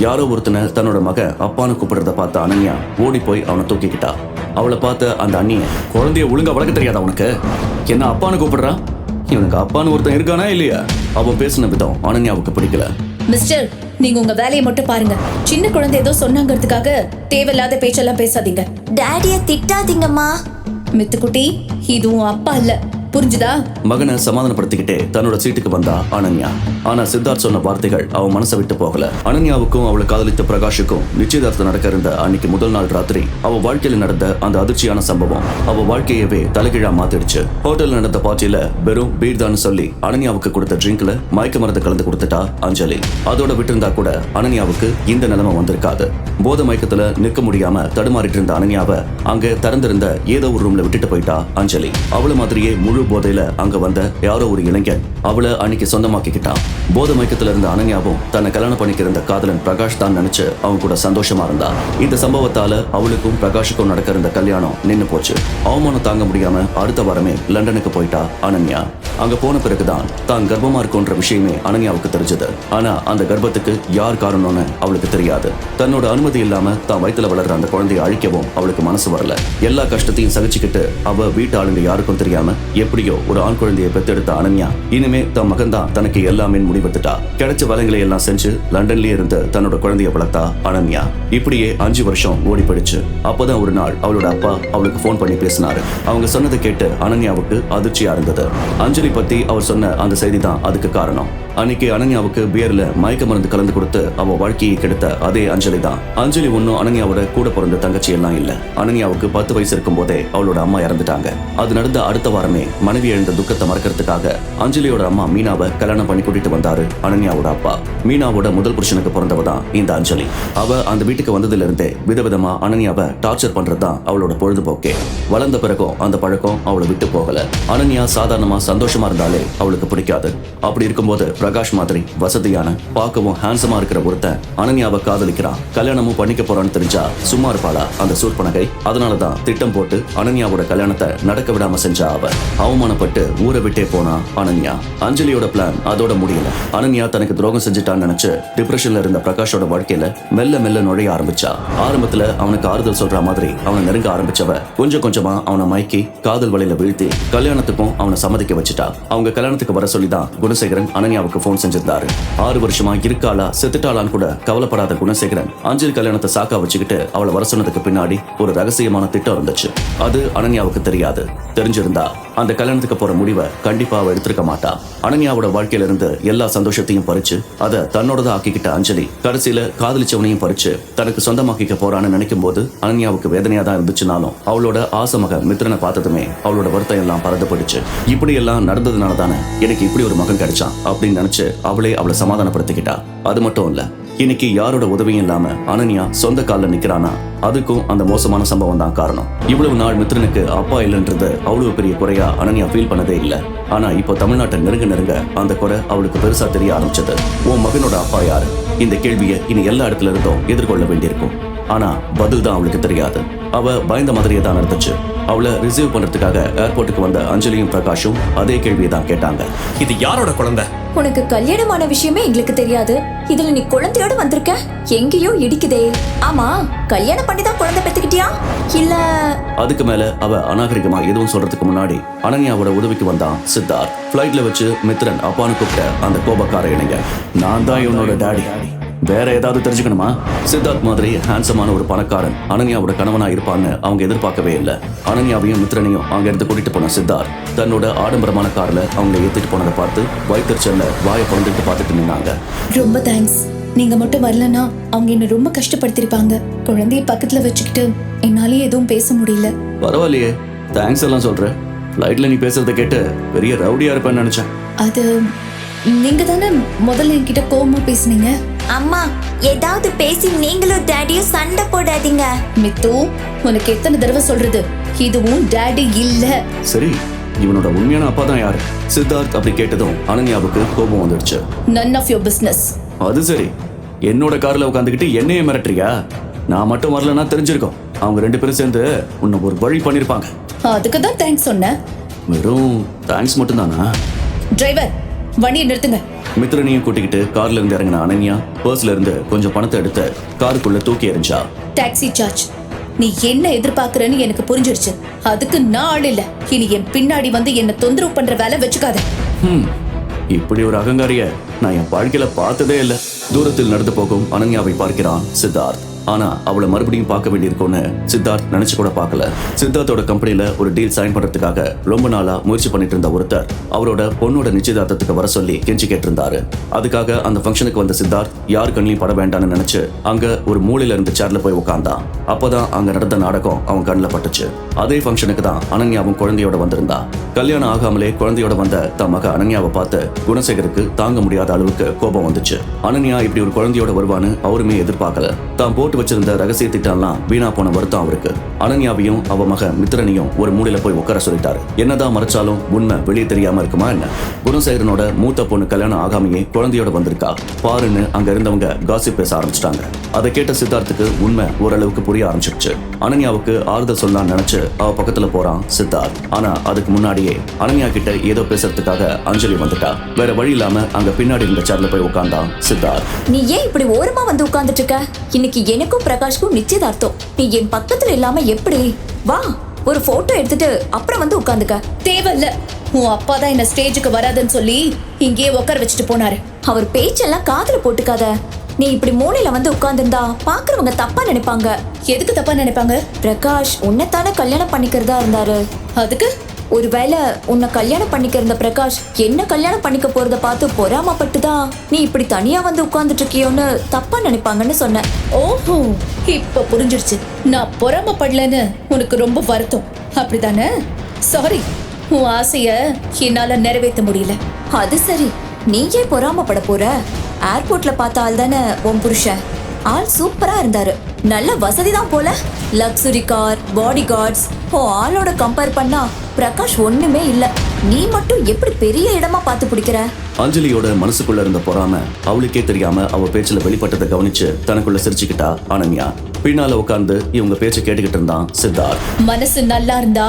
யாரோ ஒருத்தனை தன்னோட மக அப்பான்னு கூப்பிடுறத பார்த்த அனன்யா ஓடி போய் அவனை தூக்கிக்கிட்டா. அவளை பார்த்த அந்த அண்ணிய, குழந்தைய ஒழுங்கா வளர்க்க தெரியாதா உனக்கு? என்ன அப்பான்னு கூப்பிடுறான்? இவனுக்கு அப்பான்னு ஒருத்தன் இருக்கானா இல்லையா? அவன் பேசின விதம் அனன்யாவுக்கு பிடிக்கல. மிஸ்டர், நீங்க உங்க வேலையை மட்டும் பாருங்க. சின்ன குழந்தை ஏதோ சொன்னாங்கிறதுக்காக தேவையில்லாத பேச்செல்லாம் பேசாதீங்க. டாடிய திட்டாதீங்கம்மா. மித்துக்குட்டி, இதுவும் அப்பா இல்ல, புரிஞ்சுதா? மகனை சமாதானப்படுத்திக்கிட்டே தன்னோட சீட்டுக்கு வந்தா அனன்யா. ஆனா சித்தார்த் சொன்ன வார்த்தைகள் அவன் மனசை விட்டு போகல. அனன்யாவுக்கும் அவளை காதலித்த பிரகாஷுக்கும் நிச்சயதார்த்தம் நடக்க இருந்த அன்னைக்கு முதல் நாள் ராத்திரி அவ வாழ்க்கையில நடந்த அந்த அதிர்ச்சியான சம்பவம் அவ வாழ்க்கையவே தலைகீழா மாத்திடுச்சு. ஹோட்டல்ல நடந்த பார்ட்டியில வெறும் பீர்தான்னு சொல்லி அனன்யாவுக்கு கொடுத்த ட்ரிங்க்ல மயக்க மருந்து கலந்து கொடுத்துட்டா அஞ்சலி. அதோட விட்டிருந்தா கூட அனன்யாவுக்கு இந்த நிலைமை வந்திருக்காது. போத மயக்கத்துல நிற்க முடியாம தடுமாறிட்டு இருந்த அனன்யாவை அங்க திறந்திருந்த ஏதோ ஒரு ரூம்ல விட்டுட்டு போயிட்டா அஞ்சலி. அவள மாதிரியே முழு போதையில அங்க வந்த யாரோ ஒரு இளைஞன் அவளை அன்னைக்கு சொந்தமாக்கிக்கிட்டான். போத மயக்கத்துல இருந்த அனன்யாவும் தன்னை கல்யாணம் பண்ணிக்கிருந்த காதலன் பிரகாஷ் தான் நினைச்சு அவங்க கூட சந்தோஷமா இருந்தா. இந்த சம்பவத்தால அவளுக்கும் பிரகாஷுக்கும் நடக்க இருந்த கல்யாணம் நின்னு போச்சு. அவமானம் தாங்க முடியாம அடுத்த வாரமே லண்டனுக்கு போயிட்டா அனன்யா. அங்க போன பிறகுதான் தான் கர்ப்பமா இருக்குன்ற விஷயமே அனன்யாவுக்கு தெரிஞ்சது. ஆனா அந்த கர்ப்பத்துக்கு யார் காரணம்னு அவளுக்கு தெரியாது. தன்னோட அனுமதி இல்லாம தான் வயித்துல வளர்ற அந்த குழந்தையை அழிக்கவும் அவளுக்கு மனசு வரல. எல்லா கஷ்டத்தையும் சகிச்சுக்கிட்டு அவ வீட்டு ஆளுங்க யாருக்கும் தெரியாம எப்படியோ ஒரு ஆண் குழந்தையை பெற்றெடுத்த அனன்யா இனிமே தன் மகன் தான் தனக்கு எல்லாமே முடிவெடுத்துட்டா. கிடைச்ச வேலைகளை எல்லாம் செஞ்சு லண்டன்லயே இருந்து தன்னோட குழந்தைய வளர்த்தா அனன்யா. இப்படியே 5 வருஷம் ஓடி போயிடுச்சு. அப்பதான் ஒரு நாள் அவளோட அப்பா அவளுக்கு போன் பண்ணி பேசினாரு. அவங்க சொன்னதை கேட்டு அனன்யாவுக்கு அதிர்ச்சியா இருந்தது. அஞ்சலி பத்தி அவர் சொன்ன அந்த செய்தி தான் அதுக்கு காரணம். அன்னைக்கு அனன்யாவுக்கு பியர்ல மயக்க மருந்து கலந்து கொடுத்து அவ வாழ்க்கையை கெடுத்த அதே அஞ்சலி தான். அஞ்சலி ஒன்னும் அனன்யாவோட கூட பிறந்த தங்கச்சி எல்லாம் இல்ல. அனன்யாவுக்கு 10 வயசு இருக்கும் போதே அவளோட அம்மா இறந்துட்டாங்க. அது நடந்த அடுத்த வாரமே மனைவி எழுந்த துக்கத்தை மறக்கிறதுக்காக அஞ்சலியோட அம்மா மீனாவை கல்யாணம் பண்ணி கூட்டிட்டு வந்தாரு அனன்யாவோட அப்பா. மீனாவோட முதல் புருஷனுக்கு பிறந்தவ தான் இந்த அஞ்சலி. அவ அந்த வீட்டுக்கு வந்ததுல இருந்தே விதவிதமா அனன்யாவை டார்ச்சர் பண்றதுதான் அவளோட பொழுதுபோக்கே. வளர்ந்த பிறகும் அந்த பழக்கம் அவளை விட்டு போகல. அனன்யா சாதாரணமா சந்தோஷமா இருந்தாலே அவளுக்கு பிடிக்காது. அப்படி இருக்கும்போது பிரகாஷ் மாதிரி வசதியான பார்க்கவும் ஹேண்ட்ஸமா இருக்கிற ஒருத்தன் அனன்யாவை காதலிக்கிறான். கல்யாணமும் பண்ணிக்க போறான்னு தெரிஞ்சா சும்மா இருப்பாளா அந்த சூர்பனகை? அதனாலதான் திட்டம் போட்டு அனன்யாவோட கல்யாணத்தை நடக்க விடாம செஞ்சா அவ. அவமானப்பட்டு ஊரை விட்டே போனா அனன்யா. அஞ்சலியோட பிளான் அதோட முடியல. அனன்யா தனக்கு துரோகம் செஞ்சுட்டான்னு நினைச்சு டிப்ரெஷன்ல இருந்த பிரகாஷோட வாழ்க்கையில மெல்ல மெல்ல நுழைய ஆரம்பிச்சா. ஆரம்பத்துல அவனுக்கு ஆறுதல் சொல்ற மாதிரி அவனை நெருங்க ஆரம்பிச்சவ கொஞ்சம் கொஞ்சமா அவனை மயக்கி காதல் வலையில வீழ்த்தி கல்யாணத்துக்கும் அவனை சம்மதிக்க வச்சுட்டா. அவங்க கல்யாணத்துக்கு வர சொல்லிதான் குணசேகரன் அனன்யாவுக்கு போன் செஞ்சிருந்தாரு. 6 வருஷமா இருக்காளா செத்துட்டாளான்னு கூட கவலைப்படாத குணசேகரன் அஞ்சலி கல்யாணத்தை சாக்கா வச்சுக்கிட்டு அவளை வர சொன்னதுக்கு பின்னாடி ஒரு ரகசியமான திட்டம் இருந்துச்சு. அது அனன்யாவுக்கு தெரியாது. தெரிஞ்சிருந்தா அந்த கல்யாணத்துக்கு போற முடிவை கண்டிப்பா அவ எடுத்திருக்க மாட்டா. அனன்யாவோட வாழ்க்கையில இருந்து எல்லா சந்தோஷத்தையும் பறிச்சு அதை தன்னோடதான் ஆக்கிக்கிட்ட அஞ்சலி கடைசியில காதலிச்சவனையும் பறிச்சு தனக்கு சொந்தமாக்கிக்க போறான்னு நினைக்கும் போது அனன்யாவுக்கு வேதனையா தான் இருந்துச்சுனாலும் அவளோட ஆசை மகன் மித்ரனை பார்த்ததுமே அவளோட வருத்தம் எல்லாம் பறந்து போயிடுச்சு. இப்படி எல்லாம் நடந்ததுனால தானே எனக்கு இப்படி ஒரு மகன் கிடைச்சான் அப்படின்னு நினைச்சு அவளை சமாதானப்படுத்திக்கிட்டா. அது மட்டும் இல்ல, இன்னைக்கு யாரோட உதவியும் இல்லாம அனன்யா சொந்த காலில் நிக்கிறானா அதுக்கும் அந்த மோசமான சம்பவம் தான் காரணம். இவ்வளவு நாள் மித்ரனுக்கு அப்பா இல்லைன்றது அவ்வளவு பெரிய குறையா அனன்யா ஃபீல் பண்ணதே இல்ல. ஆனா இப்போ தமிழ்நாட்டை நெருங்க அந்த குறை அவளுக்கு பெருசா தெரிய ஆரம்பிச்சது. உன் மகனோட அப்பா யாரு? இந்த கேள்வியை இனி எல்லா இடத்துல இருந்தும் எதிர்கொள்ள வேண்டியிருக்கும். ஆனா பதில் தான் அவளுக்கு தெரியாது. அவ பயந்த மாதிரியே தான் இருந்துச்சு. அவளை ரிசீவ் பண்றதுக்காக ஏர்போர்ட்டுக்கு வந்த அஞ்சலியும் பிரகாஷும் அதே கேள்வியை தான் கேட்டாங்க. இது யாரோட குழந்தை? உனக்கு கல்யாணமான விஷயமே எங்களுக்கு தெரியாது. இதுல நீ குழந்தையோட வந்திருக்க? எங்கேயோ இடிக்குதே. ஆமா, கல்யாணம் பண்ணி தான் குழந்தை பெத்துக்கிட்டியா இல்ல? அதுக்கு மேல அவ அநாகரிகமா எதுவும் சொல்றதுக்கு முன்னாடி அனன்யாவோட உதவிக்கு வந்தான் சித்தார்த். பிளைட்ல வச்சு மித்ரன் அப்பான்னு கூப்பிட்ட அந்த கோபக்கார இளைஞர், நான் தான் இவனோட டாடி. வேற ஏதாவது தெரிஞ்சுக்கணுமா? சித்தார்த் மாதிரி ஹேண்ட்ஸமான ஒரு பணக்காரன் அனன்யாவோட கணவனா இருப்பான்னு அவங்க எதிர்பார்க்கவே இல்லை. அனன்யாவையும் மித்ரனையும் அங்க இருந்து கூட்டிட்டு போன சித்தார்த் தன்னோட ஆடம்பரமான கார்ல அவங்க ஏத்திட்டு போனதை பார்த்து வயிற்றுச்சல்ல வாயை பொழுதுட்டு பார்த்துட்டு நின்னாங்க. ரொம்ப தேங்க்ஸ். நீங்க மட்டும் வரலன்னா அவங்க என்ன ரொம்ப கஷ்டப்படுத்திருப்பாங்க. குழந்தைய பக்கத்துல வச்சுக்கிட்டு என்னாலேயே எதுவும் பேச முடியல. பரவாயில்லையே, தேங்க்ஸ் எல்லாம் சொல்ற. ஃப்ளைட்ல நீ பேசுறதை கேட்டு பெரிய ரவுடியா இருப்பேன்னு நினைச்சேன். அது நீங்க தானே முதல்ல என்கிட்ட கோவமா பேசுனீங்க. அம்மா, ஏதாவது பேசி நீங்களும் டாடியும் சண்டை போடாதீங்க. மித்து, உனக்கு எத்தனை தடவை சொல்றது? இதுவும் டாடி இல்ல. சரி, இவனோட உண்மையான அப்பா தான் யாரு? சித்தார்த் அப்படி கேட்டதும் அனன்யாவுக்கு கோபம் வந்துடுச்சு. None of your business. அது சரி, என்னோட கார்ல உட்காந்துக்கிட்டு என்னையே மிரட்டுறியா? நான் மட்டும் வரலன்னா தெரிஞ்சிருக்கோம். அவங்க 2 பேரும் சேர்ந்து உன்னை ஒரு வழி பண்ணிருப்பாங்க. அதுக்கு தான் தேங்க்ஸ் சொன்னேன். வெறும் தேங்க்ஸ் மட்டும் தானா? டிரைவர், வண்டியை நிறுத்துங்க. மித்ரனையும் கூட்டிக்கிட்டு கார்ல இருந்து இறங்கின அனன்யா பர்ஸ்ல இருந்து கொஞ்சம் பணத்தை எடுத்து காருக்குள்ள தூக்கி எறிஞ்சா. Taxi charge. நீ என்ன எதிர்பார்க்கறன்னு எனக்கு புரிஞ்சிடுச்சு. அதுக்கு நான் ஆள் இல்ல. இனி என் பின்னாடி வந்து என்ன தொந்தரவு பண்ற வேலை வச்சுக்காத. இப்படி ஒரு அகங்காரிய நான் என் வாழ்க்கையில பார்த்ததே இல்ல. தூரத்தில் நடந்து போகும் அனன்யாவை பார்க்கிறான் சித்தார்த். ஆனா அவளை மறுபடியும் பார்க்க வேண்டியிருக்கும்னு சித்தார்த் நினைச்சு கூட பார்க்கல. சித்தார்த்தோட கம்பெனில ஒரு டீல் சைன் பண்றதுக்காக ரொம்ப நாளா முயற்சி பண்ணிட்டு இருந்த ஒருத்தர் அவரோட பொண்ணோட நிச்சயதார்த்தத்துக்கு வர சொல்லி கெஞ்சி கேட்டிருந்தாரு. அதுக்காக அந்த ஃபங்க்ஷனுக்கு வந்த சித்தார்த் யாரு கண்ணிலையும் பட வேண்டாம்னு நினைச்சு அங்க ஒரு மூலையில இருந்து சேர்ல போய் உட்கார்ந்தான். அப்பதான் அங்க நடந்த நாடகம் அவன் கண்ணில் பட்டுச்சு. அதே ஃபங்க்ஷனுக்கு தான் அனன்யாவும் குழந்தையோட வந்திருந்தா. கல்யாணம் ஆகாமலே குழந்தையோட வந்த தன் மக அனன்யாவை பார்த்து குணசேகருக்கு தாங்க முடியாத அளவுக்கு கோபம் வந்துச்சு. அனன்யா இப்படி ஒரு குழந்தையோட வருவான்னு அவருமே எதிர்பார்க்கல. தான் போட்டு வச்சிருந்த ரகசிய திட்டம்லாம் வீணா போன வருத்தம் அவருக்கு. அனன்யாவையும் அவ மக மித்ரனையும் ஒரு மூலையில போய் உட்கார சொல்லிட்டாரு. என்னதான் மறைச்சாலும் உண்மை வெளியே தெரியாம இருக்குமா என்ன? குணசேகரனோட மூத்த பொண்ணு கல்யாணம் ஆகாமையே குழந்தையோட வந்திருக்கா பாருன்னு அங்க இருந்தவங்க காசிப் பேச ஆரம்பிச்சிட்டாங்க. அதை கேட்ட சித்தார்த்துக்கு உண்மை ஓரளவுக்கு புரிய ஆரம்பிச்சிருச்சு. அனன்யாவுக்கு ஆறுதல் சொல்லலாம்னு நினைச்சு அவ பக்கத்துல போறான் சித்தார்த். ஆனா அதுக்கு முன்னாடியே அனன்யா கிட்ட ஏதோ பேசுறதுக்காக அஞ்சலி வந்துட்டா. வேற வழி இல்லாம அங்க பின்னாடி இருந்த சேர்ல போய் உட்கார்ந்தான் சித்தார்த். நீ ஏன் இப்படி ஓரமா வந்து உட்கார்ந்துட்டு இருக்க? இன்னைக்கு எனக்கும் பிரகாஷ்க்கும் நிச்சயதார்த்தம். நீ என் பக்கத்துல இல்லாம எப்படி? வா, ஒரு போட்டோ எடுத்துட்டு அப்புறம் வந்து உட்கார்ந்துக்க. தேவையில்ல. உன் அப்பா தான் என்ன ஸ்டேஜுக்கு வராதுன்னு சொல்லி இங்கேயே உட்கார வச்சுட்டு போனாரு. அவர் பேச்செல்லாம் காதுல போட்டுக்காத. நீ இப்படி மூலையில வந்து உட்கார்ந்திருந்தா பாக்குறவங்க தப்பா நினைப்பாங்க. எதுக்கு தப்பா நினைப்பாங்க? பிரகாஷ் உன்னைத்தானே கல்யாணம் பண்ணிக்கிறதா இருந்தாரு. அதுக்கு ஒருவேளை உன்னை கல்யாணம் பண்ணிக்க இருந்த பிரகாஷ் என்ன கல்யாணம் பண்ணிக்க போறத பார்த்து பொறாமப்பட்டுதான் நீ இப்படி தனியா வந்து உட்கார்ந்துட்டு இருக்கியோன்னு தப்பா நினைப்பாங்கன்னு சொன்ன. ஓஹோ, இப்ப புரிஞ்சிருச்சு. நான் பொறாமப்படலன்னு உனக்கு ரொம்ப வருத்தம், அப்படிதானே? சாரி, உன் ஆசைய என்னால நிறைவேற்ற முடியல. அது சரி, நீ ஏன் பொறாமப்பட போற? ஏர்போர்ட்ல பார்த்த ஆள் தானே உன் புருஷன். ஆள் சூப்பரா இருந்தாரு. நல்ல வசதி தான் போல. Luxury car, body guards. ஆளோட கம்பேர் பண்ணா பிரகாஷ் ஒண்ணுமே இல்ல. நீ மட்டும் எப்படி பெரிய இடமா பார்த்து பிடிக்கிற? அஞ்சலியோட மனசுக்குள்ள இருந்த பொறாம அவளுக்கே தெரியாம அவ பேச்சுல வெளிப்பட்டதை கவனிச்சு தனக்குள்ள சிரிச்சுக்கிட்டா அனன்யா. பின்னால உட்கார்ந்து இவங்க பேச்ச கேட்டுக்கிட்டு இருந்தான் சித்தார்த். மனசு நல்லா இருந்தா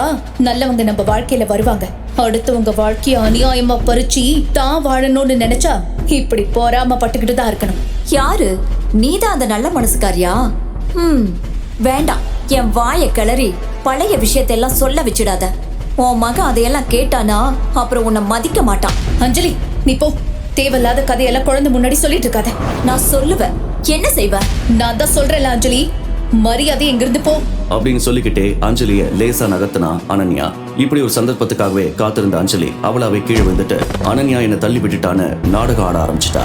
நல்லவங்க நம்ம வாழ்க்கையில வருவாங்க. அடுத்தவங்க வாழ்க்கைய அநியாயமா பறிச்சு தான் வாழணும்னு நினைச்சா இப்படி பொறாமப்பட்டுக்கிட்டு தான் இருக்கணும். யாரு? நீதான் அந்த நல்ல மனசுக்காரியா? வேண்டாம். என் வாயை கிளறி பழைய விஷயத்தெல்லாம் சொல்ல வச்சிடாத. உன் மகன் அதையெல்லாம் கேட்டானா அப்புறம் உன்னை மதிக்க மாட்டான். அஞ்சலி, நீ போ. தேவையில்லாத கதையெல்லாம் குழந்தை முன்னாடி சொல்லிட்டு இருக்காத. நான் சொல்லுவேன். என்ன செய்வ? நான் தான் சொல்றேன்ல அஞ்சலி, மரியாதை எங்கிருந்து போ அப்படின்னு சொல்லிக்கிட்டே அஞ்சலிய லேசா நகர்த்தினா அனன்யா. இப்படி ஒரு சந்தர்ப்பத்துக்காகவே காத்திருந்த அஞ்சலி அவளாவே கீழே விழுந்துட்டு அனன்யா என்ன தள்ளி விட்டுட்டான்னு நாடகம் ஆட ஆரம்பிச்சிட்டா.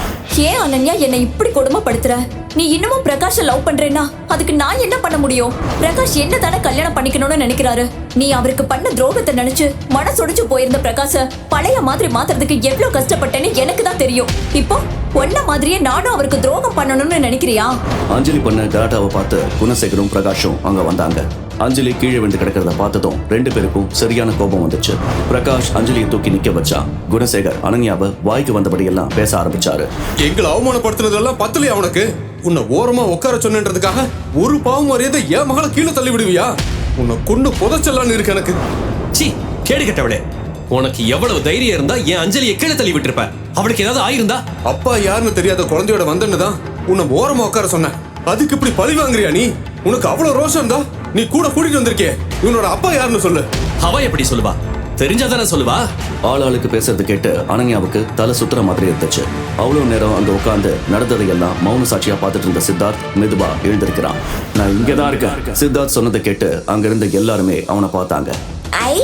ஏன் அனன்யா என்னை இப்படி கொடுமைப்படுத்துற? நீ இன்னமும் பிரகாஷ லவ் பண்றேன்னா அதுக்கு நான் என்ன பண்ண முடியும்? பிரகாஷ் என்ன தானே கல்யாணம் பண்ணிக்கணும்னு நினைக்கிறாரு. நீ அவருக்கு பண்ண துரோகத்தை நினைச்சு மனசொடிச்சு போயிருந்த பிரகாஷ பழைய மாதிரி மாத்துறதுக்கு எவ்வளவு கஷ்டப்பட்டேன்னு எனக்கு தான் தெரியும். இப்போ ஒன்ன மாதிரியே நானும் அவருக்கு துரோகம் பண்ணணும்னு நினைக்கிறியா? அஞ்சலி பண்ண கலாட்டாவை பார்த்து குணசேகரும் பிரகாஷும் அங்க வந்தாங்க. அஞ்சலி கீழே விழுந்து கிடக்கிறத பார்த்ததும் ரெண்டு பேருக்கும் சரியான கோபம் வந்துச்சு. பிரகாஷ் அஞ்சலியை தூக்கி நிக்க வச்சான். குணசேகர் அனன்யாவை வாய்க்கு வந்தபடி எல்லாம் பேச ஆரம்பிச்சாரு. எங்களை அவமானப்படுத்தினதெல்லாம் பத்தலையா உனக்கு? உன்னை ஓரமா உட்கார சொன்னன்றதுக்காக ஒரு பாவம் மரியாதை என் மகளை கீழே தள்ளி விடுவியா? உன்னை கொண்டு புதைச்சலான்னு இருக்கு எனக்கு. சி, கேடு கட்டவளே, உனக்கு எவ்வளவு தைரியம் இருந்தா என் அஞ்சலியை கீழே தள்ளி விட்டுருப்ப? அவளுக்கு ஏதாவது ஆயிருந்தா? அப்பா யாருன்னு தெரியாத குழந்தையோட வந்தன்னு தான் உன்னை ஓரமா உட்கார சொன்னேன். அதுக்கு இப்படி பழி வாங்குறியா நீ? உனக்கு அவ்வளவு ரோஷம் தான் நீ கூட கூட்டிட்டு வந்திருக்கே. இவனோட அப்பா யாருன்னு சொல்லு. அவ எப்படி சொல்லுவா? தெரிஞ்சாதானே சொல்லுவா? ஆளாளுக்கு பேசுறது கேட்டு அனன்யாவுக்கு தலை சுத்துற மாதிரி இருந்துச்சு. அவ்வளவு நேரம் அங்க உட்கார்ந்து நடந்ததையெல்லாம் மௌன சாட்சியா பார்த்துட்டு இருந்த சித்தார்த் மெதுவா எழுந்திருக்கிறான். நான் இங்கதான் இருக்கேன். சித்தார்த் சொன்னதை கேட்டு அங்க இருந்த எல்லாருமே அவனை பார்த்தாங்க. ஐ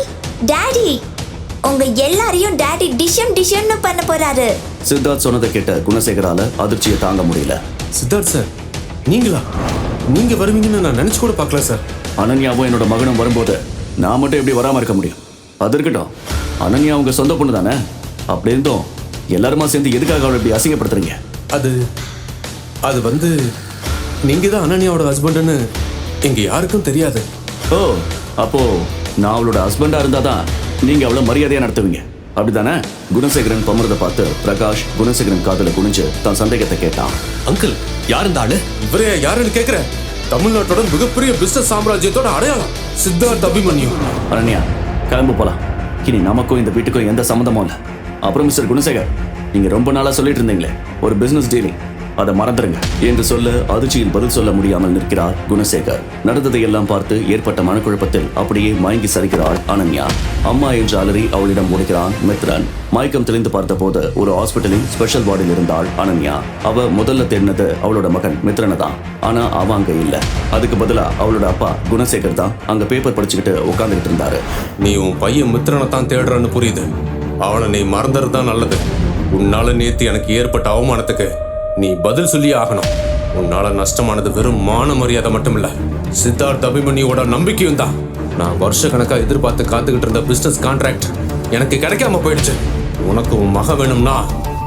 டாடி, உங்க எல்லாரையும் டாடி டிஷம்னு பண்ண போறாரு. சித்தார்த் சொன்னதை கேட்ட குணசேகரால அதிர்ச்சியை தாங்க முடியல. சித்தார்த் சார், நீங்களா? நீங்க வருவீங்கன்னு நான் நினைச்சு கூட பார்க்கல சார். அனன்யாவும் என்னோட மகனும் வரும்போது நான் மட்டும் எப்படி வராம இருக்க முடியும்? அது இருக்கட்டும், அனன்யா உங்க சொந்த பொண்ணு தானே? அப்படி இருந்தும் எல்லாருமா சேர்ந்து எதுக்காக அவளை இப்படி அசிங்கப்படுத்துறீங்க? அது வந்து நீங்க தான் அனன்யாவோட ஹஸ்பண்டுன்னு எங்க யாருக்கும் தெரியாது. ஓ, அப்போ நான் அவளோட ஹஸ்பண்டா இருந்தாதான் நீங்க அவளை மரியாதையா நடத்துவீங்க, அப்படிதானே? குணசேகரன் பமரதை பார்த்து பிரகாஷ் குணசேகரன் காதுல குனிஞ்சு தன் சந்தேகத்தை கேட்டான். அங்கிள், யார் இந்த ஆளு? இவரே யாருன்னு கேக்குற? தமிழ்நாட்டோட மிகப்பெரிய பிசினஸ் சாம்ராஜ்யத்தோட அடையாளம் சித்தார்த் அபிமன்யு. அனன்யா, கிளம்பு போலாம். இனி நமக்கும் இந்த வீட்டுக்கும் எந்த சம்மந்தமும் இல்லை. அப்புறம் மிஸ்டர் குணசேகர், நீங்க ரொம்ப நாளா சொல்லிட்டு இருந்தீங்களே ஒரு பிசினஸ் டீலிங், அதை மறந்துருங்க என்று சொல்ல அதிர்ச்சியில் பதில் சொல்ல முடியாமல் நிற்கிறார் குணசேகர். நடந்ததை எல்லாம் பார்த்து ஏற்பட்ட மனக்குழப்பத்தில் அப்படியே மயங்கி சரிக்கிறாள் அனன்யா. அம்மா என்று அலறி அவளிடம் ஓடுகிறான் மித்ரன். மயக்கம் தெளிந்து பார்த்தபோது ஒரு ஹாஸ்பிட்டலில் ஸ்பெஷல் வார்டில் இருந்தாள் அனன்யா. அவ முதல்ல தேடினது அவளோட மகன் மித்ரனை தான். ஆனா அவ அங்க இல்ல. அதுக்கு பதிலா அவளோட அப்பா குணசேகர் தான் அங்க பேப்பர் படிச்சுக்கிட்டு உட்கார்ந்துகிட்டு இருந்தாரு. நீ உன் பையன் மித்ரனை தான் தேடுறன்னு புரியுது. அவனை நீ மறந்துறது தான் நல்லது. உன்னால நேத்து எனக்கு ஏற்பட்ட அவமானத்துக்கு நீ பதில் சொல்லியே ஆகணும். உன்னால நஷ்டமானது வெறும் மான மரியாதை மட்டும் இல்ல, சித்தார்த் அபிமன்யோட நம்பிக்கையும் தான். நான் வருஷ கணக்கா எதிர்பார்த்து காத்துக்கிட்டு இருந்த பிசினஸ் கான்ட்ராக்ட் எனக்கு கிடைக்காம போயிடுச்சு. உனக்கு உன் மக வேணும்னா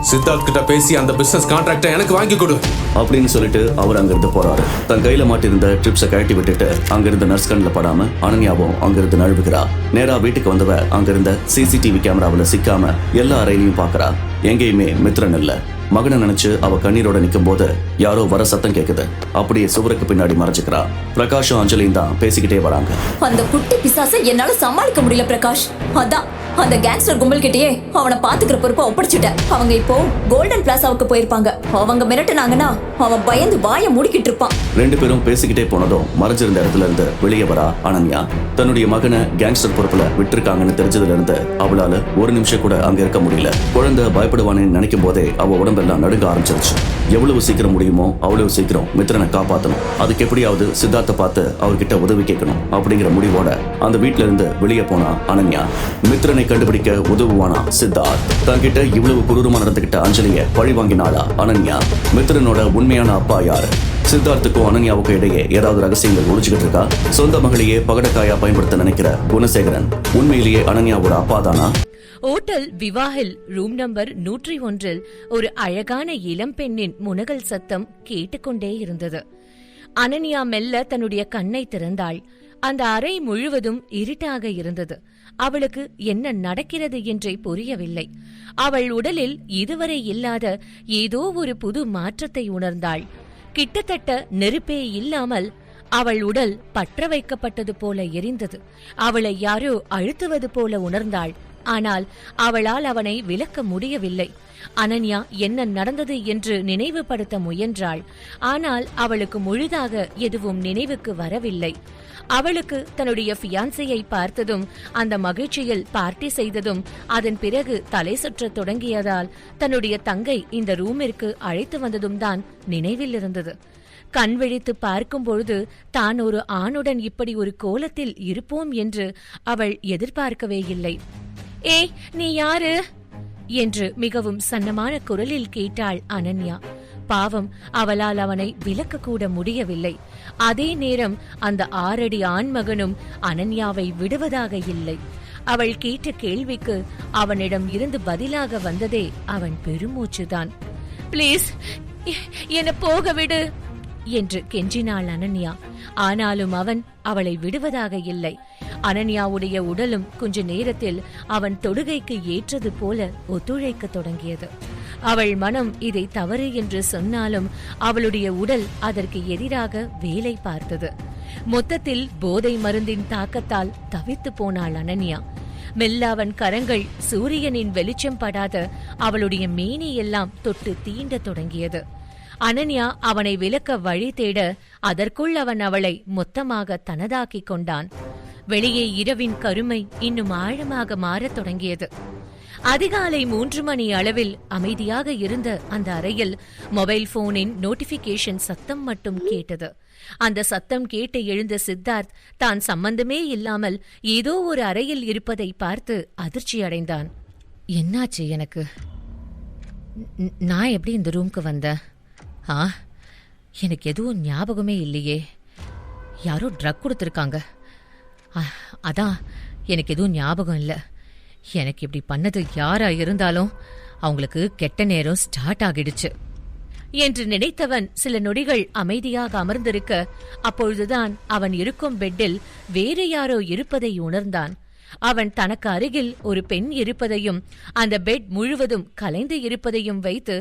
சித்தார்த் கிட்ட பேசி அந்த பிசினஸ் கான்ட்ராக்டை எனக்கு வாங்கி கொடு அப்படின்னு சொல்லிட்டு அவர் அங்கிருந்து போறாரு. தன் கையில மாட்டிருந்த ட்ரிப்ஸை கழட்டி விட்டுட்டு அங்கிருந்த நர்ஸ் கண்ணில் படாம அனன்யாவும் அங்கிருந்து நழுவுகிறா. நேரா வீட்டுக்கு வந்தவ அங்கிருந்த சிசிடிவி கேமராவில் சிக்காம எல்லா அறையிலையும் பாக்குறா. எங்கேயுமே மித்ரன் இல்ல. மகனை நினைச்சு அவ கண்ணீரோட நிக்கும் போது யாரோ வர சத்தம் கேக்குது. அப்படியே சுவருக்கு பின்னாடி மறைஞ்சுக்கிறா. பிரகாஷும் அஞ்சலியும் தான் பேசிக்கிட்டே வராங்க. அந்த குட்டி பிசாசை என்னால சமாளிக்க முடியல பிரகாஷ். அதான் அந்த கேங்ஸ்டர் கும்பல் கிட்டயே அவனை பாத்துக்கிற பொறுப்பை ஒப்படைச்சிட்டேன். அவங்க இப்போ கோல்டன் பிளாசாவுக்கு போயிருப்பாங்க. அவங்க மிரட்டுனாங்கன்னா அவன் பயந்து வாயை மூடிக்கிட்டு இருப்பான். ரெண்டு பேரும் பேசிக்கிட்டே போனதும் மறைஞ்சிருந்த இடத்துல இருந்து வெளியே வரா அனன்யா. தன்னுடைய மகனை கேங்ஸ்டர் பொறுப்புல விட்டுருக்காங்கன்னு தெரிஞ்சதுல இருந்து அவளால ஒரு நிமிஷம் கூட அங்க இருக்க முடியல. குழந்தை பயப்படுவானு நினைக்கும் போதே அவ உடம்பெல்லாம் நடுங்க ஆரம்பிச்சிருச்சு. எவ்வளவு சீக்கிரம் முடியுமோ அவ்வளவு சீக்கிரம் மித்ரனை காப்பாற்றணும். அதுக்கு எப்படியாவது சித்தார்த்தை பார்த்து அவர்கிட்ட உதவி கேட்கணும் அப்படிங்கிற முடிவோட அந்த வீட்டுல இருந்து வெளியே போனா அனன்யா. மித்ரனை கண்டுபிடிக்க உதவுவானா சித்தார்த்? தன்கிட்ட இவ்வளவு கொடூரமா நடந்துகிட்ட அஞ்சலிய பழி வாங்கினாளா அனன்யா? மித்ரனோட உண்மையான அப்பா யாரு? சித்தார்த்துக்கும் அனன்யாவுக்கும் இடையே ஏதாவது ரகசியங்கள் ஒழிச்சுக்கிட்டு இருக்கா? சொந்த மகளையே பகடக்காயா பயன்படுத்த நினைக்கிற குணசேகரன் உண்மையிலேயே அனன்யாவோட அப்பா தானா? ஓட்டல் விவாஹில் ரூம் நம்பர் 101 ஒரு அழகான இளம்பெண்ணின் முனகல் சத்தம் கேட்டுக்கொண்டே இருந்தது. அனன்யா மெல்ல தன்னுடைய கண்ணை திறந்தாள். அந்த அறை முழுவதும் இருட்டாக இருந்தது. அவளுக்கு என்ன நடக்கிறது என்றே புரியவில்லை. அவள் உடலில் இதுவரை இல்லாத ஏதோ ஒரு புது மாற்றத்தை உணர்ந்தாள். கிட்டத்தட்ட நெருப்பே இல்லாமல் அவள் உடல் பற்ற வைக்கப்பட்டது போல எரிந்தது. அவளை யாரோ அழுத்துவது போல உணர்ந்தாள். ஆனால் அவளால் அவனை விலக்க முடியவில்லை. அனன்யா என்ன நடந்தது என்று நினைவுபடுத்த முயன்றாள். ஆனால் அவளுக்கு முழுதாக எதுவும் நினைவுக்கு வரவில்லை. அவளுக்கு தன்னுடைய ஃபியான்சையை பார்த்ததும், அந்த மகிழ்ச்சியில் பார்ட்டி செய்ததும், அதன் பிறகு தலை சுற்றத் தொடங்கியதால் தன்னுடைய தங்கை இந்த ரூமிற்கு அழைத்து வந்ததும் தான் நினைவில் இருந்தது. கண் விழித்து பார்க்கும் பொழுது தான் ஒரு ஆணுடன் இப்படி ஒரு கோலத்தில் இருப்போம் என்று அவள் எதிர்பார்க்கவே இல்லை. ஏய், நீ யாரு என்று மிகவும் சன்னமான குரலில் கேட்டாள் அனன்யா. பாவம், அவளால் அவனை விலக்க கூட முடியவில்லை. அதே நேரம் அந்த 6 அடி ஆண்மகனும் அனன்யாவை விடுவதாக இல்லை. அவள் கேட்ட கேள்விக்கு அவனிடம் இருந்து பதிலாக வந்ததே அவன் பெருமூச்சுதான். பிளீஸ், என்ன போக விடு என்று கெஞ்சினாள் அனன்யா. ஆனாலும் அவன் அவளை விடுவதாக இல்லை. அனன்யாவுடைய உடலும் கொஞ்ச நேரத்தில் அவன் தொடுகைக்கு ஏற்றது போல ஒத்துழைக்க தொடங்கியது. அவள் மனம் இதை தவறு என்று சொன்னாலும் அவளுடைய உடல் அதற்கு எதிராக வேலை பார்த்தது. மொத்தத்தில் போதை மருந்தின் தாக்கத்தால் தவித்து போனாள் அனன்யா. மெல்ல அவன் கரங்கள் சூரியனின் வெளிச்சம் படாத அவளுடைய மேனியெல்லாம் தொட்டு தீண்ட தொடங்கியது. அனன்யா அவனை விலக்க வழி தேட அதற்குள் அவன் அவளை மொத்தமாக தனதாக்கிக் கொண்டான். வெளியே இரவின் கருமை இன்னும் ஆழமாக மாறத் தொடங்கியது. அதிகாலை 3 மணி அளவில் அமைதியாக இருந்த அந்த அறையில் மொபைல் போனின் நோட்டிபிகேஷன் சத்தம் மட்டும் கேட்டது. அந்த சத்தம் கேட்டு எழுந்த சித்தார்த் தான் சம்பந்தமே இல்லாமல் ஏதோ ஒரு அறையில் இருப்பதை பார்த்து அதிர்ச்சி அடைந்தான். என்னாச்சு எனக்கு? நான் எப்படி இந்த ரூம்க்கு வந்தேன்? எனக்கு எதுவும் ஞாபகமே இல்லையே. யாரோ ட்ரக் கொடுத்துருக்காங்க. அதான் எனக்கு எதுவும் ஞாபகம் இல்லை. எனக்கு இப்படி பண்ணது யாரா இருந்தாலும் அவங்களுக்கு கெட்ட நேரம் ஸ்டார்ட் ஆகிடுச்சு என்று நினைத்தவன் சில நொடிகள் அமைதியாக அமர்ந்திருக்க, அப்பொழுதுதான் அவன் இருக்கும் பெட்டில் வேறு யாரோ இருப்பதை உணர்ந்தான். அவன் தனக்கு அருகில் ஒரு பெண் இருப்பதையும் அந்த பெட் முழுவதும் கலைந்து இருப்பதையும் வைத்து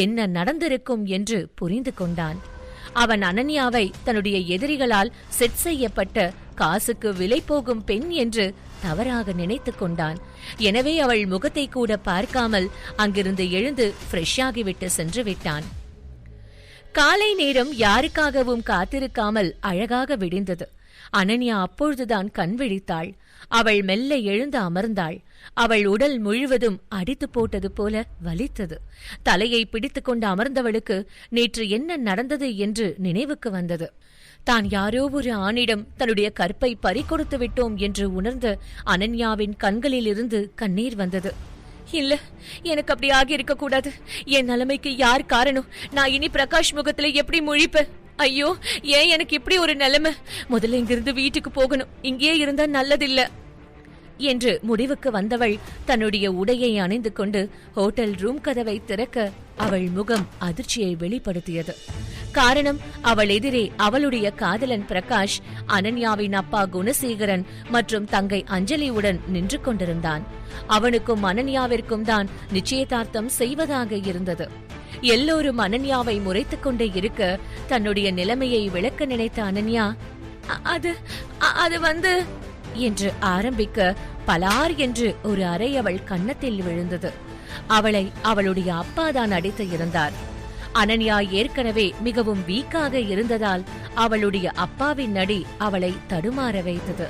என்ன நடந்திருக்கும் என்று புரிந்து கொண்டான். அவன் அனன்யாவை தன்னுடைய எதிரிகளால் செட் செய்யப்பட்ட காசுக்கு விலை போகும் பெண் என்று தவறாக நினைத்துக் கொண்டான். எனவே அவள் முகத்தை கூட பார்க்காமல் அங்கிருந்து எழுந்து ஃப்ரெஷ் ஆகிவிட்டு சென்று விட்டான். காலை நேரம் யாருக்காகவும் காத்திருக்காமல் அழகாக விடிந்தது. அனன்யா அப்பொழுதுதான் கண் விழித்தாள். அவள் மெல்ல எழுந்து அமர்ந்தாள். அவள் உடல் முழுவதும் அடித்து போட்டது போல வலித்தது. தலையை பிடித்துக் கொண்டு அமர்ந்தவளுக்கு நேற்று என்ன நடந்தது என்று நினைவுக்கு வந்தது. தான் யாரோ ஒரு ஆணிடம் தன்னுடைய கற்பை பறிகொடுத்து விட்டோம் என்று உணர்ந்த அனன்யாவின் கண்களிலிருந்து கண்ணீர் வந்தது. இல்ல, எனக்கு அப்படி ஆகியிருக்க கூடாது. என் நிலைமைக்கு யார் காரணம்? நான் இனி பிரகாஷ் முகத்துல எப்படி முழிப்ப? ஐயோ, ஏன் எனக்கு இப்படி ஒரு நிலைமை? முதல்ல இங்கிருந்து வீட்டுக்கு போகணும். இங்கேயே இருந்தா நல்லதில்ல என்று முடிவுக்கு வந்தவள் தன்னுடைய உடையை அணிந்து கொண்டு ஹோட்டல் ரூம் கதவை திறக்க அவள் முகம் அதிர்ச்சியை வெளிப்படுத்தியது. காரணம், அவள் எதிரே அவளுடைய காதலன் பிரகாஷ், அனன்யாவின் அப்பா குணசேகரன் மற்றும் தங்கை அஞ்சலியுடன் நின்று கொண்டிருந்தான். அவனுக்கும் அனன்யாவிற்கும் தான் நிச்சயதார்த்தம் செய்வதாக இருந்தது. எல்லோரும் அனன்யாவை முறைத்துக் கொண்டே இருக்க தன்னுடைய நிலைமையை விளக்க நினைத்த அனன்யா, அது வந்து என்று ஆரம்பிக்க பலார் என்று ஒரு அறை அவள் கன்னத்தில் விழுந்தது. அவளை அவளுடைய அப்பாதான் அடித்து இருந்தார். அனன்யா ஏற்கனவே மிகவும் வீக்காக இருந்ததால் அவளுடைய அப்பாவின் அடி அவளை தடுமாற வைத்தது.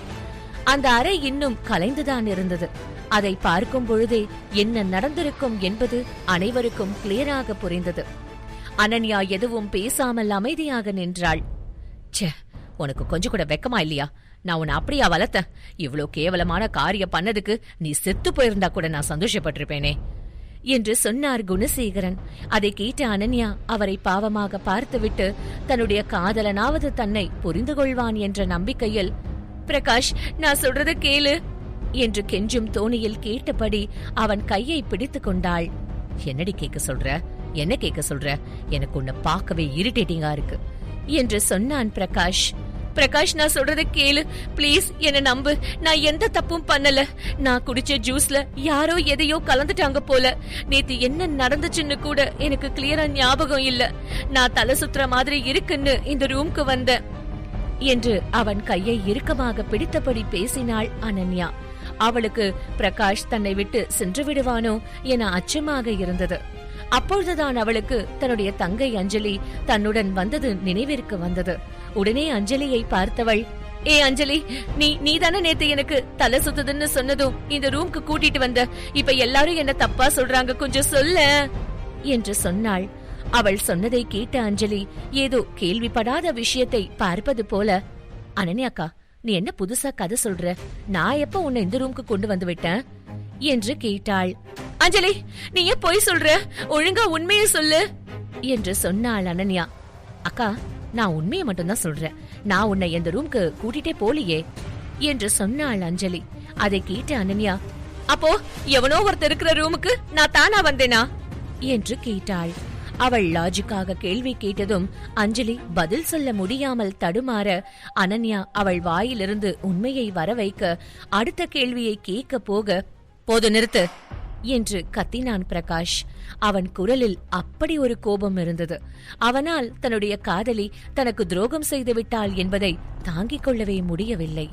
அந்த அறை இன்னும் கலைந்துதான் இருந்தது. அதை பார்க்கும் பொழுதே என்ன நடந்திருக்கும் என்பது அனைவருக்கும் கிளியராக புரிந்தது. அனன்யா எதுவும் பேசாமல் அமைதியாக நின்றாள். ச்சே, உனக்கு கொஞ்சம் கூட வெக்கமா இல்லையா? நான் உன்னை அப்படியா வளர்த்தேன்? இவ்வளோ கேவலமான காரியம் பண்ணதுக்கு நீ செத்து போயிருந்தா கூட நான் சந்தோஷப்பட்டிருப்பேனே என்று சொன்னார் குணசேகரன். அதை கேட்ட அனன்யா அவரை பாவமாக பார்த்துவிட்டு தன்னுடைய காதலனாவது தன்னை புரிந்து கொள்வான் என்ற நம்பிக்கையில், பிரகாஷ், நான் சொல்றத கேளு என்று கெஞ்சும் தோணியில் கேட்டபடி அவன் கையை பிடித்துக் கொண்டாள். என்னடி கேட்க சொல்ற? என்ன கேட்க சொல்ற? எனக்கு உன்னை பார்க்கவே இரிட்டேட்டிங்கா இருக்கு என்று சொன்னான் பிரகாஷ். பிரகாஷ், நான் சொல்றத கேளு பிளீஸ், என்ன நம்பு. நான் எந்த தப்பும் பண்ணல. நான் குடிச்ச ஜூஸ்ல யாரோ எதையோ கலந்துட்டாங்க போல. நேத்து என்ன நடந்துச்சுன்னு கூட எனக்கு கிளியரா ஞாபகம் இல்ல. நான் தலை சுத்துற மாதிரி இருக்குன்னு இந்த ரூம்க்கு வந்தேன் என்று அவன் கையை இறுக்கமாக பிடித்தபடி பேசினாள் அனன்யா. அவளுக்கு பிரகாஷ் தன்னை விட்டு சென்று விடுவானோ என அச்சமாக இருந்தது. அப்பொழுதுதான் அவளுக்கு தன்னுடைய தங்கை அஞ்சலி தன்னுடன் வந்தது நினைவிற்கு வந்தது. உடனே அஞ்சலியை பார்த்தவள், ஏ அஞ்சலி, நீதானே நேத்து எனக்கு தலை சுத்துதுன்னு சொன்னதும் இந்த ரூம்க்கு கூட்டிட்டு வந்த. இப்ப எல்லாரும் என்ன தப்பா சொல்றாங்க, கொஞ்சம் சொல்ல என்று சொன்னாள். அவள் சொன்னதை கேட்ட அஞ்சலி ஏதோ கேள்விப்படாத விஷயத்தை பார்ப்பது போல, அனன்யாக்கா, நீ என்ன புதுசா கதை சொல்ற? நான் எப்ப உன்னை இந்த ரூம்க்கு கொண்டு வந்து விட்டேன் என்று கேட்டாள். அஞ்சலி, நீ ஏன் பொய் சொல்ற? ஒழுங்கா உண்மையை சொல்லு என்று சொன்னாள் அனன்யா. அக்கா, நான் உண்மையை மட்டும்தான் சொல்றேன். நான் உன்னை இந்த ரூம்க்கு கூட்டிட்டே போலியே என்று சொன்னாள் அஞ்சலி. அதை கேட்ட அனன்யா, அப்போ எவனோ ஒருத்தர் இருக்கிற ரூமுக்கு நான் தானா வந்தேனா என்று கேட்டாள். அவள் லாஜிக்காக கேள்வி கேட்டதும் அஞ்சலி பதில் சொல்ல முடியாமல் தடுமாற அனன்யா அவள் வாயிலிருந்து உண்மையை வர வைக்க அடுத்த கேள்வியை கேட்க போக, போது நிறுத்து என்று கத்தினான் பிரகாஷ். அவன் குரலில் அப்படி ஒரு கோபம் இருந்தது. அவனால் தன்னுடைய காதலி தனக்கு துரோகம் செய்து விட்டாள் என்பதை தாங்கிக் கொள்ளவே முடியவில்லை.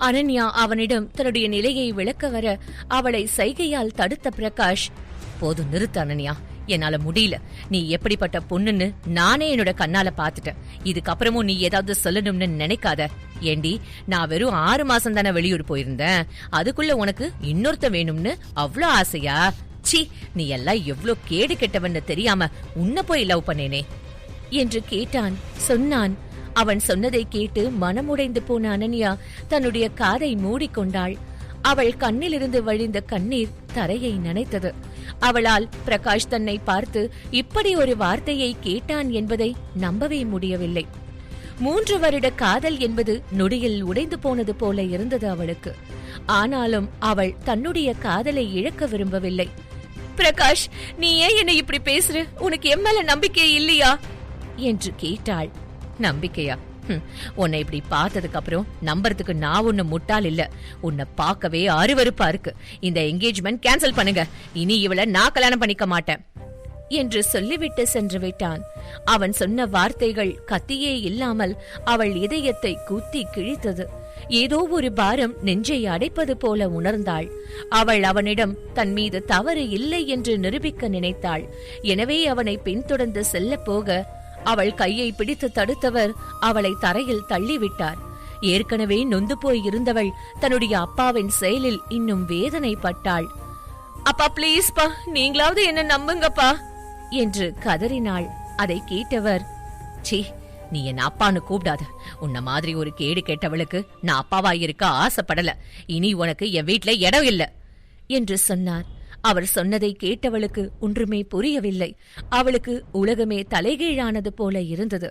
அனன்யா அவனிடம் தன்னுடைய நிலையை விளக்க வர அவளை சைகையால் தடுத்த பிரகாஷ், போது நிறுத்து அனன்யா, என்னால முடியல. நீ எப்படிப்பட்ட பொண்ணுன்னு நானே என்னோட கண்ணால பாத்துட்டேன். இதுக்கப்புறமும் நீ ஏதாவது சொல்லணும்னு நினைக்காத. ஏண்டி, நான் வெறும் 6 மாசம் தானே வெளியூர் போயிருந்தேன், அதுக்குள்ள உனக்கு இன்னொருத்த வேணும்னு அவ்வளோ ஆசையா? சி, நீ எல்லாம் எவ்வளோ கேடு கெட்டவன்னு தெரியாம உன்னை போய் லவ் பண்ணேனே என்று கேட்டான். சொன்னான். அவன் சொன்னதை கேட்டு மனமுடைந்து போன அனன்யா தன்னுடைய காதை மூடிக்கொண்டாள். அவள் கண்ணிலிருந்து வழிந்த கண்ணீர் தரையை நனைத்தது. அவளால் பிரகாஷ் தன்னை பார்த்து இப்படி ஒரு வார்த்தையை கேட்டான் என்பதை நம்பவே முடியவில்லை. 3 வருட காதல் என்பது நொடியில் உடைந்து போனது போல இருந்தது அவளுக்கு. ஆனாலும் அவள் தன்னுடைய காதலை இழக்க விரும்பவில்லை. பிரகாஷ், நீ ஏன் என்ன இப்படி பேசுற? உனக்கு என் மேல நம்பிக்கை இல்லையா என்று கேட்டாள். நம்பிக்கையா? உன்னை இப்படி பார்த்ததுக்கு அப்புறம் நம்புறதுக்கு நான் ஒண்ணு முட்டாள் இல்ல. உன்னை பார்க்கவே அருவருப்பா இருக்கு. இந்த என்கேஜ்மெண்ட் கேன்சல் பண்ணுங்க. இனி இவளை நான் கல்யாணம் பண்ணிக்க மாட்டேன் என்று சொல்லிவிட்டு சென்று விட்டான். அவன் சொன்ன வார்த்தைகள் கத்தியே இல்லாமல் அவள் இதயத்தை குத்தி கிழித்தது. ஏதோ ஒரு பாரம் நெஞ்சை அடைப்பது போல உணர்ந்தாள். அவள் அவனிடம் தன் மீது தவறு இல்லை என்று நிரூபிக்க நினைத்தாள். எனவே அவனை பின்தொடர்ந்து செல்ல போக அவள் கையை பிடித்து தடுத்தவர் அவளை தரையில் தள்ளிவிட்டார். ஏற்கனவே நொந்து போய் இருந்தவள் தன்னுடைய அப்பாவின் செயலில் இன்னும் வேதனைப்பட்டாள். அப்பா பிளீஸ் பா, நீங்களாவது என்ன நம்புங்கப்பா என்று கதறினாள். அதை கேட்டவர், சீ, நீ என்ன அப்பான்னு கூப்பிடாத. உன்ன மாதிரி ஒரு கேடு கேட்டவளுக்கு நான் அப்பாவா இருக்க ஆசைப்படல. இனி உனக்கு என் வீட்ல இடம் இல்ல என்று சொன்னார். அவர் சொன்னதை கேட்டவளுக்கு ஒன்றுமே புரியவில்லை. அவளுக்கு உலகமே தலைகீழானது போல இருந்தது.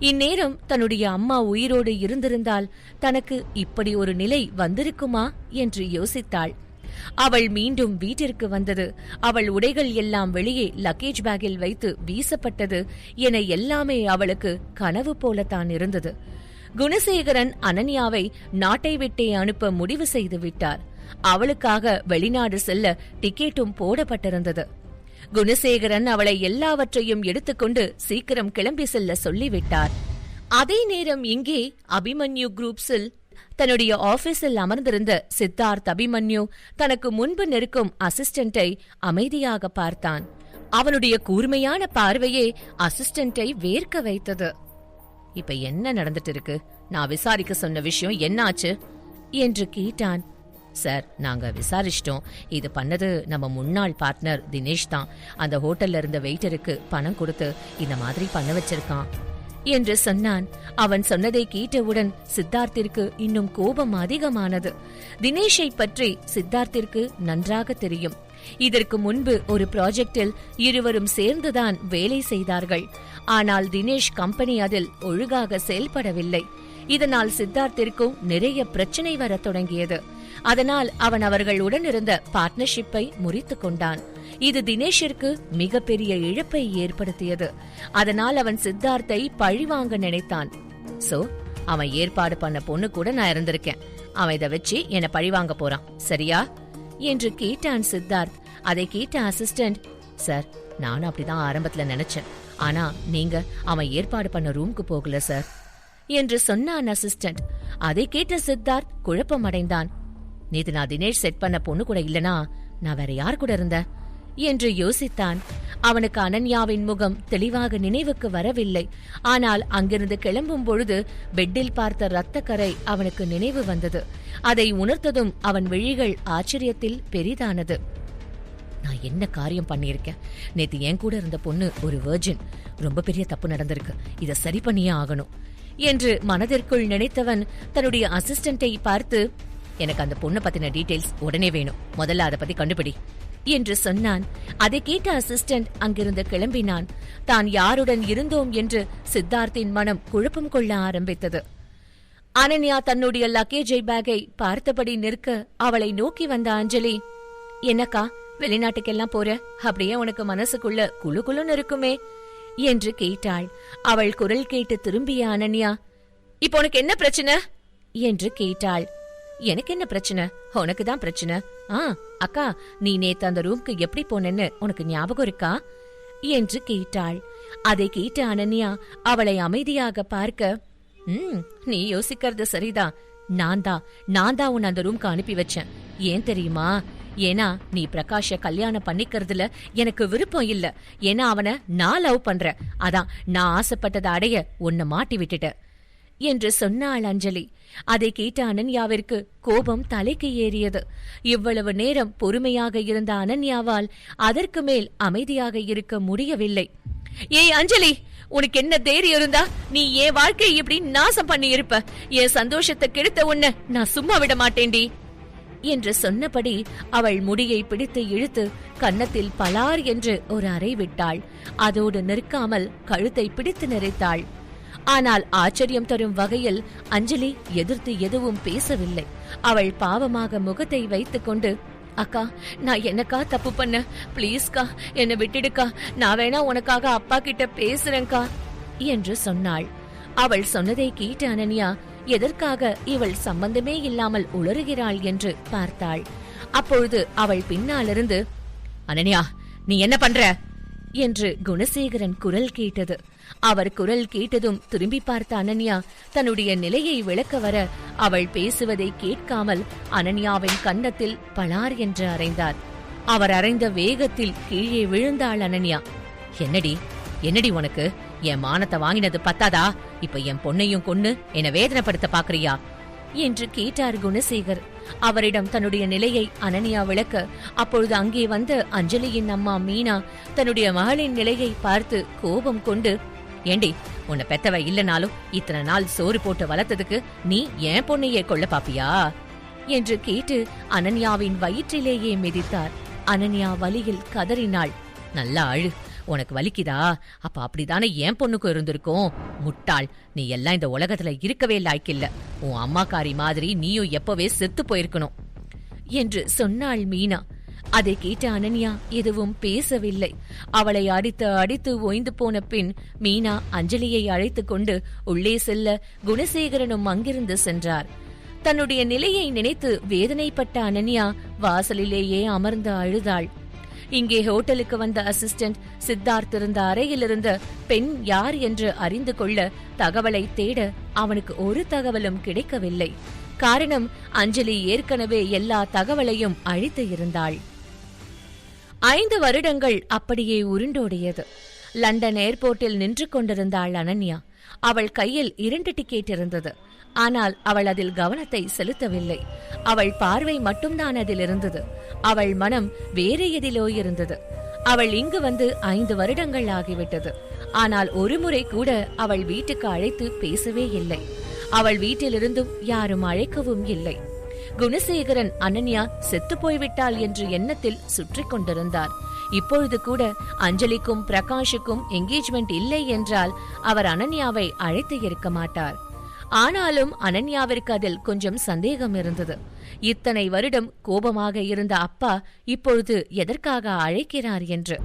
இந்நேரம் தன்னுடைய அம்மா உயிரோடு இருந்திருந்தால் தனக்கு இப்படி ஒரு நிலை வந்திருக்குமா என்று யோசித்தாள். அவள் மீண்டும் வீட்டிற்கு வந்தது. அவள் உடைகள் எல்லாம் வெளியே லக்கேஜ் பேக்கில் வைத்து வீசப்பட்டது என எல்லாமே அவளுக்கு கனவு போலத்தான் இருந்தது. குணசேகரன் அனன்யாவை நாட்டை விட்டே அனுப்ப முடிவு செய்து விட்டார். அவளுக்காக வெளிநாடு செல்ல டிக்கெட்டும் போடப்பட்டிருந்தது. குணசேகரன் அவளை எல்லாவற்றையும் எடுத்துக்கொண்டு சீக்கிரம் கிளம்பி செல்ல சொல்லிவிட்டார். அதே நேரம் இங்கே அபிமன்யு குரூப்ஸில் தன்னுடைய ஆபீஸில் அமர்ந்திருந்த சித்தார்த் அபிமன்யு தனக்கு முன்பு நிற்கும் அசிஸ்டண்டை அமைதியாக பார்த்தான். அவனுடைய கூர்மையான பார்வையே அசிஸ்டண்டை வேர்க்க வைத்தது. இப்ப என்ன நடந்துட்டு இருக்கு? நான் விசாரிக்க சொன்ன விஷயம் என்னாச்சு என்று கேட்டான். சார், நாங்க விசாரிச்சிட்டோம். இது பண்ணது நம்ம முன்னாள் பார்ட்னர் தினேஷ் தான். அந்த ஹோட்டல்ல இருந்த வெயிட்டருக்கு பணம் கொடுத்து இந்த மாதிரி பண்ண வச்சிருக்கான் என்று சொன்னான். அவன் சொன்னதை கேட்டவுடன் சித்தார்த்திற்கு இன்னும் கோபம் அதிகமானது. தினேஷை பற்றி சித்தார்த்திற்கு நன்றாக தெரியும். இதற்கு முன்பு ஒரு ப்ராஜெக்டில் இருவரும் சேர்ந்துதான் வேலை செய்தார்கள். ஆனால் தினேஷ் கம்பெனி அதில் ஒழுங்காக செயல்படவில்லை. இதனால் சித்தார்த்திற்கும் நிறைய பிரச்சனை வர தொடங்கியது. அதனால் அவன் அவர்களுடன் இருந்த பார்ட்னர்ஷிப்பை முறித்து கொண்டான். இது தினேஷிற்கு மிகப்பெரிய இழப்பை ஏற்படுத்தியது. அதனால் அவன் சித்தார்த்தை பழிவாங்க நினைத்தான். சோ, அவன் ஏற்பாடு பண்ண பொண்ணு கூட நான் இருந்திருக்கேன். அவன் இதை வச்சு என்ன பழிவாங்க போறான், சரியா என்று கேட்டான் சித்தார்த். அதை கேட்ட அசிஸ்டன்ட், சார், நானும் அப்படிதான் ஆரம்பத்துல நினைச்சேன். ஆனா நீங்க அவன் ஏற்பாடு பண்ண ரூம்க்கு போகல சார் என்று சொன்னான் அசிஸ்டன்ட். அதை கேட்ட சித்தார்த் குழப்பம் அடைந்தான். நேத்து நான் தினேஷ் செட் பண்ண பொண்ணு கூட இல்லனா நான் வேற யார் கூட இருந்த என்று யோசித்தான். அவனுக்கு அனன்யாவின் முகம் தெளிவாக நினைவுக்கு வரவில்லை. ஆனால் அங்கிருந்து கிளம்பும் பொழுது பெட்டில் பார்த்த இரத்தக்கரை அவனுக்கு நினைவு வந்தது. அதை உணர்த்ததும் அவன் விழிகள் ஆச்சரியத்தில் பெரிதானது. நான் என்ன காரியம் பண்ணியிருக்கேன்? நேத்து என் கூட இருந்த பொண்ணு ஒரு வெர்ஜின். ரொம்ப பெரிய தப்பு நடந்திருக்கு. இதை சரி பண்ணியே ஆகணும் என்று மனதிற்குள் நினைத்தவன் தன்னுடைய அசிஸ்டண்டை பார்த்து, எனக்கு அந்த பொண்ணை பத்தின டீடைல்ஸ் உடனே வேணும், முதல்ல அதை பத்தி கண்டுபிடி என்று சொன்னான். அதை கேட்ட அசிஸ்டன்ட் அங்கிருந்து கிளம்பினான். தான் யாருடன் இருந்தோம் என்று சித்தார்த்தின் மனம் குழப்பம் கொள்ள ஆரம்பித்தது. அனன்யா தன்னுடைய லக்கேஜை பேக்கை பார்த்தபடி நிற்க அவளை நோக்கி வந்த அஞ்சலி, என்னக்கா வெளிநாட்டுக்கெல்லாம் போற? அப்படியே உனக்கு மனசுக்குள்ள குழு குழுன்னு இருக்குமே என்று கேட்டாள். அவள் குரல் கேட்டு திரும்பிய அனன்யா, இப்போ உனக்கு என்ன பிரச்சனை என்று கேட்டாள். எனக்கு என்ன பிரச்சனை? உனக்குதான் பிரச்சனை. அக்கா, நீ நேத்து அந்த ரூம்க்கு எப்படி போனேன்னு உனக்கு ஞாபகம் இருக்கா என்று கேட்டாள். அதை கேட்ட அனன்யா அவளை அமைதியாக பார்க்க, நீ யோசிக்கிறது சரிதான். நான் தான் உன்னை அந்த ரூம்க்கு அனுப்பி வச்சேன். ஏன் தெரியுமா? ஏன்னா நீ பிரகாஷ கல்யாணம் பண்ணிக்கிறதுல எனக்கு விருப்பம் இல்ல. ஏன்னா அவனை நான் லவ் பண்றேன். அதான் நான் ஆசைப்பட்டதை அடைய உன்னை மாட்டி விட்டுட்ட என்று சொன்னாள் அஞ்சலி. அதை கேட்ட அனன்யாவிற்கு கோபம் தலைக்கு ஏறியது. இவ்வளவு நேரம் பொறுமையாக இருந்த அனன்யாவால் அதற்கு மேல் அமைதியாக இருக்க முடியவில்லை. ஏய் அஞ்சலி, உனக்கு என்ன தைரியம் இருந்தா நீ என் வாழ்க்கையை இப்படி நாசம் பண்ணி இருப்ப? என் சந்தோஷத்தை கெடுத்த உன்னை நான் சும்மா விட மாட்டேன்டி என்று சொன்னபடி அவள் முடியை பிடித்து இழுத்து கன்னத்தில் பலார் என்று ஒரு அறை விட்டாள். அதோடு நிற்காமல் கழுத்தை பிடித்து நெரித்தாள். ஆனால் ஆச்சரியம் தரும் வகையில் அஞ்சலி எதிர்த்து எதுவும் பேசவில்லை. அவள் பாவமாக முகத்தை வைத்துக் கொண்டு, அக்கா, நான் என்னக்கா தப்பு பண்ண? பிளீஸ்கா, என்னை விட்டுடுக்கா. நான் வேணா உனக்காக அப்பா கிட்ட பேசுறேன்கா என்று சொன்னாள். அவள் சொன்னதை கேட்ட அனன்யா எதற்காக இவள் சம்பந்தமே இல்லாமல் உளறுகிறாள் என்று பார்த்தாள். அப்பொழுது அவள் பின்னாலிருந்து, அனன்யா, நீ என்ன பண்ற என்று குணசேகரன் குரல் கேட்டது. அவர் குரல் கேட்டதும் திரும்பி பார்த்த அனன்யா தன்னுடைய நிலையை விளக்க வர அவள் பேசுவதை கேட்காமல் அனன்யாவின் கன்னத்தில் பலார் என்று அறைந்தார். அவர் அறைந்த வேகத்தில் கீழே விழுந்தாள் அனன்யா. என்னடி உனக்கு? என் மானத்தை வாங்கினது பத்தாதா? இப்ப என் பொண்ணையும் கொன்னு என்னை வேதனைப்படுத்த பாக்குறியா என்று கேட்டார் குணசேகர். அவரிடம் தன்னுடைய நிலையை அனன்யா விளக்க, அப்பொழுது அங்கே வந்த அஞ்சலியின் அம்மா மீனா தன்னுடைய மகளின் நிலையை பார்த்து கோபம் கொண்டு, ஏண்டி, உன்னை பெத்தவ இல்லனாலும் இத்தனை நாள் சோறு போட்டு வளர்த்ததுக்கு நீ என் பொண்ணையே கொள்ள பாப்பியா என்று கேட்டு அனன்யாவின் வயிற்றிலேயே மிதித்தார். அனன்யா வலியில் கதறினாள். நல்லா அழு, உனக்கு வலிக்குதா? அப்ப அப்படித்தானே என் பொண்ணுக்கும் இருந்திருக்கும். முட்டாள், நீ எல்லாம் இந்த உலகத்துல இருக்கவே லாய்க்கில்ல. உன் அம்மாக்காரி மாதிரி நீயும் எப்பவே செத்து போயிருக்கணும் என்று சொன்னாள் மீனா. அதை கேட்ட அனன்யா எதுவும் பேசவில்லை. அவளை அடித்து ஓய்ந்து போன பின் மீனா அஞ்சலியை அழைத்துக் கொண்டு உள்ளே செல்ல குணசேகரனும் அங்கிருந்து சென்றார். தன்னுடைய நிலையை நினைத்து வேதனைப்பட்ட அனன்யா வாசலிலேயே அமர்ந்து அழுதாள். இங்கே ஹோட்டலுக்கு வந்த அசிஸ்டன்ட் சித்தார்த் இருந்த அறையிலிருந்த பெண் யார் என்று அறிந்து கொள்ள தகவலை தேட அவனுக்கு ஒரு தகவலும் கிடைக்கவில்லை. காரணம், அஞ்சலி ஏற்கனவே எல்லா தகவலையும் அழித்து இருந்தாள். 5 வருடங்கள் அப்படியே உருண்டோடியது. லண்டன் ஏர்போர்ட்டில் நின்று கொண்டிருந்தாள் அனன்யா. அவள் கையில் 2 டிக்கெட் இருந்தது. ஆனால் அவள் அதில் கவனத்தை செலுத்தவில்லை. அவள் பார்வை மட்டும்தான் அதில் இருந்தது. அவள் மனம் வேறு எதிலோ இருந்தது. அவள் இங்கு வந்து 5 வருடங்கள் ஆகிவிட்டது. ஆனால் ஒரு முறை கூட அவள் வீட்டுக்கு அழைத்து பேசவே இல்லை. அவள் வீட்டிலிருந்தும் யாரும் அழைக்கவும் இல்லை. குணசேகரன் அனன்யா செத்து போய்விட்டாள் என்ற எண்ணத்தில் சுற்றி கொண்டிருந்தார். இப்பொழுது கூட அஞ்சலிக்கும் பிரகாஷுக்கும் என்கேஜ்மெண்ட் இல்லை என்றால் அவர் அனன்யாவை அழைத்து இருக்க மாட்டார். ஆனாலும் அனன்யாவிற்கு அதில் கொஞ்சம் சந்தேகம் இருந்தது. இத்தனை வருடம் கோபமாக இருந்த அப்பா இப்பொழுது எதற்காக அழைக்கிறார் என்று.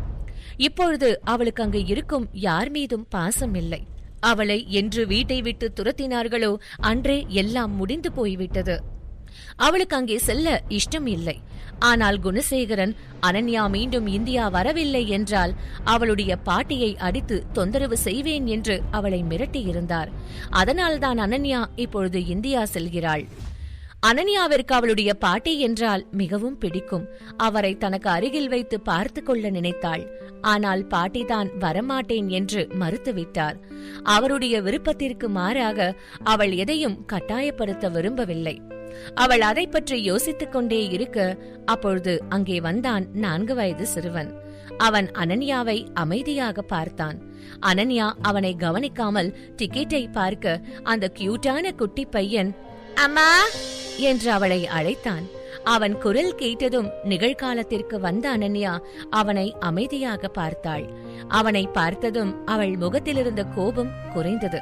இப்பொழுது அவளுக்கு அங்கு இருக்கும் யார் மீதும் பாசம் இல்லை. அவளை என்று வீட்டை விட்டு துரத்தினார்களோ அன்றே எல்லாம் முடிந்து போய்விட்டது. அவளுக்கு அங்கே செல்ல இஷ்டம் இல்லை. ஆனால் குணசேகரன் அனன்யா மீண்டும் இந்தியா வரவில்லை என்றால் அவளுடைய பாட்டியை அடித்து தொந்தரவு செய்வேன் என்று அவளை மிரட்டியிருந்தார். அதனால்தான் அனன்யா இப்பொழுது இந்தியா செல்கிறாள். அனன்யாவிற்கு அவளுடைய பாட்டி என்றால் மிகவும் பிடிக்கும். அவரை தனக்கு அருகில் வைத்து பார்த்து கொள்ள நினைத்தாள். ஆனால் பாட்டிதான் வரமாட்டேன் என்று மறுத்துவிட்டார். அவருடைய விருப்பத்திற்கு மாறாக அவள் எதையும் கட்டாயப்படுத்த விரும்பவில்லை. அவள் அதை பற்றி யோசித்துக் கொண்டே இருக்க அப்பொழுது அங்கே வந்தான் 4 வயது சிறுவன். அவன் அனன்யாவை அமைதியாக பார்த்தான். அனன்யா அவனை கவனிக்காமல் டிக்கெட்டை பார்க்க அந்த கியூட்டான குட்டி பையன் அம்மா என்று அவளை அழைத்தான். அவன் குரல் கேட்டதும் நிகழ்காலத்திற்கு வந்த அனன்யா அவனை அமைதியாக பார்த்தாள். அவனை பார்த்ததும் அவள் முகத்திலிருந்த கோபம் குறைந்தது.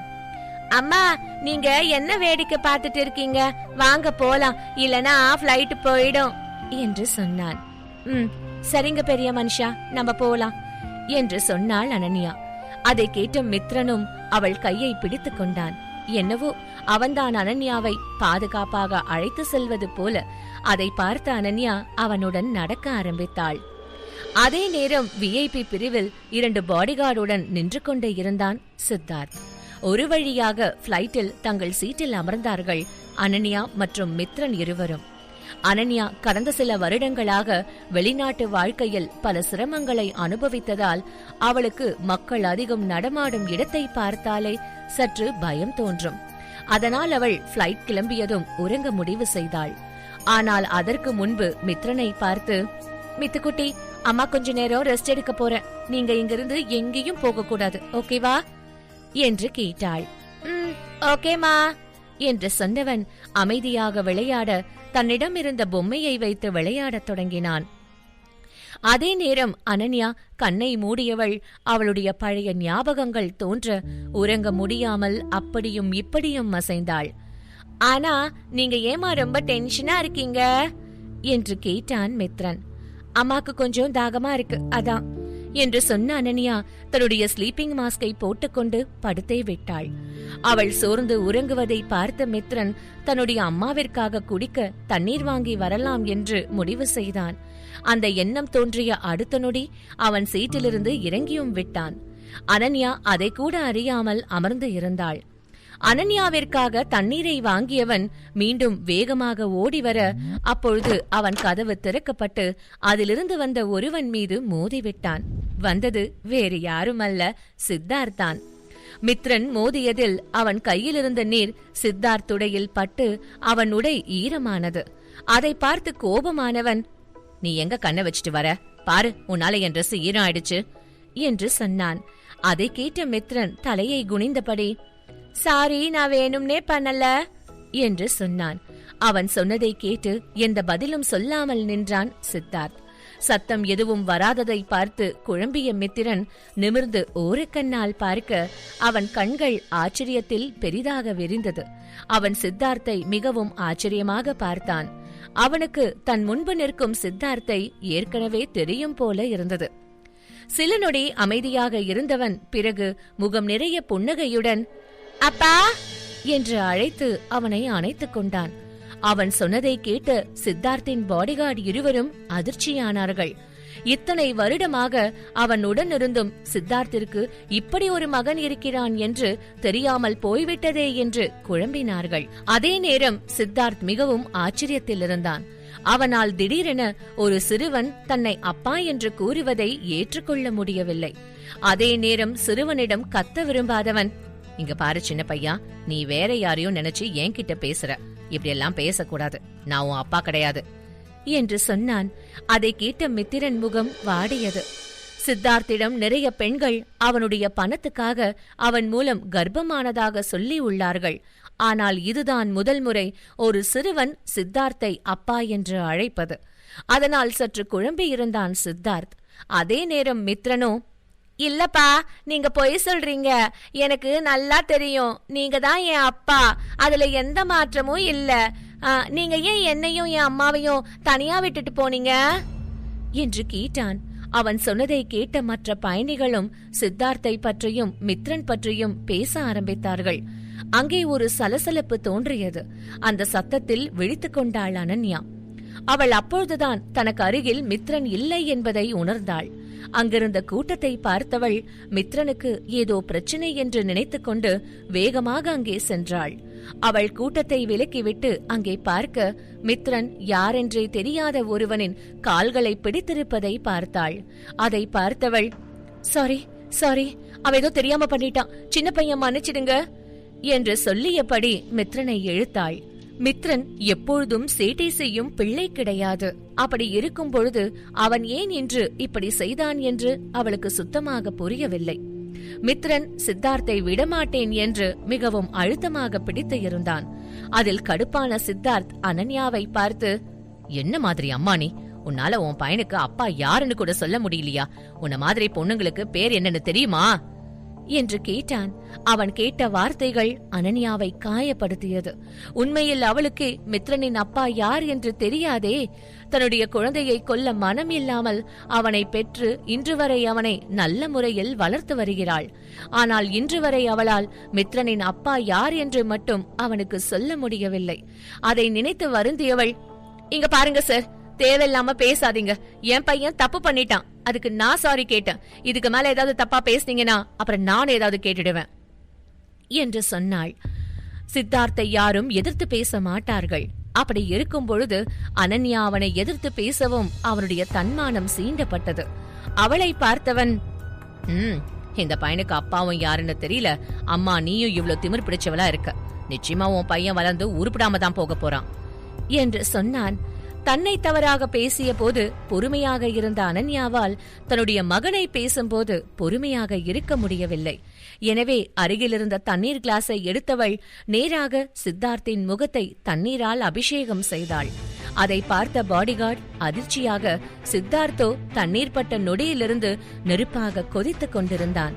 அம்மா, நீங்க என்ன வேடிக்கை பார்த்துட்டு இருக்கீங்க? வாங்க போலாம், இல்லனா ஃப்ளைட் போயிடும் என்று சொன்னான். சரிங்க பெரிய மனுஷா, நம்ம போலாம் என்று சொன்னாள் அனன்யா. அதை கேட்ட மித்ரனும் அவள் கையை பிடித்துக் கொண்டான். என்னவோ அவன்தான் அனன்யாவை பாதுகாப்பாக அழைத்து செல்வது போல. அதை பார்த்த அனன்யா அவனுடன் நடக்க ஆரம்பித்தாள். அதே நேரம் விஐபி பிரிவில் 2 பாடிகார்டுடன் நின்று கொண்டே இருந்தான் சித்தார்த். ஒரு வழியாக பிளைட்டில் தங்கள் சீட்டில் அமர்ந்தார்கள் அனன்யா மற்றும் மித்ரன் இருவரும். அனன்யா கடந்த சில வருடங்களாக வெளிநாட்டு வாழ்க்கையில் பல சிரமங்களை அனுபவித்ததால் அவளுக்கு மக்கள் அதிகம் நடமாடும் இடத்தை பார்த்தாலே சற்று பயம் தோன்றும். அதனால் அவள் பிளைட் கிளம்பியதும் உறங்க முடிவு செய்தாள். ஆனால் அதற்கு முன்பு மித்ரனை பார்த்து, மித்துக்குட்டி, அம்மா கொஞ்ச நேரம் ரெஸ்ட் எடுக்க போறேன், நீங்க இங்கிருந்து எங்கேயும் போக கூடாது, ஓகேவா என்று கேட்டாள். ஓகேமா என்று சொன்னவன் அமைதியாக விளையாட தன்னிடம் இருந்த பொம்மையை வைத்து விளையாடத் தொடங்கினான். அதே நேரம் அனன்யா கண்ணை மூடியவள் அவளுடைய பழைய ஞாபகங்கள் தோன்ற உறங்க முடியாமல் அப்படியும் இப்படியும் அசைந்தாள். ஆனா நீங்க ஏமா ரொம்ப டென்ஷனா இருக்கீங்க என்று கேட்டான் மித்ரன். அம்மாக்கு கொஞ்சம் தாகமா இருக்கு அதான் என்று சொன்ன அனன்யா தன்னுடைய ஸ்லீப்பிங் மாஸ்கை போட்டுக்கொண்டு படுத்தே விட்டாள். அவள் சோர்ந்து உறங்குவதை பார்த்த மித்ரன் தன்னுடைய அம்மாவிற்காக குடிக்க தண்ணீர் வாங்கி வரலாம் என்று முடிவு செய்தான். அந்த எண்ணம் தோன்றிய அடுத்த நொடி அவன் சீட்டிலிருந்து இறங்கியும் விட்டான். அனன்யா அதை கூட அறியாமல் அமர்ந்து இருந்தாள். அனன்யாவிற்காக தண்ணீரை வாங்கியவன் மீண்டும் வேகமாக ஓடிவர, அப்பொழுது அவன் கதவு திறக்கப்பட்டு அதிலிருந்து வந்த ஒருவன் மீது மோதிவிட்டான். வந்தது வேறு யாருமல்ல, சித்தார்த்தான். மித்ரன் மோதியதில் அவன் கையிலிருந்த நீர் சித்தார்த் உடையில் பட்டு அவன் உடை ஈரமானது. அதை பார்த்து கோபமானவன், நீ எங்க கண்ணை வச்சுட்டு வர பாரு, உன்னால என் ட்ரெஸ் ஈரம் ஆயிடுச்சு என்று சொன்னான். அதை கேட்ட மித்ரன் தலையை குனிந்தபடி, சாரி, நான் வேணும்னே பண்ணல என்று சொன்னான். அவன் சொன்னதை கேட்டு எந்த பதிலும் சொல்லாமல் நின்றான் சித்தார்த். சத்தம் எதுவும் வராததை பார்த்து குழம்பிய மித்திரன் நிமிர்ந்து ஒரு கண்ணால் பார்க்க அவன் கண்கள் ஆச்சரியத்தில் பெரிதாக விரிந்தது. அவன் சித்தார்த்தை மிகவும் ஆச்சரியமாக பார்த்தான். அவனுக்கு தன் முன்பு நிற்கும் சித்தார்த்தை ஏற்கனவே தெரியும் போல இருந்தது. சில நொடி அமைதியாக இருந்தவன் பிறகு முகம் நிறைய புன்னகையுடன் அப்பா என்று அழைத்து அவனை அணைத்துக் கொண்டான். அவன் சொன்னதை கேட்டு சித்தார்த்தின் பாடிகார்டு இருவரும் அதிர்ச்சியானார்கள். இத்தனை வருடமாக அவன் உடனிருந்தும் சித்தார்த்திற்கு இப்படி ஒரு மகன் இருக்கிறான் என்று தெரியாமல் போய்விட்டதே என்று குழம்பினார்கள். அதே நேரம் சித்தார்த் மிகவும் ஆச்சரியத்தில் இருந்தான். அவனால் திடீரென ஒரு சிறுவன் தன்னை அப்பா என்று கூறுவதை ஏற்றுக்கொள்ள முடியவில்லை. அதே நேரம் சிறுவனிடம் கத்த விரும்பாதவன், இங்க பாரு சின்ன பையா, நீ வேற யாரையும் நினைச்சு என்கிட்ட பேசுற, இப்படி எல்லாம் பேசக்கூடாது, நான் உன் அப்பா கிடையாது என்று சொன்னான். அதை கேட்ட மித்திரன் முகம் வாடியது. சித்தார்த்திடம் நிறைய பெண்கள் அவனுடைய பணத்துக்காக அவன் மூலம் கர்ப்பமானதாக சொல்லி உள்ளார்கள். ஆனால் இதுதான் முதல் முறை ஒரு சிறுவன் சித்தார்த்தை அப்பா என்று அழைப்பது. அதனால் சற்று குழம்பியிருந்தான் சித்தார்த். அதே நேரம் மித்ரனோ, இல்லப்பா, நீங்க பொய் சொல்றீங்க, எனக்கு நல்லா தெரியும், நீங்க தான் என் அப்பா, அதுல எந்த மாற்றமும் இல்ல. நீங்க ஏன் என்னையும் என் அம்மாவையும் தனியா விட்டுட்டு போனீங்க என்று கேட்டான். அவன் சொன்னதை கேட்ட மற்ற பயணிகளும் சித்தார்த்தை பற்றியும் மித்ரன் பற்றியும் பேச ஆரம்பித்தார்கள். அங்கே ஒரு சலசலப்பு தோன்றியது. அந்த சத்தத்தில் விழித்துக் கொண்டாள் அனன்யா. அவள் அப்பொழுதுதான் தனக்கு அருகில் மித்ரன் இல்லை என்பதை உணர்ந்தாள். அங்கிருந்த கூட்டத்தை பார்த்தவள் மித்ரனுக்கு ஏதோ பிரச்சனை என்று நினைத்துக்கொண்டு வேகமாக அங்கே சென்றாள். அவள் கூட்டத்தை விலக்கிவிட்டு அங்கே பார்க்க மித்ரன் யாரென்றே தெரியாத ஒருவனின் கால்களை பிடித்திருப்பதை பார்த்தாள். அதை பார்த்தவள், சாரி சாரி, அவ ஏதோ தெரியாம பண்ணிட்டான், சின்ன பையன் மன்னிச்சிடுங்க என்று சொல்லியபடி மித்ரனை இழுத்தாள். மித்ரன் எப்பொழுதும் சேட்டை செய்யும் பிள்ளை கிடையாது. அப்படி இருக்கும் பொழுது அவன் ஏன் இன்று இப்படி செய்தான் என்று அவளுக்கு சுத்தமாக புரியவில்லை. மித்ரன் சித்தார்த்தை விடமாட்டேன் என்று மிகவும் அழுத்தமாக பிடித்து இருந்தான். அதில் கடுப்பான சித்தார்த் அனன்யாவை பார்த்து, என்ன மாதிரி அம்மா நீ? உன்னால உன் பையனுக்கு அப்பா யாருன்னு கூட சொல்ல முடியலையா? உன்ன மாதிரி பொண்ணுங்களுக்கு பேர் என்னன்னு தெரியுமா என்று கேட்டான். அவன் கேட்ட வார்த்தைகள் அனன்யாவை காயப்படுத்தியது. உண்மையில் அவளுக்கு மித்ரனின் அப்பா யார் என்று தெரியாதே. தன்னுடைய குழந்தையை கொல்ல மனம் இல்லாமல் அவனை பெற்று இன்று வரை அவனை நல்ல முறையில் வளர்த்து வருகிறாள். ஆனால் இன்று வரை அவளால் மித்ரனின் அப்பா யார் என்று மட்டும் அவனுக்கு சொல்ல முடியவில்லை. அதை நினைத்து வருந்தியவள், இங்க பாருங்க சார், தேவையில்லாம பேசாதீங்க, என் பையன் தப்பு பண்ணிட்டான், அதுக்கு நான் சாரி கேட்டேன், இதுக்கு மேல ஏதாவது தப்பா பேசுனீங்கன்னா அப்புறம் நான் ஏதாவது கேட்டுடுவேன் என்று சொன்னாள். சித்தார்த்தை யாரும் எதிர்த்து பேச மாட்டார்கள். அப்படி இருக்கும் பொழுது அனன்யா அவனை எதிர்த்து பேசவும் அவனுடைய தன்மானம் சீண்டப்பட்டது. அவளை பார்த்தவன், இந்த பையனுக்கு அப்பாவும் யாருன்னு தெரியல, அம்மா நீயும் இவ்வளவு திமிர் பிடிச்சவளா இருக்க, நிச்சயமா உன் பையன் வளர்ந்து உருப்பிடாம தான் போக போறான் என்று சொன்னான். தன்னை தவறாக பேசிய போது பொறுமையாக இருந்த அனன்யாவால் தன்னுடைய மகனை பேசும்போது பொறுமையாக இருக்க முடியவில்லை. எனவே அருகிலிருந்த தண்ணீர் கிளாஸை எடுத்தவள் நேராக சித்தார்த்தின் முகத்தை தண்ணீரால் அபிஷேகம் செய்தாள். அதை பார்த்த பாடிகார்டு அதிர்ச்சியாக சித்தார்த்தோ தண்ணீர் பட்ட நொடியிலிருந்து நெருப்பாக கொதித்துக் கொண்டிருந்தான்.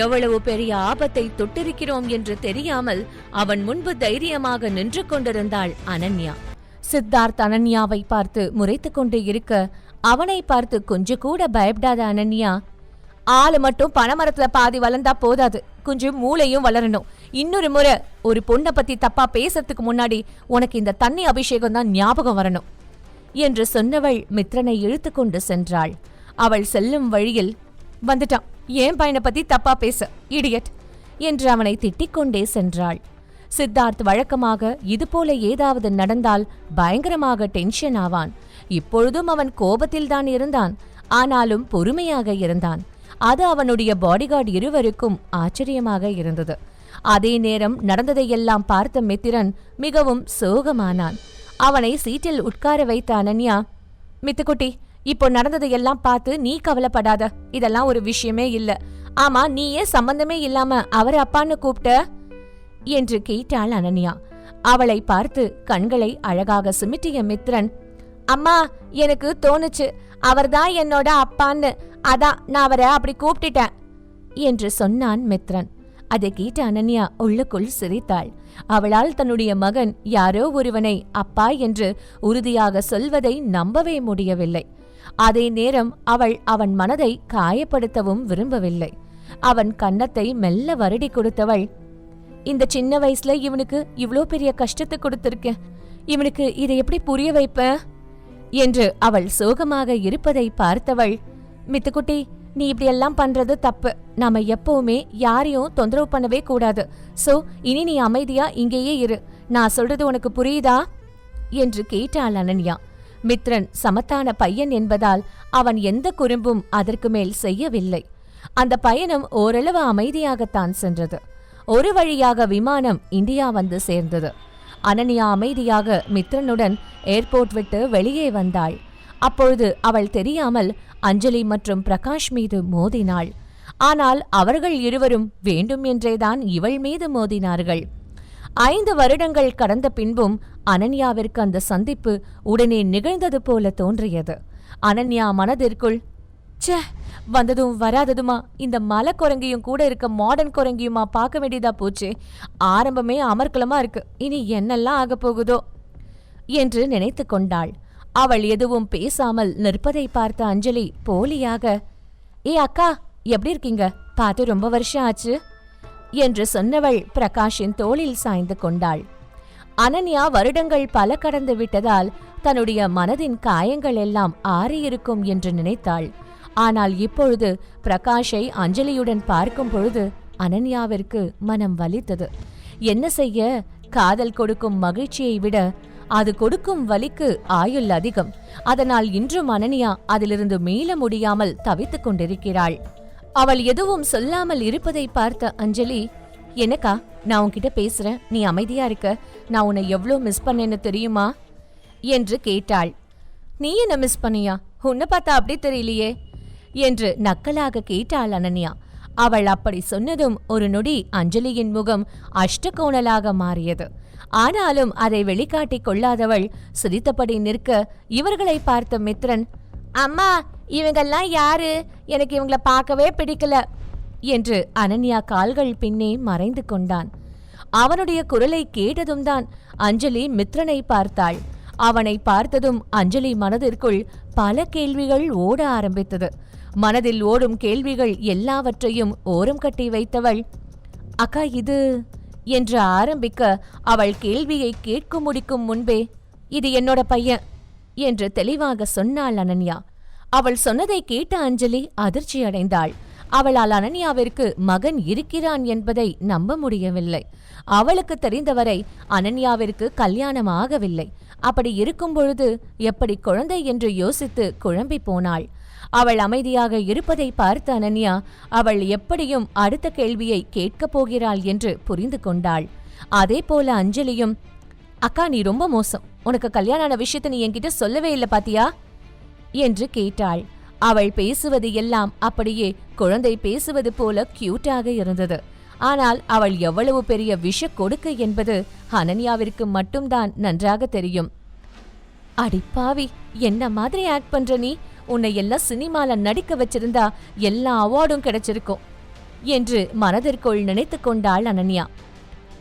எவ்வளவு பெரிய ஆபத்தை தொட்டிருக்கிறோம் என்று தெரியாமல் அவன் முன்பு தைரியமாக நின்று கொண்டிருந்தாள் அனன்யா. சித்தார்த் அனன்யாவை பார்த்து முறைத்துக் கொண்டு இருக்க அவனை பார்த்து கொஞ்சம் கூட பயப்படாத அனன்யா, ஆளு மட்டும் பனைமரத்துல பாதி வளர்ந்தா போதாது, கொஞ்சம் மூளையும் வளரணும். இன்னொரு முறை ஒரு பொண்ணை பத்தி தப்பா பேசறதுக்கு முன்னாடி உனக்கு இந்த தண்ணி அபிஷேகம் தான் ஞாபகம் வரணும் என்று சொன்னவள் மித்ரனை இழுத்து கொண்டு சென்றாள். அவள் செல்லும் வழியில், வந்துட்டான், ஏன் பையனை பத்தி தப்பா பேச, இடியட் என்று அவனை திட்டிக் கொண்டே சென்றாள். சித்தார்த் வழக்கமாக இதுபோல ஏதாவது நடந்தால் பயங்கரமாக டென்ஷன் ஆவான். இப்பொழுதும் அவன் கோபத்தில்தான் இருந்தான். ஆனாலும் பொறுமையாக இருந்தான். அது அவனுடைய பாடிகார்டு இருவருக்கும் ஆச்சரியமாக இருந்தது. அதே நேரம் நடந்ததையெல்லாம் பார்த்த மித்திரன் மிகவும் சோகமானான். அவனை சீட்டில் உட்கார வைத்த அனன்யா, மித்துக்குட்டி, இப்போ நடந்ததையெல்லாம் பார்த்து நீ கவலைப்படாத, இதெல்லாம் ஒரு விஷயமே இல்ல. ஆமா, நீ ஏன் சம்பந்தமே இல்லாம அவரை அப்பான்னு கூப்பிட்ட என்று கேட்டாள் அனன்யா. அவளை பார்த்து கண்களை அழகாக சிமிட்டிய மித்ரன், அம்மா, எனக்கு தோணுச்சு அவர்தான் என்னோட அப்பான்னு, அதான் நான் அவரை அப்படி கூப்பிட்டுட்டேன் என்று சொன்னான் மித்ரன். அதை கேட்ட அனன்யா உள்ளுக்குள் சிரித்தாள். அவளால் தன்னுடைய மகன் யாரோ ஒருவனை அப்பா என்று உறுதியாக சொல்வதை நம்பவே முடியவில்லை. அதே நேரம் அவள் அவன் மனதை காயப்படுத்தவும் விரும்பவில்லை. அவன் கன்னத்தை மெல்ல வருடி கொடுத்தவள், இந்த சின்ன வயசுல இவனுக்கு இவ்ளோ பெரிய கஷ்டத்தை கொடுத்திருக்கேன், இவனுக்கு இதை எப்படி புரிய வைப்ப என்று அவள் சோகமாக இருப்பதை பார்த்தவள், மித்துக்குட்டி, நீ இப்படியெல்லாம் பண்றது தப்பு. நாம எப்பவுமே யாரையும் தொந்தரவு பண்ணவே கூடாது. சோ இனி நீ அமைதியா இங்கேயே இரு. நான் சொல்றது உனக்கு புரியுதா என்று கேட்டாள் அனன்யா. மித்ரன் சமத்தான பையன் என்பதால் அவன் எந்த குறும்பும் அதற்கு மேல் செய்யவில்லை. அந்த பயணம் ஓரளவு அமைதியாகத்தான் சென்றது. ஒரு வழியாக விமானம் இந்தியா வந்து சேர்ந்தது. அனன்யா அமைதியாக மித்ரனுடன் ஏர்போர்ட் விட்டு வெளியே வந்தாள். அப்பொழுது அவள் தெரியாமல் அஞ்சலி மற்றும் பிரகாஷ் மீது மோதினாள். ஆனால் அவர்கள் இருவரும் வேண்டும் என்றேதான் இவள் மீது மோதினார்கள். 5 வருடங்கள் கடந்த பின்பும் அனன்யாவிற்கு அந்த சந்திப்பு உடனே நிகழ்ந்தது போல தோன்றியது. அனன்யா மனதிற்குள், ச்சே, வந்ததும் வராததுமா இந்த மலை குரங்கியும் கூட இருக்க மாடர்ன் குரங்கியுமா பார்க்க வேண்டியதா போச்சே, ஆரம்பமே அமர்க்கலமா இருக்கு, இனி என்னெல்லாம் ஆக போகுதோ என்று நினைத்து கொண்டாள். அவள் எதுவும் பேசாமல் நிற்பதை பார்த்த அஞ்சலி போலியாக, ஏ அக்கா, எப்படி இருக்கீங்க, பார்த்து ரொம்ப வருஷம் ஆச்சு என்று சொன்னவள் பிரகாஷின் தோளில் சாய்ந்து கொண்டாள். அனன்யா வருடங்கள் பல கடந்து விட்டதால் தன்னுடைய மனதின் காயங்கள் எல்லாம் ஆறியிருக்கும் என்று நினைத்தாள். ஆனால் இப்பொழுது பிரகாஷை அஞ்சலியுடன் பார்க்கும் பொழுது அனன்யாவிற்கு மனம் வலித்தது. என்ன செய்ய, காதல் கொடுக்கும் மகிழ்ச்சியை விட அது கொடுக்கும் வலிக்கு ஆயுள் அதிகம். அதனால் இன்றும் அனன்யா அதிலிருந்து மீள முடியாமல் தவித்துக் கொண்டிருக்கிறாள். அவள் எதுவும் சொல்லாமல் இருப்பதை பார்த்த அஞ்சலி, எனக்கா, நான் உன்கிட்ட பேசுறேன், நீ அமைதியா இருக்க, நான் உன்னை எவ்வளோ மிஸ் பண்ணேன்னு தெரியுமா என்று கேட்டாள். நீ என்ன மிஸ் பண்ணியா, உன்னை பார்த்தா அப்படி தெரியலையே என்று நக்கலாக கேட்டாள் அனன்யா. அவள் அப்படி சொன்னதும் ஒரு நொடி அஞ்சலியின் முகம் அஷ்டகோணலாக மாறியது. ஆனாலும் அதை வெளிக்காட்டிக் கொள்ளாதவள் சிரித்தபடி நிற்க இவர்களை பார்த்த மித்ரன், அம்மா, இவங்கெல்லாம் யாரு, எனக்கு இவங்கள பார்க்கவே பிடிக்கல என்று அனன்யா கால்கள் பின்னே மறைந்து கொண்டான். அவனுடைய குரலை கேட்டதும் தான் அஞ்சலி மித்ரனை பார்த்தாள். அவனை பார்த்ததும் அஞ்சலி மனதிற்குள் பல கேள்விகள் ஓட ஆரம்பித்தது. மனதில் ஓடும் கேள்விகள் எல்லாவற்றையும் ஓரம் கட்டி வைத்தவள், அக்கா, இது என்று ஆரம்பிக்க அவள் கேள்வியை கேட்க முடிக்கும் முன்பே, இது என்னோட பையன் என்று தெளிவாக சொன்னாள் அனன்யா. அவள் சொன்னதை கேட்ட அஞ்சலி அதிர்ச்சி அடைந்தாள். அவளால் அனன்யாவிற்கு மகன் இருக்கிறான் என்பதை நம்ப முடியவில்லை. அவளுக்கு தெரிந்தவரை அனன்யாவிற்கு கல்யாணம் ஆகவில்லை. அப்படி இருக்கும் பொழுது எப்படி குழந்தை என்று யோசித்து குழம்பி போனாள். அவள் அமைதியாக இருப்பதை பார்த்த அனன்யா அவள் எப்படியும் அடுத்த கேள்வியை கேட்கப் போகிறாள் என்று புரிந்து கொண்டாள். அதே போல அஞ்சலியும், அக்கா, நீ ரொம்ப மோசம், உனக்கு கல்யாண விஷயத்தை நீ என்கிட்ட சொல்லவே இல்லை பாத்தியா என்று கேட்டாள். அவள் பேசுவது எல்லாம் அப்படியே குழந்தை பேசுவது போல கியூட்டாக இருந்தது. ஆனால் அவள் எவ்வளவு பெரிய விஷ கொடுக்க என்பது அனன்யாவிற்கு மட்டும்தான் நன்றாக தெரியும். அடிப்பாவி, என்ன மாதிரி ஆக்ட் பண்ற நீ, உன்னை எல்லாம் சினிமால நடிக்க வச்சிருந்தா எல்லா அவார்டும் கிடைச்சிருக்கும் என்று மனதிற்குள் நினைத்து கொண்டாள் அனன்யா.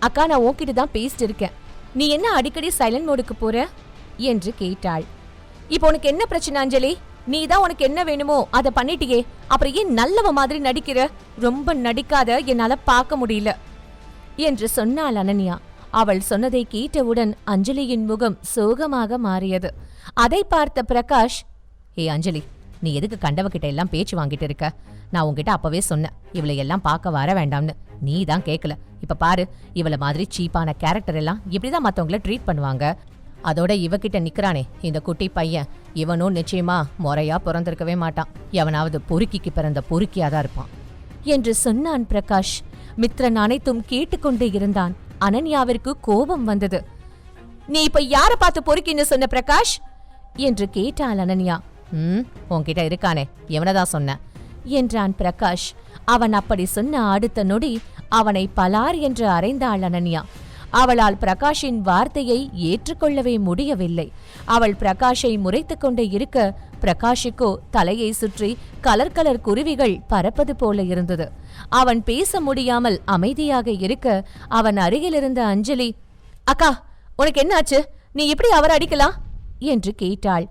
அக்கா, நான் உன்கிட்ட தான் பேசிட்டு இருக்கேன், நீ என்ன அடிக்கடி சைலண்ட் மோடுக்கு போற என்று கேட்டாள். இப்போ உனக்கு என்ன பிரச்சனை அஞ்சலி, நீ தான் உனக்கு என்ன வேணுமோ அதை பண்ணிட்டியே, அப்புறம் ஏன் நல்லவ மாதிரி நடிக்கிற, ரொம்ப நடிக்காத, என்னால பார்க்க முடியல என்று சொன்னாள் அனன்யா. அவள் சொன்னதை கேட்டவுடன் அஞ்சலியின் முகம் சோகமாக மாறியது. அதை பார்த்த பிரகாஷ், ஏ அஞ்சலி, நீ எதுக்கு கண்டவகிட்ட எல்லாம் பேச்சு வாங்கிட்டு இருக்க? நான் உன்கிட்ட அப்பவே சொன்னேன் இவளை எல்லாம் பார்க்க வர வேண்டாம்னு. நீ தான் கேட்கல. இப்ப பாரு, இவள மாதிரி சீப்பான கேரக்டர் எல்லாம் இப்படிதான் மத்தவங்கள ட்ரீட் பண்ணுவாங்க. அதோட இவகிட்ட நிக்கிறானே இந்த குட்டி பையன், இவனும் நிச்சயமா முறையா பிறந்திருக்கவே மாட்டான். எவனாவது பொறுக்கிக்கு பிறந்த பொறுக்கியாதான் இருப்பான் என்று சொன்னான் பிரகாஷ். மித்ரன் அனைத்தும் கேட்டுக்கொண்டே இருந்தான். அனன்யாவிற்கு கோபம் வந்தது. நீ இப்ப யார பார்த்து பொறுக்கின்னு சொன்ன பிரகாஷ் என்று கேட்டாள் அனன்யா. உன்கிட்ட இருக்கானே எவனதான் சொன்ன என்றான் பிரகாஷ். அவன் அப்படி சொன்ன அடுத்த நொடி அவனை பலார் என்று அறைந்தாள் அனன்யா. அவளால் பிரகாஷின் வார்த்தையை ஏற்றுக்கொள்ளவே முடியவில்லை. அவள் பிரகாஷை முறைத்துக் கொண்டே இருக்க பிரகாஷுக்கோ தலையை சுற்றி கலர் கலர் குருவிகள் பறப்பது போல இருந்தது. அவன் பேச முடியாமல் அமைதியாக இருக்க அவன் அருகிலிருந்த அஞ்சலி, அக்கா உனக்கு என்னாச்சு? நீ இப்படி அவரை அடிக்கலாம் என்று கேட்டாள்.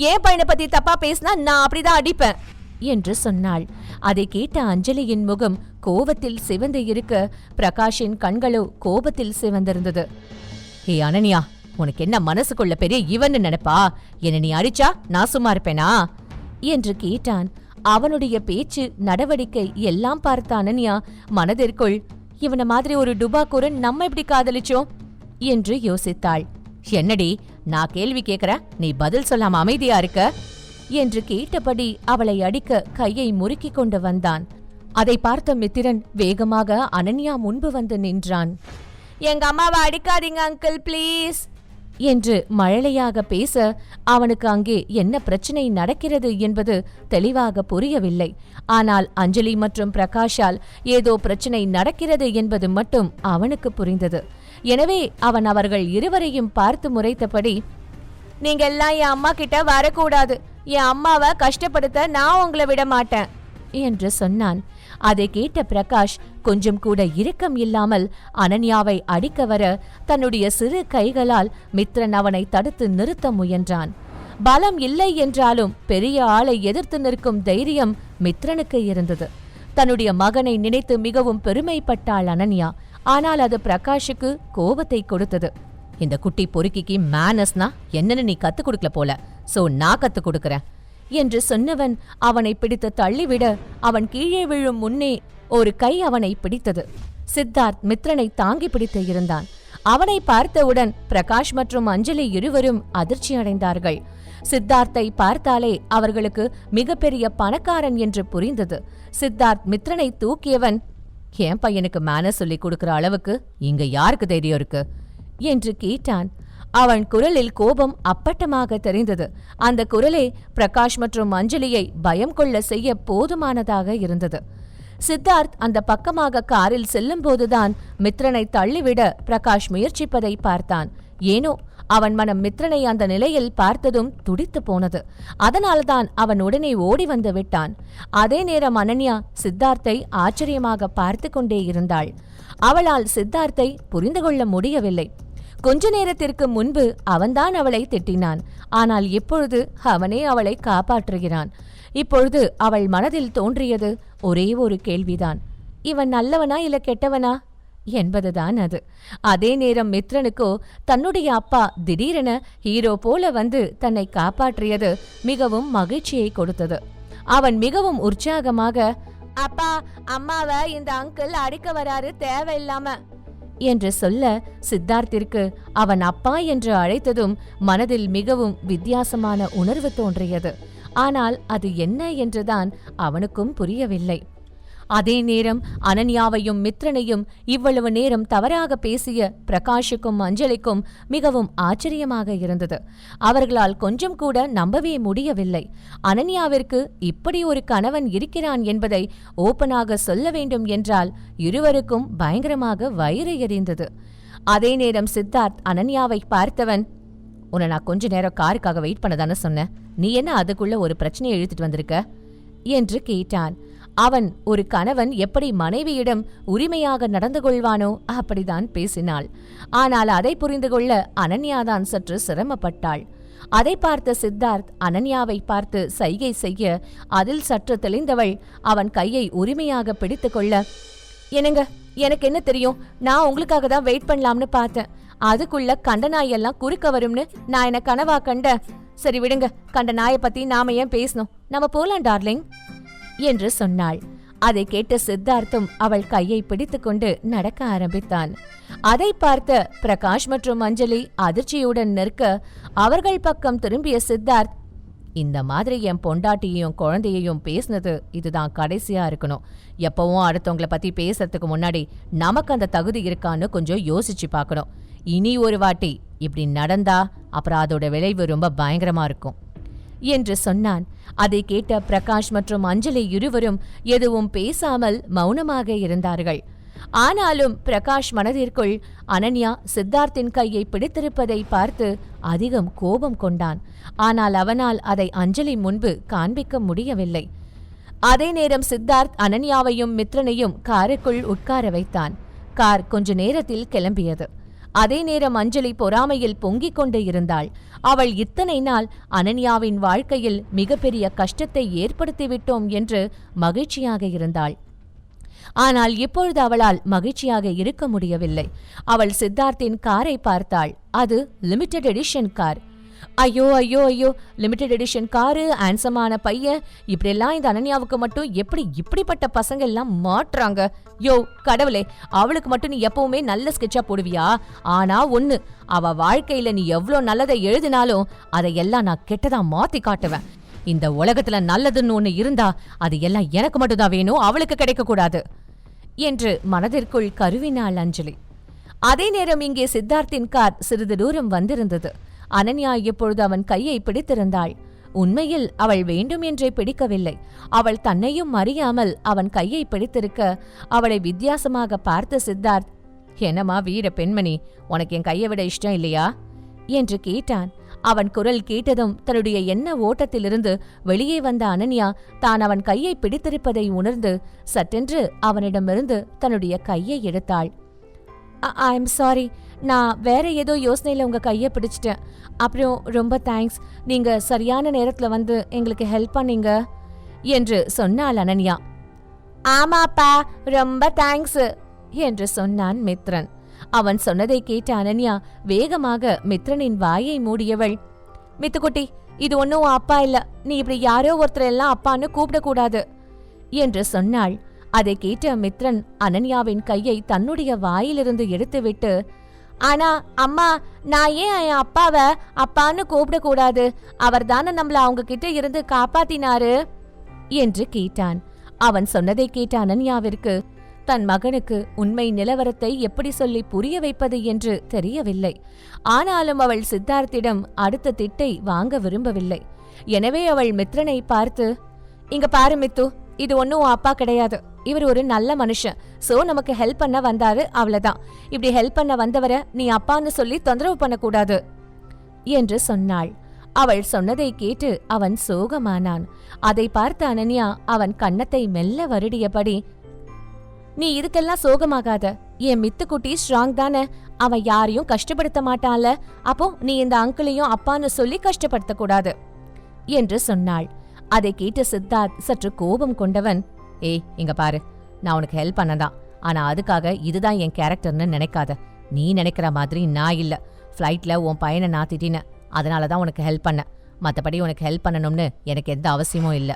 ஏன் பையனை பத்தி தப்பா பேசினா நான் அப்படிதான் அடிப்பேன் என்று சொன்னாள். அதை கேட்ட அஞ்சலியின் முகம் கோபத்தில் சிவந்து இருக்க பிரகாஷின் கண்களோ கோபத்தில் சிவந்திருந்தது. ஏ அனன்யா, உனக்கு என்ன மனசுக்குள்ள பெரிய இவன்னு நினைப்பா? என்ன நீ அடிச்சா நான் சும்மா இருப்பேனா என்று கேட்டான். அவனுடைய பேச்சு நடவடிக்கை எல்லாம் பார்த்த அனன்யா மனதிற்குள் இவன மாதிரி ஒரு டுபாக்கூரன் நம்ம எப்படி காதலிச்சோம் என்று யோசித்தாள். என்னடி நான் கேள்வி கேக்குற, நீ பதில் சொல்லாம அமைதியா இருக்க என்று கேட்டபடி அவளை அடிக்க கையை முறுக்கிக் கொண்டு வந்தான். அதை பார்த்த மித்திரன் வேகமாக அனன்யா முன்பு வந்து நின்றான். எங்க அம்மாவை அடிக்காதீங்க அங்கிள் ப்ளீஸ் என்று மழலையாக பேச அவனுக்கு அங்கே என்ன பிரச்சனை நடக்கிறது என்பது தெளிவாக புரியவில்லை. ஆனால் அஞ்சலி மற்றும் பிரகாஷால் ஏதோ பிரச்சனை நடக்கிறது என்பது மட்டும் அவனுக்கு புரிந்தது. எனவே அவன் அவர்கள் இருவரையும் பார்த்து முறைத்தபடி, நீங்க எல்லாம் என் அம்மா கிட்ட வரக்கூடாது, என் அம்மாவை கஷ்டப்படுத்த நான் உங்களை விட மாட்டேன் என்று சொன்னான். அதை கேட்ட பிரகாஷ் கொஞ்சம் கூட இரக்கம் இல்லாமல் அனன்யாவை அடிக்க வர தன்னுடைய சிறு கைகளால் மித்ரன் அவனை தடுத்து நிறுத்த முயன்றான். பலம் இல்லை என்றாலும் பெரிய ஆளை எதிர்த்து நிற்கும் தைரியம் மித்ரனுக்கு இருந்தது. தன்னுடைய மகனை நினைத்து மிகவும் பெருமைப்பட்டாள் அனன்யா. ஆனால் அது பிரகாஷுக்கு கோபத்தை கொடுத்தது. இந்த குட்டி பொறுக்கிக்கு மேனஸ்னா என்னன்னு நீ கத்து கொடுக்கல போல, சோ நான் கத்து கொடுக்கறேன் என்று சொன்னவன் அவனை பிடித்து தள்ளிவிட அவன் கீழே விழும் முன்னே ஒரு கை அவனை பிடித்தது. சித்தார்த் மித்ரனை தாங்கி பிடித்து இருந்தான். அவனை பார்த்தவுடன் பிரகாஷ் மற்றும் அஞ்சலி இருவரும் அதிர்ச்சி அடைந்தார்கள். சித்தார்த்தை பார்த்தாலே அவர்களுக்கு மிகப்பெரிய பணக்காரன் என்று புரிந்தது. சித்தார்த் மித்ரனை தூக்கியவன், என் பையனுக்கு மேனஸ் சொல்லி கொடுக்கிற அளவுக்கு இங்க யாருக்கு தைரியம் இருக்கு என்று கேட்டான். அவன் குரலில் கோபம் அப்பட்டமாக தெரிந்தது. அந்த குரலே பிரகாஷ் மற்றும் அஞ்சலியை பயம் கொள்ள செய்ய போதுமானதாக இருந்தது. சித்தார்த் அந்த பக்கமாக காரில் செல்லும் போதுதான் மித்ரனை தள்ளிவிட பிரகாஷ் முயற்சிப்பதை பார்த்தான். ஏனோ அவன் மனம் மித்ரனை அந்த நிலையில் பார்த்ததும் துடித்து போனது. அதனால்தான் அவன் உடனே ஓடி வந்து விட்டான். அதே நேரம் அனன்யா சித்தார்த்தை ஆச்சரியமாக பார்த்து கொண்டே இருந்தாள். அவளால் சித்தார்த்தை புரிந்து கொள்ள முடியவில்லை. கொஞ்ச நேரத்திற்கு முன்பு அவன்தான் அவளை திட்டினான். ஆனால் இப்பொழுது அவனே அவளை காப்பாற்றுகிறான். இப்பொழுது அவள் மனதில் தோன்றியது ஒரே ஒரு கேள்விதான், இவன் நல்லவனா இல்ல கெட்டவனா என்பதுதான் அது. அதே நேரம் மித்ரனுக்கோ தன்னுடைய அப்பா திடீரென ஹீரோ போல வந்து தன்னை காப்பாற்றியது மிகவும் மகிழ்ச்சியை கொடுத்தது. அவன் மிகவும் உற்சாகமாக, அப்பா அம்மாவை இந்த அங்கிள் அடிக்க வராரு தேவையில்லாம என்று சொல்ல, சித்தார்த்திற்கு அவன் அப்பா என்று அழைத்ததும் மனதில் மிகவும் வித்தியாசமான உணர்வு தோன்றியது. ஆனால் அது என்ன என்றுதான் அவனுக்கும் புரியவில்லை. அதே நேரம் அனன்யாவையும் மித்ரனையும் இவ்வளவு நேரம் தவறாக பேசிய பிரகாஷுக்கும் அஞ்சலிக்கும் மிகவும் ஆச்சரியமாக இருந்தது. அவர்களால் கொஞ்சம் கூட நம்பவே முடியவில்லை. அனன்யாவிற்கு இப்படி ஒரு கணவன் இருக்கிறான் என்பதை ஓப்பனாக சொல்ல வேண்டும் என்றால் இருவருக்கும் பயங்கரமாக வயிறு எரிந்தது. அதே நேரம் சித்தார்த் அனன்யாவை பார்த்தவன், உன்னை நான் கொஞ்ச நேரம் காருக்காக வெயிட் பண்ணதானே சொன்னேன், நீ என்ன அதுக்குள்ள ஒரு பிரச்சனையை இழுத்துட்டு வந்திருக்க என்று கேட்டான். அவன் ஒரு கணவன் எப்படி மனைவியிடம் உரிமையாக நடந்து கொள்வானோ அப்படிதான் பேசினாள். ஆனால் அதை புரிந்து கொள்ள அனன்யாதான் சற்று சிரமப்பட்டாள். அதை பார்த்த சித்தார்த் அனன்யாவை பார்த்து சைகை செய்ய அதில் சற்று தெளிந்தவள் அவன் கையை உரிமையாக பிடித்து கொள்ள, என்னங்க எனக்கு என்ன தெரியும், நான் உங்களுக்காக தான் வெயிட் பண்ணலாம்னு பார்த்தேன், அதுக்குள்ள கண்ட நாயெல்லாம் குறுக்க வரும்னு நான் என்ன கனவா கண்ட? சரி விடுங்க, கண்ட நாயை பத்தி நாம ஏன் பேசணும், நம்ம போலாம் டார்லிங் என்று சொன்னாள். அதை கேட்ட சித்தார்த்தும் அவள் கையை பிடித்துக்கொண்டு நடக்க ஆரம்பித்தான். அதை பார்த்த பிரகாஷ் மற்றும் அஞ்சலி அதிர்ச்சியுடன் நிற்க அவர்கள் பக்கம் திரும்பிய சித்தார்த், இந்த மாதிரி என் பொண்டாட்டியையும் குழந்தையையும் பேசினது இதுதான் கடைசியா இருக்கணும். எப்பவும் அடுத்தவங்களை பத்தி பேசுறதுக்கு முன்னாடி நமக்கு அந்த தகுதி இருக்கான்னு கொஞ்சம் யோசிச்சு பார்க்கணும். இனி ஒரு வாட்டி இப்படி நடந்தா அப்புறம் அதோட விளைவு ரொம்ப பயங்கரமா இருக்கும் என்று சொன்னான். அதை கேட்ட பிரகாஷ் மற்றும் அஞ்சலி இருவரும் எதுவும் பேசாமல் மௌனமாக இருந்தார்கள். ஆனாலும் பிரகாஷ் மனதிற்குள் அனன்யா சித்தார்த்தின் கையை பிடித்திருப்பதை பார்த்து அதிகம் கோபம் கொண்டான். ஆனால் அவனால் அதை அஞ்சலி முன்பு காண்பிக்க முடியவில்லை. அதே நேரம் சித்தார்த் அனன்யாவையும் மித்ரனையும் காருக்குள் உட்கார வைத்தான். கார் கொஞ்ச நேரத்தில் கிளம்பியது. அதே நேரம் அஞ்சலி பொறாமையில் பொங்கிக் கொண்டு இருந்தாள். அவள் இத்தனை நாள் அனன்யாவின் வாழ்க்கையில் மிகப்பெரிய கஷ்டத்தை ஏற்படுத்திவிட்டோம் என்று மகிழ்ச்சியாக இருந்தாள். ஆனால் இப்பொழுது அவளால் மகிழ்ச்சியாக இருக்க முடியவில்லை. அவள் சித்தார்த்தின் காரை பார்த்தாள். அது லிமிடெட் எடிஷன் கார். ஐயோ ஐயோ ஐயோ, லிமிடெட் எடிஷன் காரு, ஆன்சமான பையன், இப்படியெல்லாம் இந்த அனன்யாவுக்கு மட்டும் எப்படி இப்படிப்பட்ட பசங்க எல்லாம் மாட்டுறாங்க? யோ கடவுளே, அவளுக்கு மட்டும் நீ எப்பவுமே நல்ல ஸ்கெட்சா போடுவியா? ஆனா ஒண்ணு, அவ வாழ்க்கையில நீ எவ்வளோ நல்லதை எழுதினாலும் அதையெல்லாம் நான் கெட்டதா மாத்தி காட்டுவேன். இந்த உலகத்துல நல்லதுன்னு ஒண்ணு இருந்தா அது எல்லாம் எனக்கு மட்டும்தான் வேணும், அவளுக்கு கிடைக்க கூடாது என்று மனதிற்குள் கருவினாள் அஞ்சலி. அதே நேரம் இங்கே சித்தார்த்தின் கார் சிறிது தூரம் வந்திருந்தது. அனன்யா இப்பொழுது அவன் கையை பிடித்திருந்தாள். உண்மையில் அவள் வேண்டும் என்றே பிடிக்கவில்லை. அவள் தன்னையும் அறியாமல் அவன் கையை பிடித்திருக்க அவளை வித்தியாசமாக பார்த்த சித்தார்த், என்னம்மா வீர பெண்மணி, உனக்கு என் கையை விட இஷ்டம் இல்லையா என்று கேட்டான். அவன் குரல் கேட்டதும் தன்னுடைய எண்ண ஓட்டத்திலிருந்து வெளியே வந்த அனன்யா தான் அவன் கையை பிடித்திருப்பதை உணர்ந்து சட்டென்று அவனிடமிருந்து தன்னுடைய கையை எடுத்தாள். ஐ எம் சாரி, நான் வேற ஏதோ யோசனையில உங்க கையை பிடிச்சிட்டேன். அப்புறம் ரொம்ப தேங்க்ஸ், நீங்க சரியான நேரத்துல வந்து எங்களுக்கு ஹெல்ப் பண்ணீங்க என்று சொன்னாள் அனன்யா. ஆமாப்பா, ரொம்ப தேங்க்ஸ் என்று சொன்னான் மித்ரன். அவன் சொன்னதை கேட்ட அனன்யா வேகமாக மித்ரனின் வாயை மூடியவள், மித்துக்குட்டி, இது ஒன்னும் அப்பா இல்ல, நீ இப்படி யாரோ ஒருத்தர் எல்லாம் அப்பான்னு கூப்பிடக்கூடாது என்று சொன்னாள். அதை கேட்ட மித்ரன் அனன்யாவின் கையை தன்னுடைய வாயிலிருந்து எடுத்துவிட்டு, ஆனா அம்மா, நான் ஏன் என் அப்பாவை அப்பான்னு கூப்பிடக்கூடாது? அவர் தானே நம்மள அவங்க கிட்ட இருந்து காப்பாத்தினாரு என்று கேட்டான். அவன் சொன்னதை கேட்ட அனன்யாவிற்கு தன் மகனுக்கு உண்மை நிலவரத்தை எப்படி சொல்லி புரிய வைப்பது என்று தெரியவில்லை. ஆனாலும் அவள் சித்தார்த்திடம் அடுத்த திட்டை வாங்க விரும்பவில்லை. எனவே அவள் மித்ரனை பார்த்து, இங்க பாரு மித்து, இது ஒன்னும் அப்பா கிடையாது, இவர் ஒரு நல்ல மனுஷன். சோ நமக்கு ஹெல்ப் பண்ண வந்தாரு, அவ்வளவுதான். இப்படி ஹெல்ப் பண்ண வந்தவரை நீ அப்பான்னு சொல்லி தொந்தரவு பண்ணக்கூடாது என்று சொன்னாள். அவள் சொன்னதை கேட்டு அவன் சோகமானான். அதை பார்த்த அனன்யா அவன் கன்னத்தை மெல்ல வருடியபடி, நீ இதுக்கெல்லாம் சோகமாகாத, என் மித்துக்குட்டி ஸ்ட்ராங் தானே, அவன் யாரையும் கஷ்டப்படுத்த மாட்டான்ல, அப்போ நீ இந்த அங்கிளையும் அப்பான்னு சொல்லி கஷ்டப்படுத்த கூடாது என்று சொன்னாள். அதை கேட்ட சித்தார்த் சற்று கோபம் கொண்டவன், ஏய் இங்க பாரு, நான் உனக்கு ஹெல்ப் பண்ணதான், ஆனா அதுக்காக இதுதான் என் கேரக்டர்னு நினைக்காத. நீ நினைக்கிற மாதிரி நான் இல்ல. ஃப்ளைட்ல உன் பையனை நான் திட்டின, அதனாலதான் உனக்கு ஹெல்ப் பண்ண. மத்தபடி உனக்கு ஹெல்ப் பண்ணணும்னு எனக்கு எந்த அவசியமும் இல்ல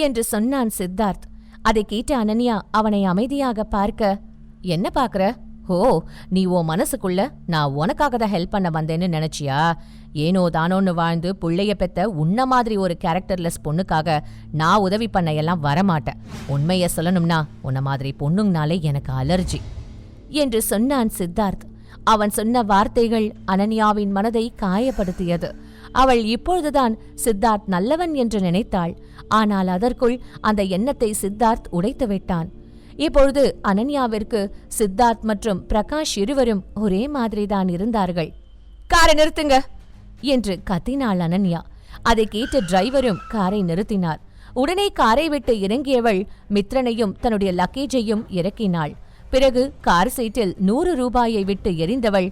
என்று சொன்னான் சித்தார்த். அதை கேட்ட அனன்யா அவனை அமைதியாக பார்க்க, என்ன பாக்குற? ஓ, நீ உன் மனசுக்குள்ள நான் உனக்காக தான் ஹெல்ப் பண்ண வந்தேன்னு நினைச்சியா? ஏனோ தானோன்னு வாழ்ந்து புள்ளைய பெத்த உன்ன மாதிரி ஒரு கேரக்டர்லெஸ் பொண்ணுக்காக நான் உதவி பண்ண எல்லாம் வரமாட்டேன். உண்மைய சொல்லணும்னா உன்ன மாதிரி பொண்ணுங்கனாலே எனக்கு அலர்ஜி என்று சொன்னான் சித்தார்த். அவன் சொன்ன வார்த்தைகள் அனன்யாவின் மனதை காயப்படுத்தியது. அவள் இப்பொழுதுதான் சித்தார்த் நல்லவன் என்று நினைத்தாள். ஆனால் அதற்குள் அந்த எண்ணத்தை சித்தார்த் உடைத்து விட்டான். இப்பொழுது அனன்யாவிற்கு சித்தார்த் மற்றும் பிரகாஷ் இருவரும் ஒரே மாதிரிதான் இருந்தார்கள். காரை நிறுத்துங்க என்று கத்தினாள் அனன்யா. அதை கேட்ட டிரைவரும் காரை நிறுத்தினார். உடனே காரை விட்டு இறங்கியவள் மித்ரனையும் தன்னுடைய லக்கேஜையும் இறக்கினாள். பிறகு கார் சீட்டில் 100 ரூபாயை விட்டு எறிந்தவள்,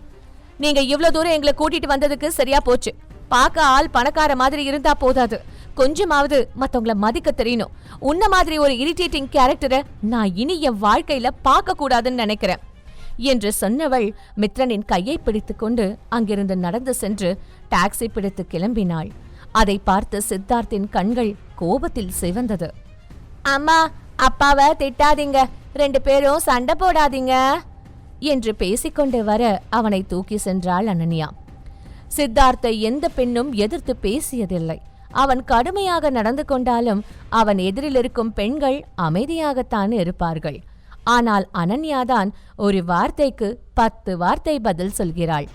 நீங்க இவ்வளவு தூரம் எங்களை கூட்டிட்டு வந்ததுக்கு சரியா போச்சு. பார்க்க ஆள் பணக்கார மாதிரி இருந்தா போதாது, கொஞ்சமாவது மத்தவங்கள மதிக்க தெரியணும். உன்ன மாதிரி ஒரு இரிட்டேட்டிங் கேரக்டரை நான் இனி என் வாழ்க்கையில பார்க்க கூடாதுன்னு நினைக்கிறேன் என்று சொன்னவள் மித்ரனின் கையை பிடித்துக்கொண்டு அங்கிருந்து நடந்து சென்று டாக்ஸி பிடித்து கிளம்பினாள். அதை பார்த்த சித்தார்த்தின் கண்கள் கோபத்தில் சிவந்தது. அம்மா, அப்பாவை திட்டாதீங்க, 2 பேரும் சண்டை போடாதீங்க என்று பேசிக்கொண்டு வர அவனை தூக்கி சென்றாள் அனன்யா. சித்தார்த்தை எந்த பெண்ணும் எதிர்த்து பேசியதில்லை. அவன் கடுமையாக நடந்து கொண்டாலும் அவன் எதிரில் இருக்கும் பெண்கள் அமைதியாகத்தான் இருப்பார்கள். ஆனால் அனன்யாதான் ஒரு வார்த்தைக்கு 10 வார்த்தை பதில் சொல்கிறாள்.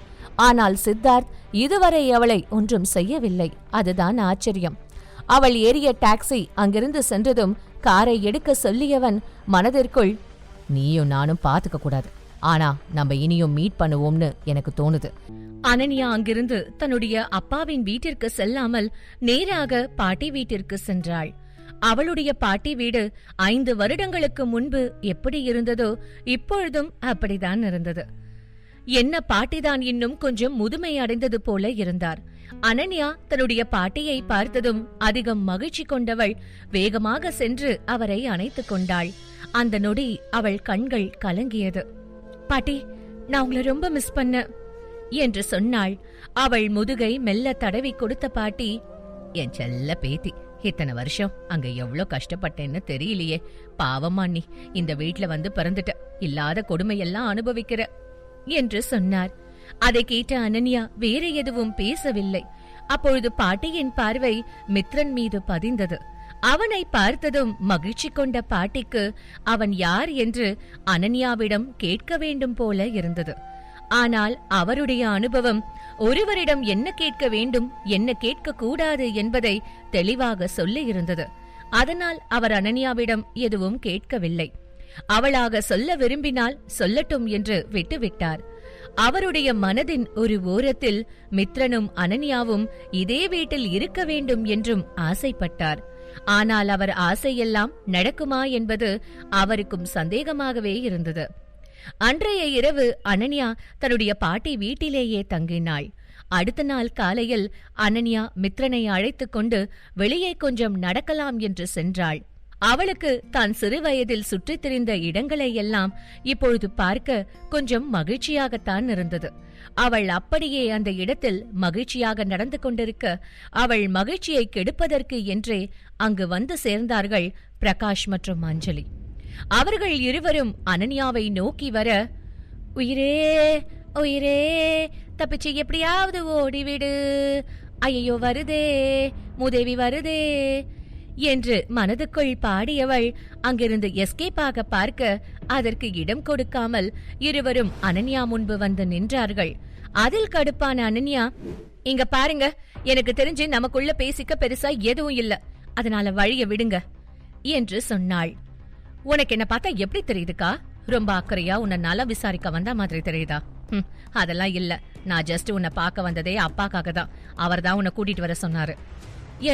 ஆனால் சித்தார்த் இதுவரை அவளை ஒன்றும் செய்யவில்லை. அதுதான் ஆச்சரியம். அவள் ஏறிய டாக்ஸி அங்கிருந்து சென்றதும் காரை எடுக்க சொல்லியவன் மனதிற்குள், நீயும் நானும் பார்த்துக்க கூடாது, ஆனா நம்ம இனியும் மீட் பண்ணுவோம்னு எனக்கு தோணுது. அனன்யா அங்கிருந்து தன்னுடைய அப்பாவின் வீட்டிற்கு செல்லாமல் நேராக பாட்டி வீட்டிற்கு சென்றாள். அவளுடைய பாட்டி வீடு 5 வருடங்களுக்கு முன்பு எப்படி இருந்ததோ இப்பொழுதும் அப்படிதான் இருந்தது. என்ன பாட்டிதான் இன்னும் கொஞ்சம் முதுமை அடைந்தது போல இருந்தார். அனன்யா தன்னுடைய பாட்டியை பார்த்ததும் அதிகம் மகிழ்ச்சி கொண்டவள் வேகமாக சென்று அவரை அணைத்துக் கொண்டாள். அந்த நொடி அவள் கண்கள் கலங்கியது. பாட்டி, நான் உங்களை ரொம்ப மிஸ் பண்ண என்று சொன்னாள். அவள் முதுகை மெல்ல தடவி கொடுத்த பாட்டி, என் செல்ல பேத்தி, இத்தனை வருஷம் அங்க எவ்வளவு கஷ்டப்பட்டேன்னு தெரியலையே, பாவமா நீ இந்த வீட்ல வந்து பிறந்துட்ட, இல்லாத கொடுமையெல்லாம் அனுபவிக்கிற என்று சொன்னார். அதை கேட்ட அனன்யா வேற எதுவும் பேசவில்லை. அப்பொழுது பாட்டியின் பார்வை மித்ரன் மீது பதிந்தது. அவனை பார்த்ததும் மகிழ்ச்சி கொண்ட பாட்டிக்கு அவன் யார் என்று அனன்யாவிடம் கேட்க வேண்டும் போல இருந்தது. ஆனால் அவருடைய அனுபவம் ஒருவரிடம் என்ன கேட்க வேண்டும், என்ன கேட்க கூடாது என்பதை தெளிவாக சொல்லி இருந்தது. அதனால் அவர் அனன்யாவிடம் எதுவும் கேட்கவில்லை. அவளாக சொல்ல விரும்பினால் சொல்லட்டும் என்று விட்டுவிட்டார். அவருடைய மனதின் ஒரு ஓரத்தில் மித்ரனும் அனன்யாவும் இதே வீட்டில் இருக்க வேண்டும் என்றும் ஆசைப்பட்டார். ஆனால் அவர் ஆசையெல்லாம் நடக்குமா என்பது அவருக்கும் சந்தேகமாகவே இருந்தது. அன்றைய இரவு அனன்யா தன்னுடைய பாட்டி வீட்டிலேயே தங்கினாள். அடுத்த நாள் காலையில் அனன்யா மித்ரனை அழைத்துக் கொண்டு வெளியே கொஞ்சம் நடக்கலாம் என்று சென்றாள். அவளுக்கு தான் சிறு வயதில் சுற்றித் திரிந்த இடங்களை எல்லாம் இப்பொழுது பார்க்க கொஞ்சம் மகிழ்ச்சியாகத்தான் இருந்தது. அவள் அப்படியே அந்த இடத்தில் மகிழ்ச்சியாக நடந்து கொண்டிருக்க அவள் மகிழ்ச்சியை கெடுப்பதற்கு என்றே அங்கு வந்து சேர்ந்தார்கள் பிரகாஷ் மற்றும் அஞ்சலி. அவர்கள் இருவரும் அனன்யாவை நோக்கி வர, உயிரே உயிரே, தப்பிச்சு எப்படியாவது ஓடிவிடு, ஐயோ வருதே, மூதேவி வருதே என்று மனதுக்குள் பாடியவள் அங்கிருந்து எஸ்கேப் ஆக பார்க்க அதற்கு இடம் கொடுக்காமல் இருவரும் அனன்யா முன்பு வந்து நின்றார்கள். அதில் கடுப்பான அனன்யா, இங்க பாருங்க, எனக்கு தெரிஞ்சு நமக்குள்ள பேசிக்க பெருசா எதுவும் இல்ல, அதனால வழிய விடுங்க என்று சொன்னாள். உனக்கு என்ன பார்த்தா எப்படி தெரியுதுக்கா? ரொம்ப அக்கறையா உன்னை நலம் விசாரிக்க வந்த மாதிரி தெரியுதா? அதெல்லாம் இல்ல, நான் ஜஸ்ட் உன்னை பார்க்க வந்ததே அப்பாக்காக தான், அவர் தான் உன்னை கூட்டிட்டு வர சொன்னாரு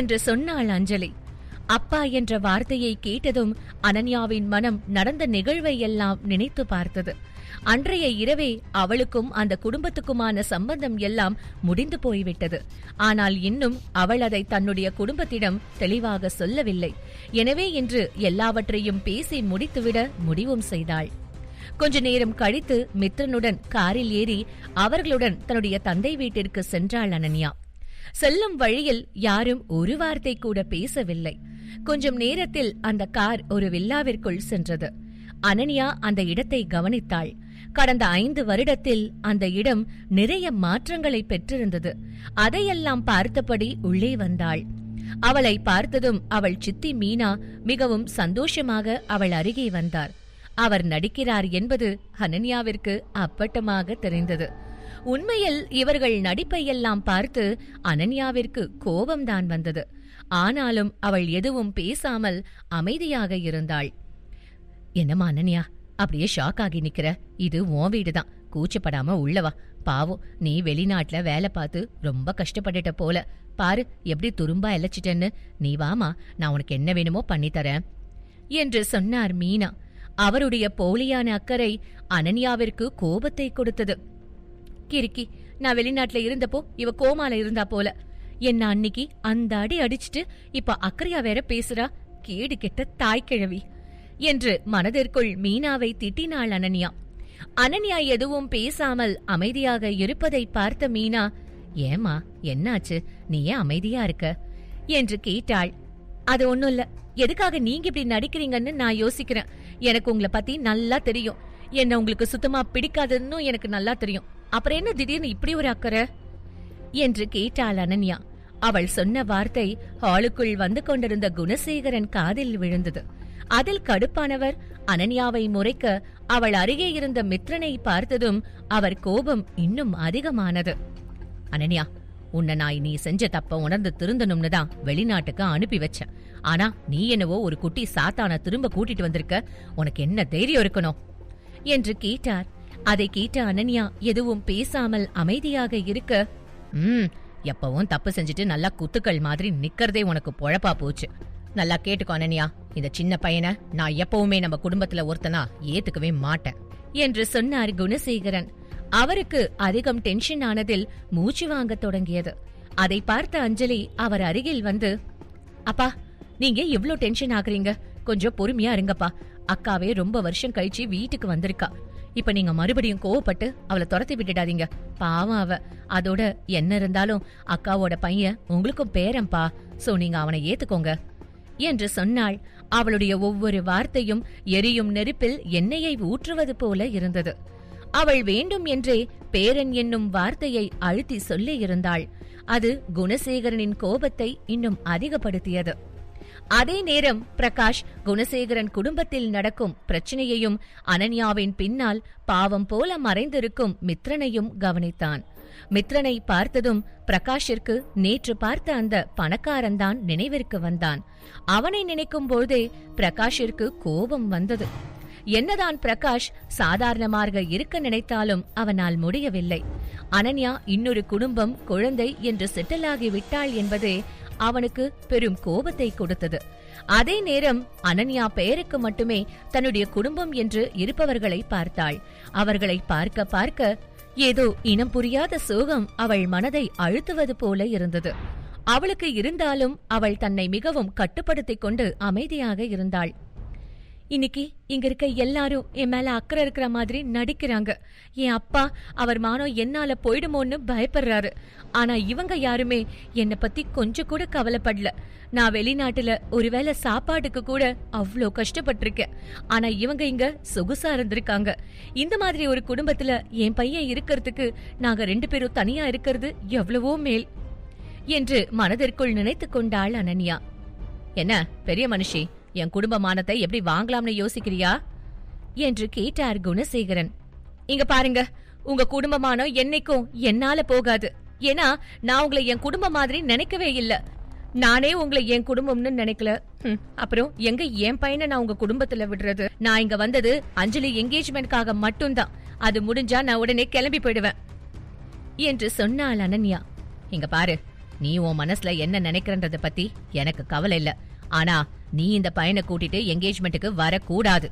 என்று சொன்னாள் அஞ்சலி. அப்பா என்ற வார்த்தையை கேட்டதும் அனன்யாவின் மனம் நடந்த நிகழ்வை எல்லாம் நினைத்து பார்த்தது. அன்றைய இரவே அவளுக்கும் அந்த குடும்பத்துக்குமான சம்பந்தம் எல்லாம் முடிந்து போய்விட்டது. ஆனால் இன்னும் அவள் அதை தன்னுடைய குடும்பத்திடம் தெளிவாக சொல்லவில்லை. எனவே இன்று எல்லாவற்றையும் பேசி முடித்துவிட முடிவும் செய்தாள். கொஞ்ச நேரம் கழித்து மித்ரனுடன் காரில் ஏறி அவர்களுடன் தன்னுடைய தந்தை வீட்டிற்கு சென்றாள் அனன்யா. செல்லும் வழியில் யாரும் ஒரு வார்த்தை கூட பேசவில்லை. கொஞ்சம் நேரத்தில் அந்த கார் ஒரு வில்லாவிற்குள் சென்றது. அனன்யா அந்த இடத்தை கவனித்தாள். கடந்த 5 வருடத்தில் அந்த இடம் நிறைய மாற்றங்களை பெற்றிருந்தது. அதையெல்லாம் பார்த்தபடி உள்ளே வந்தாள். அவளை பார்த்ததும் அவள் சித்தி மீனா மிகவும் சந்தோஷமாக அவள் அருகே வந்தார். அவர் நடிக்கிறார் என்பது அனன்யாவிற்கு அப்பட்டமாக தெரிந்தது. உண்மையில் இவர்கள் நடிப்பையெல்லாம் பார்த்து அனன்யாவிற்கு கோபம்தான் வந்தது. ஆனாலும் அவள் எதுவும் பேசாமல் அமைதியாக இருந்தாள். என்னம்மா அனன்யா, அப்படியே ஷாக் ஆகி நிக்கிற? இது உன் வீடுதான், கூச்சப்படாம உள்ளவா. பாவம், நீ வெளிநாட்டுல வேலை பார்த்து ரொம்ப கஷ்டப்பட்டுட்ட போல. பாரு எப்படி துரும்பா இழைச்சிட்டேன்னு. நீ வாமா, நான் உனக்கு என்ன வேணுமோ பண்ணித்தரேன் என்று சொன்னார் மீனா. அவருடைய போலியான அக்கறை அனன்யாவிற்கு கோபத்தை கொடுத்தது. கிறுக்கி, நான் வெளிநாட்டுல இருந்தப்போ இவ கோமால இருந்தா போல. என்ன அன்னிக்கு அந்த அடி அடிச்சுட்டு இப்ப அக்கறையா வேற பேசுறா, கேடு கெட்ட தாய்க்கிழவி என்று மனதிற்குள் மீனாவை திட்டினாள் அனன்யா. அனன்யா எதுவும் பேசாமல் அமைதியாக இருப்பதை பார்த்த மீனா, ஏமா என்னாச்சு, நீ ஏன் அமைதியா இருக்க என்று கேட்டாள். அது ஒண்ணும் இல்ல, எதுக்காக நீங்க இப்படி நடிக்கிறீங்கன்னு நான் யோசிக்கிறேன். எனக்கு உங்களை பத்தி நல்லா தெரியும். என்ன உங்களுக்கு சுத்தமா பிடிக்காதுன்னு எனக்கு நல்லா தெரியும். அப்புறம் என்ன திடீர்னு இப்படி ஒரு அக்கறை என்று கேட்டாள் அனன்யா. அவள் சொன்ன வார்த்தை ஹாலுக்குள் வந்து கொண்டிருந்த குணசேகரன் காதில் விழுந்தது. அதில் கடுப்பானவர் அனன்யாவை முறைக்க அவள் அருகே இருந்த மித்ரனை பார்த்ததும் அவர் கோபம் இன்னும் அதிகமானது. அனன்யா, உன்னை நான் நீ செஞ்ச தப்ப உணர்ந்து திருந்தணும்னு தான் வெளிநாட்டுக்கு அனுப்பி வச்சேன். ஆனா நீ என்னவோ ஒரு குட்டி சாத்தான திரும்ப கூட்டிட்டு வந்திருக்க. உனக்கு என்ன தைரியம் இருக்கணும் என்று கேட்டார். அதை கேட்ட அனன்யா எதுவும் பேசாமல் அமைதியாக இருக்க, எப்பவும் தப்பு செஞ்சுட்டு நல்லா குத்துக்கள் மாதிரி நிக்கிறதே உனக்கு பொழப்பா போச்சு. நல்லா கேட்டுக்கோ அனன்யா, இந்த சின்ன பையனை நான் எப்பவுமே நம்ம குடும்பத்துல ஒருத்தனா ஏத்துக்கவே மாட்டேன் என்று சொன்னார் குணசேகரன். அவருக்கு அதிகம் டென்ஷன் ஆனதில் மூச்சு வாங்க தொடங்கியது. அதை பார்த்த அஞ்சலி அவர் அருகில் வந்து, அப்பா நீங்க இவ்ளோ டென்ஷன் ஆகுறீங்க, கொஞ்சம் பொறுமையா இருங்கப்பா. அக்காவே ரொம்ப வருஷம் கழிச்சு வீட்டுக்கு வந்திருக்கா. இப்ப நீங்க மறுபடியும் கோவப்பட்டு அவளை துரத்தி விட்டுடாதீங்க. பாவம் அவ. அதோட என்ன இருந்தாலும் அக்காவோட பையன் உங்களுக்கும் பேரன்பா. சோ நீங்க அவனை ஏத்துக்கோங்க என்று சொன்னாள். அவளுடைய ஒவ்வொரு வார்த்தையும் எரியும் நெருப்பில் எண்ணெயை ஊற்றுவது போல இருந்தது. அவள் வேண்டும் என்றே பேரன் என்னும் வார்த்தையை அழுத்தி சொல்லி இருந்தாள். அது குணசேகரனின் கோபத்தை இன்னும் அதிகப்படுத்தியது. அதே நேரம் பிரகாஷ் குணசேகரன் குடும்பத்தில் நடக்கும் பிரச்சனையையும் அனன்யாவின் பின்னால் பாவம் போல மறைந்திருக்கும் மித்ரனையும் கவனித்தான். மித்ரனை பார்த்ததும் பிரகாஷிற்கு நேற்று பார்த்த அந்த பணக்காரன்தான் நினைவிற்கு வந்தான். அவனை நினைக்கும் போதே பிரகாஷிற்கு கோபம் வந்தது. என்னதான் பிரகாஷ் சாதாரணமாக இருக்க நினைத்தாலும் அவனால் முடியவில்லை. அனன்யா இன்னொரு குடும்பம், குழந்தை என்று செட்டில் ஆகி விட்டாள் என்பதே அவனுக்கு பெரும் கோபத்தை கொடுத்தது. அதே நேரம் அனன்யா பெயருக்கு மட்டுமே தன்னுடைய குடும்பம் என்று இருப்பவர்களை பார்த்தாள். அவர்களை பார்க்க பார்க்க ஏதோ இனம் புரியாத சோகம் அவள் மனதை அழுத்துவது போல இருந்தது. அவளுக்கு இருந்தாலும் அவள் தன்னை மிகவும் கட்டுப்படுத்திக் கொண்டு அமைதியாக இருந்தாள். இன்னைக்கு இங்க இருக்க எல்லாரும் என் மேல அக்கறை இருக்கிற மாதிரி நடிக்கிறாங்க. என் அப்பா அவர் மானம் என்னால போயிடுமோன்னு பயப்படுறாரு. ஆனா இவங்க யாருமே என்னை பத்தி கொஞ்சம் கூட கவலைப்படல. நான் வெளிநாட்டுல ஒருவேளை சாப்பாட்டுக்கு கூட அவ்வளோ கஷ்டப்பட்டிருக்கேன். ஆனா இவங்க இங்க சொகுசா இருந்திருக்காங்க. இந்த மாதிரி ஒரு குடும்பத்துல என் பையன் இருக்கிறதுக்கு நாங்க 2 பேரும் தனியா இருக்கிறது எவ்வளவோ மேல் என்று மனதிற்குள் நினைத்துக் கொண்டாள் அனன்யா. என்ன பெரிய மனுஷி, என் குடும்ப மானத்தை எப்படி வாங்கலாம்னு யோசிக்கிறியா என்று கேட்டார் குணசேகரன். இங்க பாருங்க, உங்க குடும்பமானம் என்னைக்கும் என்னால போகாது. ஏன்னா நான் உங்களை என் குடும்பம் மாதிரி நினைக்கவே இல்ல. நானே உங்களை என் குடும்பம்னு நினைக்கல. அப்புறம் எங்க என் பையனை நான் உங்க குடும்பத்துல விடுறது? நான் இங்க வந்தது அஞ்சலி என்கேஜ்மெண்ட்காக மட்டும்தான். அது முடிஞ்சா நான் உடனே கிளம்பி போயிடுவேன் என்று சொன்னாள் அனன்யா. இங்க பாரு, நீ உன் மனசுல என்ன நினைக்கிறன்றத பத்தி எனக்கு கவலை இல்ல. ஆனா நீ இந்த பையனை கூட்டிட்டு என்கேஜ்மெண்ட்டுக்கு வரக்கூடாது.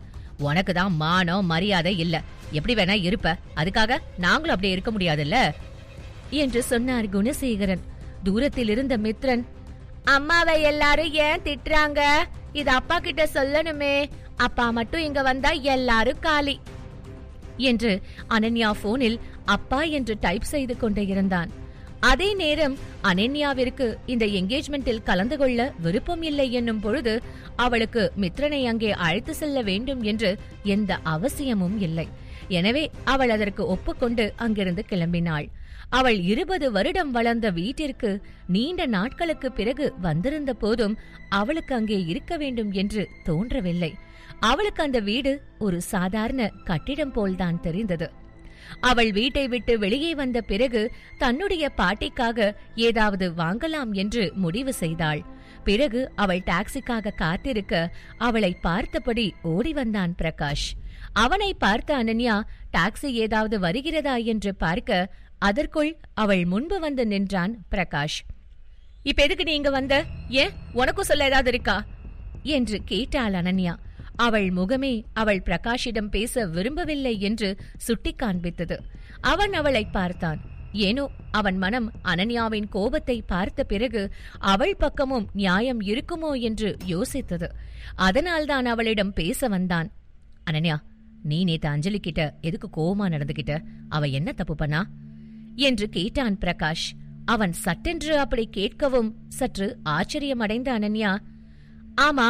உனக்குதான் மானம் மரியாதை இல்ல. எப்படி வேணா இருப்ப, அதுக்காக நாங்களும் அப்படியே இருக்க முடியாதுல்ல என்று சொன்னார் குணசேகரன். தூரத்தில் இருந்த மித்ரன், அம்மாவை எல்லாரும் ஏன் திட்டுறாங்க? இது அப்பா கிட்ட சொல்லணுமே. அப்பா மட்டும் இங்க வந்தா எல்லாரும் காலி என்று அனன்யா போனில் அப்பா என்று டைப் செய்து கொண்டே இருந்தான். அதே நேரம் அனன்யாவிற்கு இந்த என்கேஜ்மெண்டில் கலந்து கொள்ள விருப்பம் இல்லை என்னும் பொழுது அவளுக்கு மித்ரனை அங்கே அழைத்து செல்ல வேண்டும் என்று எந்த அவசியமும் இல்லை. எனவே அவள் அதற்கு ஒப்புக்கொண்டு அங்கிருந்து கிளம்பினாள். அவள் 20 வருடம் வளர்ந்த வீட்டிற்கு நீண்ட நாட்களுக்கு பிறகு வந்திருந்த போதும் அவளுக்கு அங்கே இருக்க வேண்டும் என்று தோன்றவில்லை. அவளுக்கு அந்த வீடு ஒரு சாதாரண கட்டிடம் போல்தான் தெரிந்தது. அவள் வீட்டை விட்டு வெளியே வந்த பிறகு தன்னுடைய பாட்டிக்காக ஏதாவது வாங்கலாம் என்று முடிவு செய்தாள். பிறகு அவள் டாக்ஸிக்காக காத்திருக்க அவளை பார்த்தபடி ஓடி வந்தான் பிரகாஷ். அவனை பார்த்த அனன்யா டாக்ஸி ஏதாவது வருகிறதா என்று பார்க்க அதற்குள் அவள் முன்பு வந்து நின்றான் பிரகாஷ். இப்ப எதுக்கு நீ இங்க வந்த? ஏன் உனக்கும் சொல்ல ஏதாவது இருக்கா என்று கேட்டாள் அனன்யா. அவள் முகமே அவள் பிரகாஷிடம் பேச விரும்பவில்லை என்று சுட்டி காண்பித்தது. அவன் அவளை பார்த்தான். ஏனோ அவன் மனம் அனன்யாவின் கோபத்தை பார்த்த பிறகு அவள் பக்கமும் நியாயம் இருக்குமோ என்று யோசித்தது. அதனால்தான் அவளிடம் பேச வந்தான். அனன்யா, நீ நேத்து அஞ்சலி கிட்ட எதுக்கு கோவமா நடந்துகிட்ட? அவ என்ன தப்பு பண்ணா என்று கேட்டான் பிரகாஷ். அவன் சட்டென்று அப்படி கேட்கவும் சற்று ஆச்சரியமடைந்த அனன்யா, ஆமா,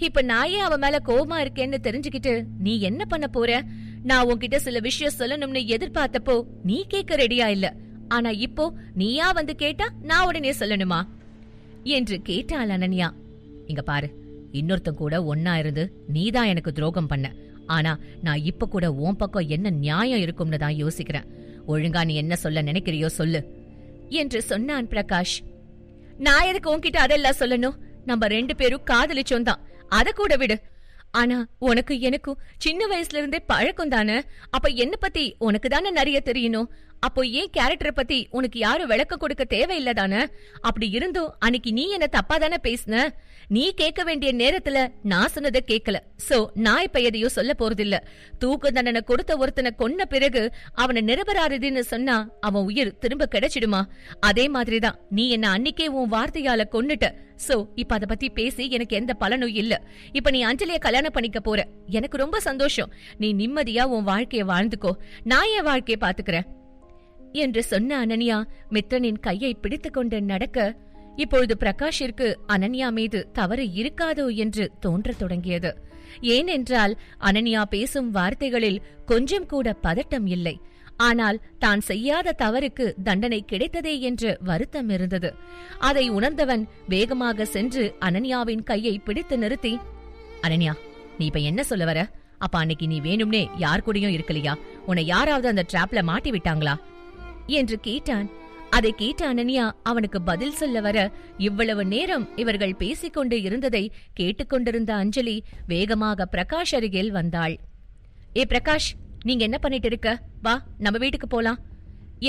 இப்ப நான் ஏன் அவன் மேல கோவமா இருக்கேன்னு தெரிஞ்சுக்கிட்டு நீ என்ன பண்ண போற? நான் உன்கிட்ட சில விஷயம் சொல்லணும்னு எதிர்பார்த்தப்போ நீ கேட்க ரெடியா இல்ல. ஆனா இப்போ நீயா வந்து கேட்டா நான் உடனே சொல்லணுமா என்று கேட்டாள் அனன்யா. இங்க பாரு, இன்னொருத்தன் கூட ஒன்னா இருந்து நீதான் எனக்கு துரோகம் பண்ண. ஆனா நான் இப்ப கூட உன் பக்கம் என்ன நியாயம் இருக்கும்னு தான் யோசிக்கிறேன். ஒழுங்கா நீ என்ன சொல்ல நினைக்கிறியோ சொல்லு என்று சொன்னான் பிரகாஷ். நான் எதுக்கு உன்கிட்ட அதெல்லாம் சொல்லணும்? நம்ம 2 பேரும் காதலிச்சோம் தான், அத கூட விடு. ஆனா உனக்கு எனக்கும் சின்ன வயசுல இருந்தே பழக்கம் தானே. அப்ப என்ன பத்தி உனக்கு தானே நிறைய தெரியணும். அப்போ ஏன் கேரக்டரை பத்தி உனக்கு யாரும் விளக்கம் கொடுக்க தேவையில்லதானே? அப்படி இருந்தும் அன்னைக்கு நீ என்ன தப்பா தானே பேசின. நீ கேட்க வேண்டிய நேரத்துல நான் சொன்னதை கேட்கல. சோ நான் இப்ப எதையும் சொல்ல போறதில்ல. தூக்கு தண்டனை கொடுத்த ஒருத்தனை கொன்ன பிறகு அவனை நிரபராதின்னு சொன்னா அவன் உயிர் திரும்ப கிடைச்சிடுமா? அதே மாதிரிதான் நீ என்ன அன்னைக்கே உன் வார்த்தையால கொன்னுட்ட. சோ இப்ப அத பத்தி பேசி எனக்கு எந்த பலனும் இல்ல. இப்ப நீ அஞ்சலிய கல்யாணம் பண்ணிக்க போற. எனக்கு ரொம்ப சந்தோஷம். நீ நிம்மதியா உன் வாழ்க்கைய வாழ்ந்துக்கோ, நான் என் வாழ்க்கைய பாத்துக்கிறேன் என்று சொன்ன அனன்யா மித்ரனின் கையை பிடித்துக்கொண்டு நடக்க, இப்பொழுது பிரகாஷிற்கு அனன்யா மீது தவறு இருக்காதோ என்று தோன்றத் தொடங்கியது. ஏனென்றால் அனன்யா பேசும் வார்த்தைகளில் கொஞ்சம் கூட பதட்டம் இல்லை. ஆனால் தான் செய்யாத தவறுக்கு தண்டனை கிடைத்ததே என்ற வருத்தம் இருந்தது. அதை உணர்ந்தவன் வேகமாக சென்று அனன்யாவின் கையை பிடித்து நிறுத்தி, அனன்யா, நீ இப்ப என்ன சொல்ல வர? அப்ப அன்னைக்கு நீ வேணும்னே யார் கூடயும் இருக்கலையா? உன்னை யாராவது அந்த டிராப்ல மாட்டி விட்டாங்களா என்று கேட்டான். அதை கேட்ட அனன்யா அவனுக்கு பதில் சொல்ல வர, இவ்வளவு நேரம் இவர்கள் பேசிக்கொண்டு இருந்ததை கேட்டுக்கொண்டிருந்த அஞ்சலி வேகமாக பிரகாஷ் அருகில் வந்தாள். ஏ பிரகாஷ், நீங்க என்ன பண்ணிட்டு இருக்க? வா, நம்ம வீட்டுக்கு போலாம்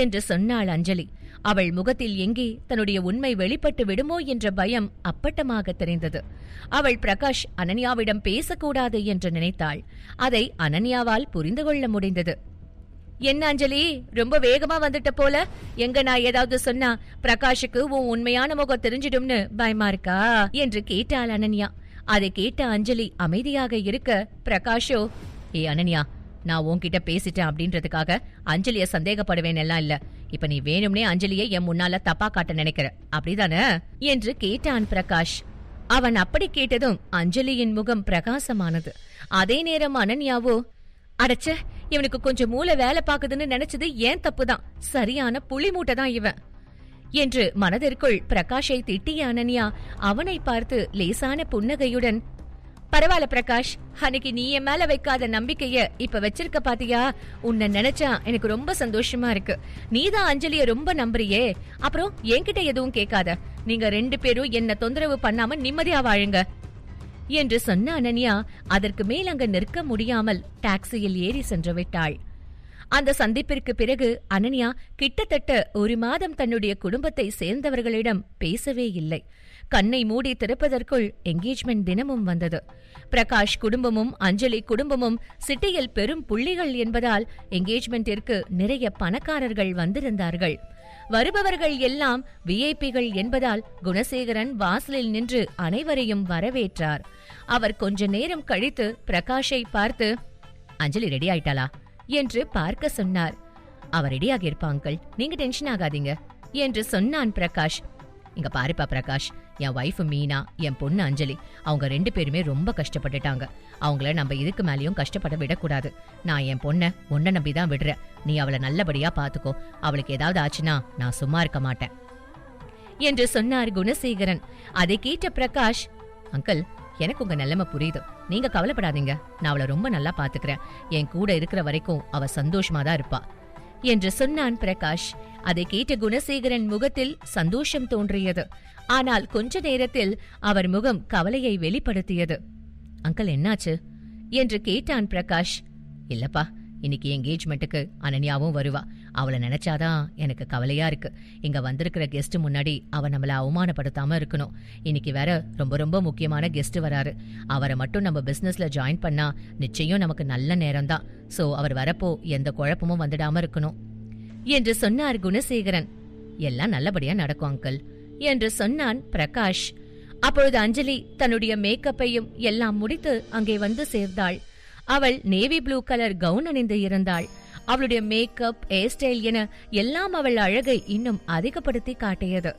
என்று சொன்னாள் அஞ்சலி. அவள் முகத்தில் எங்கே தன்னுடைய உண்மை வெளிப்பட்டு விடுமோ என்ற பயம் அப்பட்டமாக தெரிந்தது. அவள் பிரகாஷ் அனன்யாவிடம் பேசக்கூடாது என்று நினைத்தாள். அதை அனன்யாவால் புரிந்து கொள்ள முடிந்தது. என்ன அஞ்சலி, ரொம்ப வேகமா வந்துட்ட போல. எங்க நான் ஏதாவது சொன்னா பிரகாஷுக்கு உன் உண்மையான முகம் தெரிஞ்சிடும்னு பயமா இருக்கா என்று கேட்டாள் அனன்யா. அதை கேட்ட அஞ்சலி அமைதியாக இருக்க, பிரகாஷோ, ஏ அனன்யா, நான் உன்கிட்ட பேசிட்டேன் அப்படின்றதுக்காக அஞ்சலிய சந்தேகப்படுவேன் எல்லாம் இல்ல. இப்ப நீ வேணும்னே அஞ்சலியை என் முன்னால தப்பா காட்ட நினைக்கிற, அப்படிதானே என்று கேட்டான் பிரகாஷ். அவன் அப்படி கேட்டதும் அஞ்சலியின் முகம் பிரகாசமானது. அதே நேரம் அனன்யாவோ, அடச்ச, இவனுக்கு கொஞ்சம் மூளை வேலை பாக்குதுன்னு நினைச்சது ஏன் தப்புதான். சரியான புலி மூட்டை தான் இவன் என்று மனதிற்குள் பிரகாஷை திட்டிய அனன்யா அவனை பார்த்து லேசான புன்னகையுடன், பரவாயில்ல பிரகாஷ், அன்னைக்கு நீ என் மேல வைக்காத நம்பிக்கைய இப்ப வச்சிருக்க பாத்தியா? உன்னை நினைச்சா எனக்கு ரொம்ப சந்தோஷமா இருக்கு. நீதான் அஞ்சலிய ரொம்ப நம்புறியே, அப்புறம் என்கிட்ட எதுவும் கேட்காத. நீங்க 2 பேரும் என்ன தொந்தரவு பண்ணாம நிம்மதியா வாழுங்க என்று சொன்ன அனன்யா அதற்கு மேல் அங்க நிற்க முடியாமல் டாக்ஸியில் ஏறி சென்று விட்டாள். அந்த சந்திப்பிற்கு பிறகு அனன்யா கிட்டத்தட்ட 1 மாதம் தன்னுடைய குடும்பத்தை சேர்ந்தவர்களிடம் பேசவே இல்லை. கண்ணை மூடி திறப்பதற்குள் என்கேஜ்மெண்ட் தினமும் வந்தது. பிரகாஷ் குடும்பமும் அஞ்சலி குடும்பமும் சிட்டியில் பெரும் புள்ளிகள் என்பதால் என்கேஜ்மெண்டிற்கு நிறைய பணக்காரர்கள் வந்திருந்தார்கள். வருபவர்கள் எல்லாம் விஐபிகள் என்பதால் குணசேகரன் வாசலில் நின்று அனைவரையும் வரவேற்றார். அவர் கொஞ்ச நேரம் கழித்து பிரகாஷை பார்த்து, அஞ்சலி ரெடி ஆயிட்டாளா என்று பார்க்க சொன்னார். அவர் ரெடியாகி இருப்பா அங்கிள், நீங்க டென்ஷன் ஆகாதீங்க என்று சொன்னான் பிரகாஷ். இங்க பாருப்பா பிரகாஷ், என் வைஃப் மீனா, என் பொண்ணு அஞ்சலி, அவங்க 2 பேருமே ரொம்ப கஷ்டப்பட்டுட்டாங்க. அவங்கள நம்ம இதுக்கு மேலேயும் கஷ்டப்பட விடக்கூடாது. நான் என் பொண்ண உன்னை நம்பிதான் விடுறேன். நீ அவளை நல்லபடியா பாத்துக்கோ. அவளுக்கு ஏதாவது ஆச்சுன்னா நான் சும்மா இருக்க மாட்டேன் என்று சொன்னார் குணசேகரன். அதை கேட்ட பிரகாஷ், அங்கிள், எனக்கு உங்க நிலைமை புரியுது. நீங்க கவலைப்படாதீங்க, நான் அவளை ரொம்ப நல்லா பாத்துக்கிறேன். என் கூட இருக்கிற வரைக்கும் அவ சந்தோஷமா தான் இருப்பா என்று சொன்னான் பிரகாஷ். அதை கேட்ட குணசேகரன் முகத்தில் சந்தோஷம் தோன்றியது. ஆனால் கொஞ்ச நேரத்தில் அவர் முகம் கவலையை வெளிப்படுத்தியது. அங்கிள், என்னாச்சு என்று கேட்டான் பிரகாஷ். இல்லப்பா, இன்னைக்கு என்கேஜ்மெண்ட்டுக்கு அனன்யாவும் வருவா. அவளை நினைச்சாதான் எனக்கு கவலையா இருக்கு. இங்க வந்திருக்கிற கெஸ்ட் முன்னாடி அவ நம்மள அவமானப்படுத்தாம இருக்கணும். இன்னைக்கு வேற ரொம்ப ரொம்ப முக்கியமான கெஸ்ட் வராரு. அவரை மட்டும் நம்ம பிசினஸ்ல ஜாயின் பண்ணா நிச்சயம் நமக்கு நல்ல நேரம் தான். சோ அவர் வரப்போ எந்த குழப்பமும் வந்துடாம இருக்கணும் என்று சொன்னார் குணசேகரன். எல்லாம் நல்லபடியா நடக்கும் அங்கிள் என்று சொன்னான் பிரகாஷ். அப்பொழுது அஞ்சலி தன்னுடைய மேக்கப்பையும் எல்லாம் முடித்து அங்கே வந்து சேர்ந்தாள். அவள் நேவி ப்ளூ கலர் கவுன் அணிந்து இருந்தாள். அவளுடைய மேக்கப், ஹேர் ஸ்டைல் என எல்லாம் அவள் அழகை இன்னும் அதிகப்படுத்தி காட்டியது.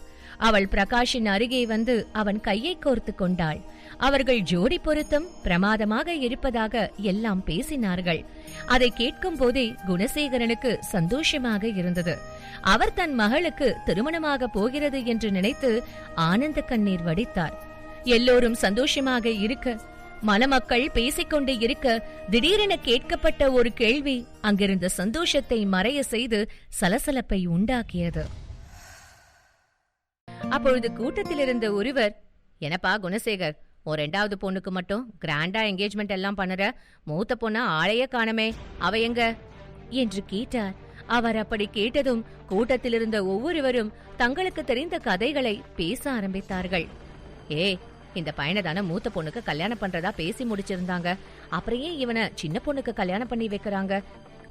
அவள் பிரகாஷின் அருகே வந்து அவன் கையை கோர்த்து கொண்டாள். அவர்கள் ஜோடி பொருத்தம் பிரமாதமாக இருப்பதாக எல்லாம் பேசினார்கள். அதை கேட்கும் போதே குணசேகரனுக்கு சந்தோஷமாக இருந்தது. அவர் தன் மகளுக்கு திருமணமாக போகிறது என்று நினைத்து ஆனந்த கண்ணீர் வடித்தார். எல்லோரும் சந்தோஷமாக இருக்க, மணமக்கள் பேசிக்கொண்டே இருக்க, திடீரென கேட்கப்பட்ட ஒரு கேள்வி அங்கிருந்த சந்தோஷத்தை மறைய செய்து சலசலப்பை உண்டாக்கியது. அப்பொழுது கூட்டத்தில் இருந்த ஒருவர், "என்னப்பா குணசேகர், ஒரு 2வது பொண்ணுக்கு மட்டும் கிராண்டா என்கேஜ்மெண்ட் எல்லாம் பண்ணுற, மூத்த பொண்ணா ஆளையே காணமே, அவ எங்க?" என்று கேட்டார். அவர் அப்படி கேட்டதும் கூட்டத்தில் இருந்த ஒவ்வொருவரும் தங்களுக்கு தெரிந்த கதைகளை பேச ஆரம்பித்தார்கள். இந்த பையனை தானே மூத்த பொண்ணுக்கு கல்யாணம் பண்றதா பேசி முடிச்சிருந்தாங்க, அப்புறம் ஏன் இவனை சின்ன பொண்ணுக்கு கல்யாணம் பண்ணி வைக்கிறாங்க?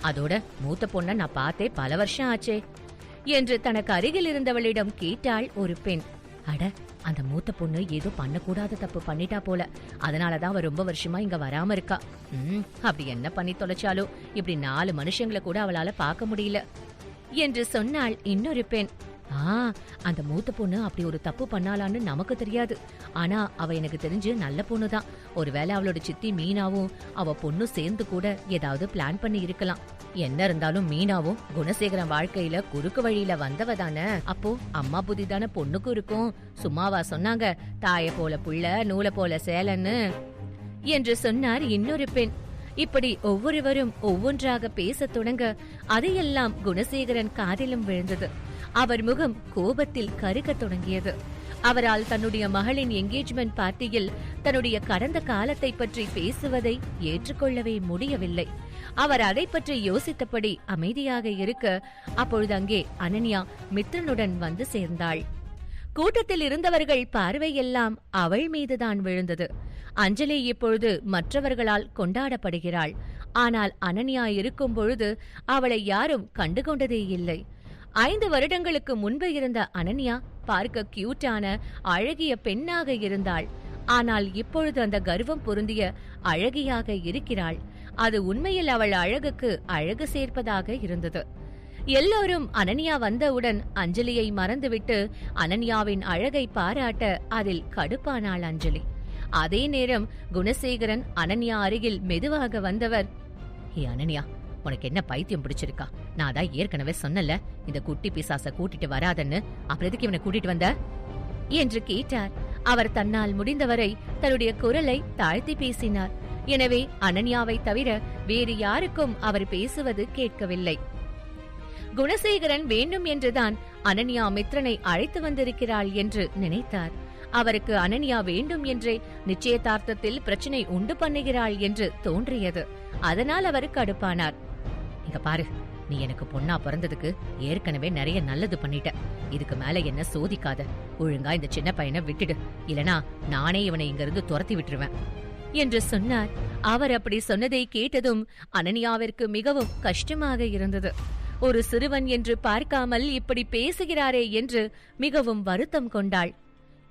அதோட மூத்த பொண்ண நான் பார்த்தே பல வருஷம் ஆச்சே என்று தனக்கு அருகில் இருந்தவளிடம் கேட்டாள் ஒரு பெண். அட, அந்த மூத்த பொண்ணு ஏதோ பண்ணக்கூடாத தப்பு பண்ணிட்டா போல, அதனாலதான் அவ ரொம்ப வருஷமா இங்க வராம இருக்கா. அப்படி என்ன பண்ணி தொலைச்சாலோ, இப்படி 4 மனுஷங்களை கூட அவளால பார்க்க முடியல என்று சொன்னாள் இன்னொரு பெண். அந்த மூத்த பொண்ணு அப்படி ஒரு தப்பு பண்ணாலான்னு நமக்கு தெரியாது. ஆனா அவ எனக்கு தெரிஞ்சு நல்ல பொண்ணுதான். ஒருவேளை அவளோட சித்தி மீனாவும் அவ பொண்ணு சேர்ந்து கூட ஏதாவது பிளான் பண்ணி இருக்கலாம். என்ன இருந்தாலும் மீனாவும் குணசேகரன் வாழ்க்கையில குறுக்கு வழியில வந்தவ தானே. அப்போ அம்மா புத்தி தானே பொண்ணுக்கும் இருக்கும். சும்மாவா சொன்னாங்க, தாய போல புள்ள நூலை போல சேலன்னு என்று சொன்னார் இன்னொரு பெண். இப்படி ஒவ்வொருவரும் ஒவ்வொன்றாக பேசத் தொடங்க அதையெல்லாம் குணசேகரன் காதிலும் விழுந்தது. அவர் முகம் கோபத்தில் கருகத் தொடங்கியது. அவரால் தன்னுடைய மகளின் என்கேஜ்மெண்ட் பார்ட்டியில் தன்னுடைய கடந்த காலத்தை பற்றி பேசுவதை ஏற்றுக்கொள்ளவே முடியவில்லை. அவர் அதை பற்றி யோசித்தபடி அமைதியாக இருக்க, அப்பொழுது அங்கே அனன்யா மித்ரனுடன் வந்து சேர்ந்தாள். கூட்டத்தில் இருந்தவர்கள் பார்வையெல்லாம் அவள் மீதுதான் விழுந்தது. அஞ்சலி இப்பொழுது மற்றவர்களால் கொண்டாடப்படுகிறாள். ஆனால் அனன்யா இருக்கும் பொழுது அவளை யாரும் கண்டுகொண்டதே இல்லை. 5 வருடங்களுக்கு முன்பு இருந்த அனன்யா பார்க்க கியூட்டான அழகிய பெண்ணாக இருந்தாள். ஆனால் இப்பொழுது அந்த கர்வம் பொருந்திய அழகியாக இருக்கிறாள். அது உண்மையில் அவள் அழகுக்கு அழகு சேர்ப்பதாக இருந்தது. எல்லோரும் அனன்யா வந்தவுடன் அஞ்சலியை மறந்துவிட்டு அனன்யாவின் அழகை பாராட்ட அதில் கடுப்பானாள் அஞ்சலி. அதே நேரம் குணசேகரன் அனன்யா அருகில் மெதுவாக வந்தவர், "ஏ அனன்யா, உனக்கு என்ன பைத்தியம் பிடிச்சிருக்கா? நான் தான் ஏற்கனவே சொன்னல, இந்த குட்டி பிசாச கூட்டிட்டு வராதன்னு. அப்புறம் எதுக்கு இவனை கூட்டிட்டு வந்த?" என்று கேட்டார். அவர் தன்னால் முடிந்தவரை தன்னுடைய குரலை தாழ்த்தி பேசினார். எனவே அனன்யாவை தவிர வேறு யாருக்கும் அவர் பேசுவது கேட்கவில்லை. குணசேகரன் வேண்டும் என்றுதான் அனன்யா மித்ரனை அழைத்து வந்திருக்கிறாள் என்று நினைத்தார். அவருக்கு அனன்யா வேண்டும் என்றே நிச்சயதார்த்தத்தில் பிரச்சனை உண்டு பண்ணுகிறாள் என்று தோன்றியது. அதனால் அவர் கடுப்பானார். "இங்க பாரு, நீ எனக்கு பொண்ணா பிறந்ததுக்கு ஏற்கனவே நிறைய நல்லது பண்ணிட்ட. இதுக்கு மேல என்ன சோதிக்காத. ஒழுங்கா இந்த சின்ன பையனை விட்டுடு, இல்லனா நானே இவனை இங்கிருந்து துரத்தி விட்டுருவேன்" என்று சொன்னார். அவர் அப்படி சொன்னதை கேட்டதும் அனன்யாவிற்கு மிகவும் கஷ்டமாக இருந்தது. ஒரு சிறுவன் என்று பார்க்காமல் இப்படி பேசுகிறாரே என்று மிகவும் வருத்தம் கொண்டாள்.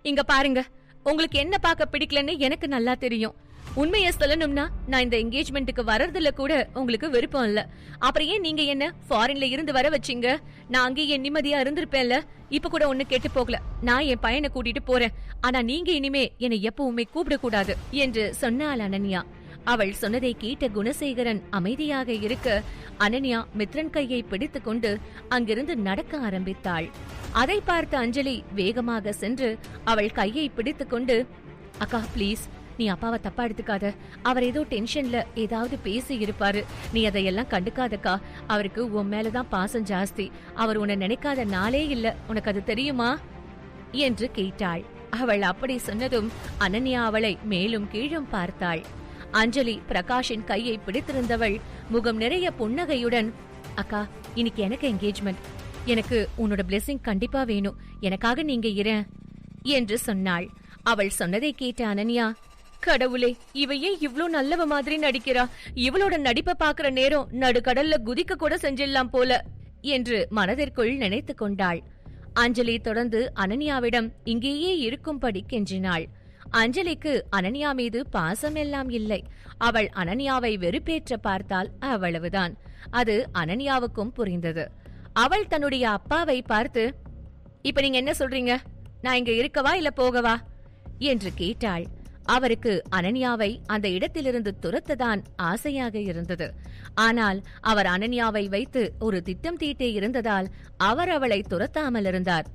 "இங்க பாருங்க, உங்களுக்கு என்ன பார்க்க பிடிக்கலன்னு எனக்கு நல்லா தெரியும். உண்மையை சொல்லணும்னா நான் இந்த என்கேஜ்மெண்ட்டுக்கு வர்றதுல கூட உங்களுக்கு விருப்பம் இல்ல. அப்புறம் ஏன் நீங்க என்ன ஃபாரின்ல இருந்து வர வச்சீங்க? நான் அங்கேயே நிம்மதியா இருந்திருப்பேன்ல. இப்ப கூட ஒண்ணு கெட்டு போகல. நான் என் பையனை கூட்டிட்டு போறேன். ஆனா நீங்க இனிமே என்னை எப்பவுமே கூப்பிடக்கூடாது" என்று சொன்னாள் அனன்யா. அவள் சொன்னதை கேட்ட குணசேகரன் அமைதியாக இருக்க, அனன்யா மித்ரன் கையை பிடித்துக் கொண்டு அங்கிருந்து நடக்க ஆரம்பித்தாள். அதை பார்த்த அஞ்சலி வேகமாக சென்று அவள் கையை பிடித்துக் கொண்டு, "அக்கா ப்ளீஸ், நீ அப்பாவை தப்பா எடுத்துக்காத. அவர் ஏதோ டென்ஷன்ல ஏதாவது பேசி இருப்பாரு. நீ அதையெல்லாம் கண்டுக்காதக்கா. அவருக்கு உன் மேலதான் பாசம் ஜாஸ்தி. அவர் உன்னை நினைக்காத நாளே இல்ல, உனக்கு அது தெரியுமா?" என்று கேட்டாள். அவள் அப்படி சொன்னதும் அனன்யா அவளை மேலும் கீழும் பார்த்தாள். அஞ்சலி பிரகாஷின் கையை பிடித்திருந்தவள் முகம் நிறைய புன்னகையுடன், "அக்கா, இன்னைக்கு எனக்கு என்கேஜ்மெண்ட். எனக்கு உன்னோட பிளெஸிங் கண்டிப்பா வேணும். எனக்காக நீங்க இரு" என்று சொன்னாள். அவள் சொன்னதை கேட்ட அனன்யா, "கடவுளே, இவையே இவ்ளோ நல்லவ மாதிரி நடிக்கிறா. இவளோட நடிப்பை பாக்குற நேரம் நடுக்கடல்ல குதிக்க கூட செஞ்சிடலாம் போல" என்று மனதிற்குள் நினைத்துக் கொண்டாள். அஞ்சலி தொடர்ந்து அனன்யாவிடம் இங்கேயே இருக்கும்படி கெஞ்சினாள். அஞ்சலிக்கு அனன்யா மீது பாசம் எல்லாம் இல்லை. அவள் அனன்யாவை வெறுப்பேற்ற பார்த்தால் அவ்வளவுதான். அது அனன்யாவுக்கும் புரிந்தது. அவள் தன்னுடைய அப்பாவை பார்த்து, இப்ப நீங்க என்ன சொல்றீங்க? நான் இங்க இருக்கவா இல்ல போகவா என்று கேட்டாள். அவருக்கு அனன்யாவை அந்த இடத்திலிருந்து துரத்ததான் ஆசையாக இருந்தது. ஆனால் அவர் அனன்யாவை வைத்து ஒரு திட்டம் தீட்டே இருந்ததால் அவர் அவளை துரத்தாமல் இருந்தார்.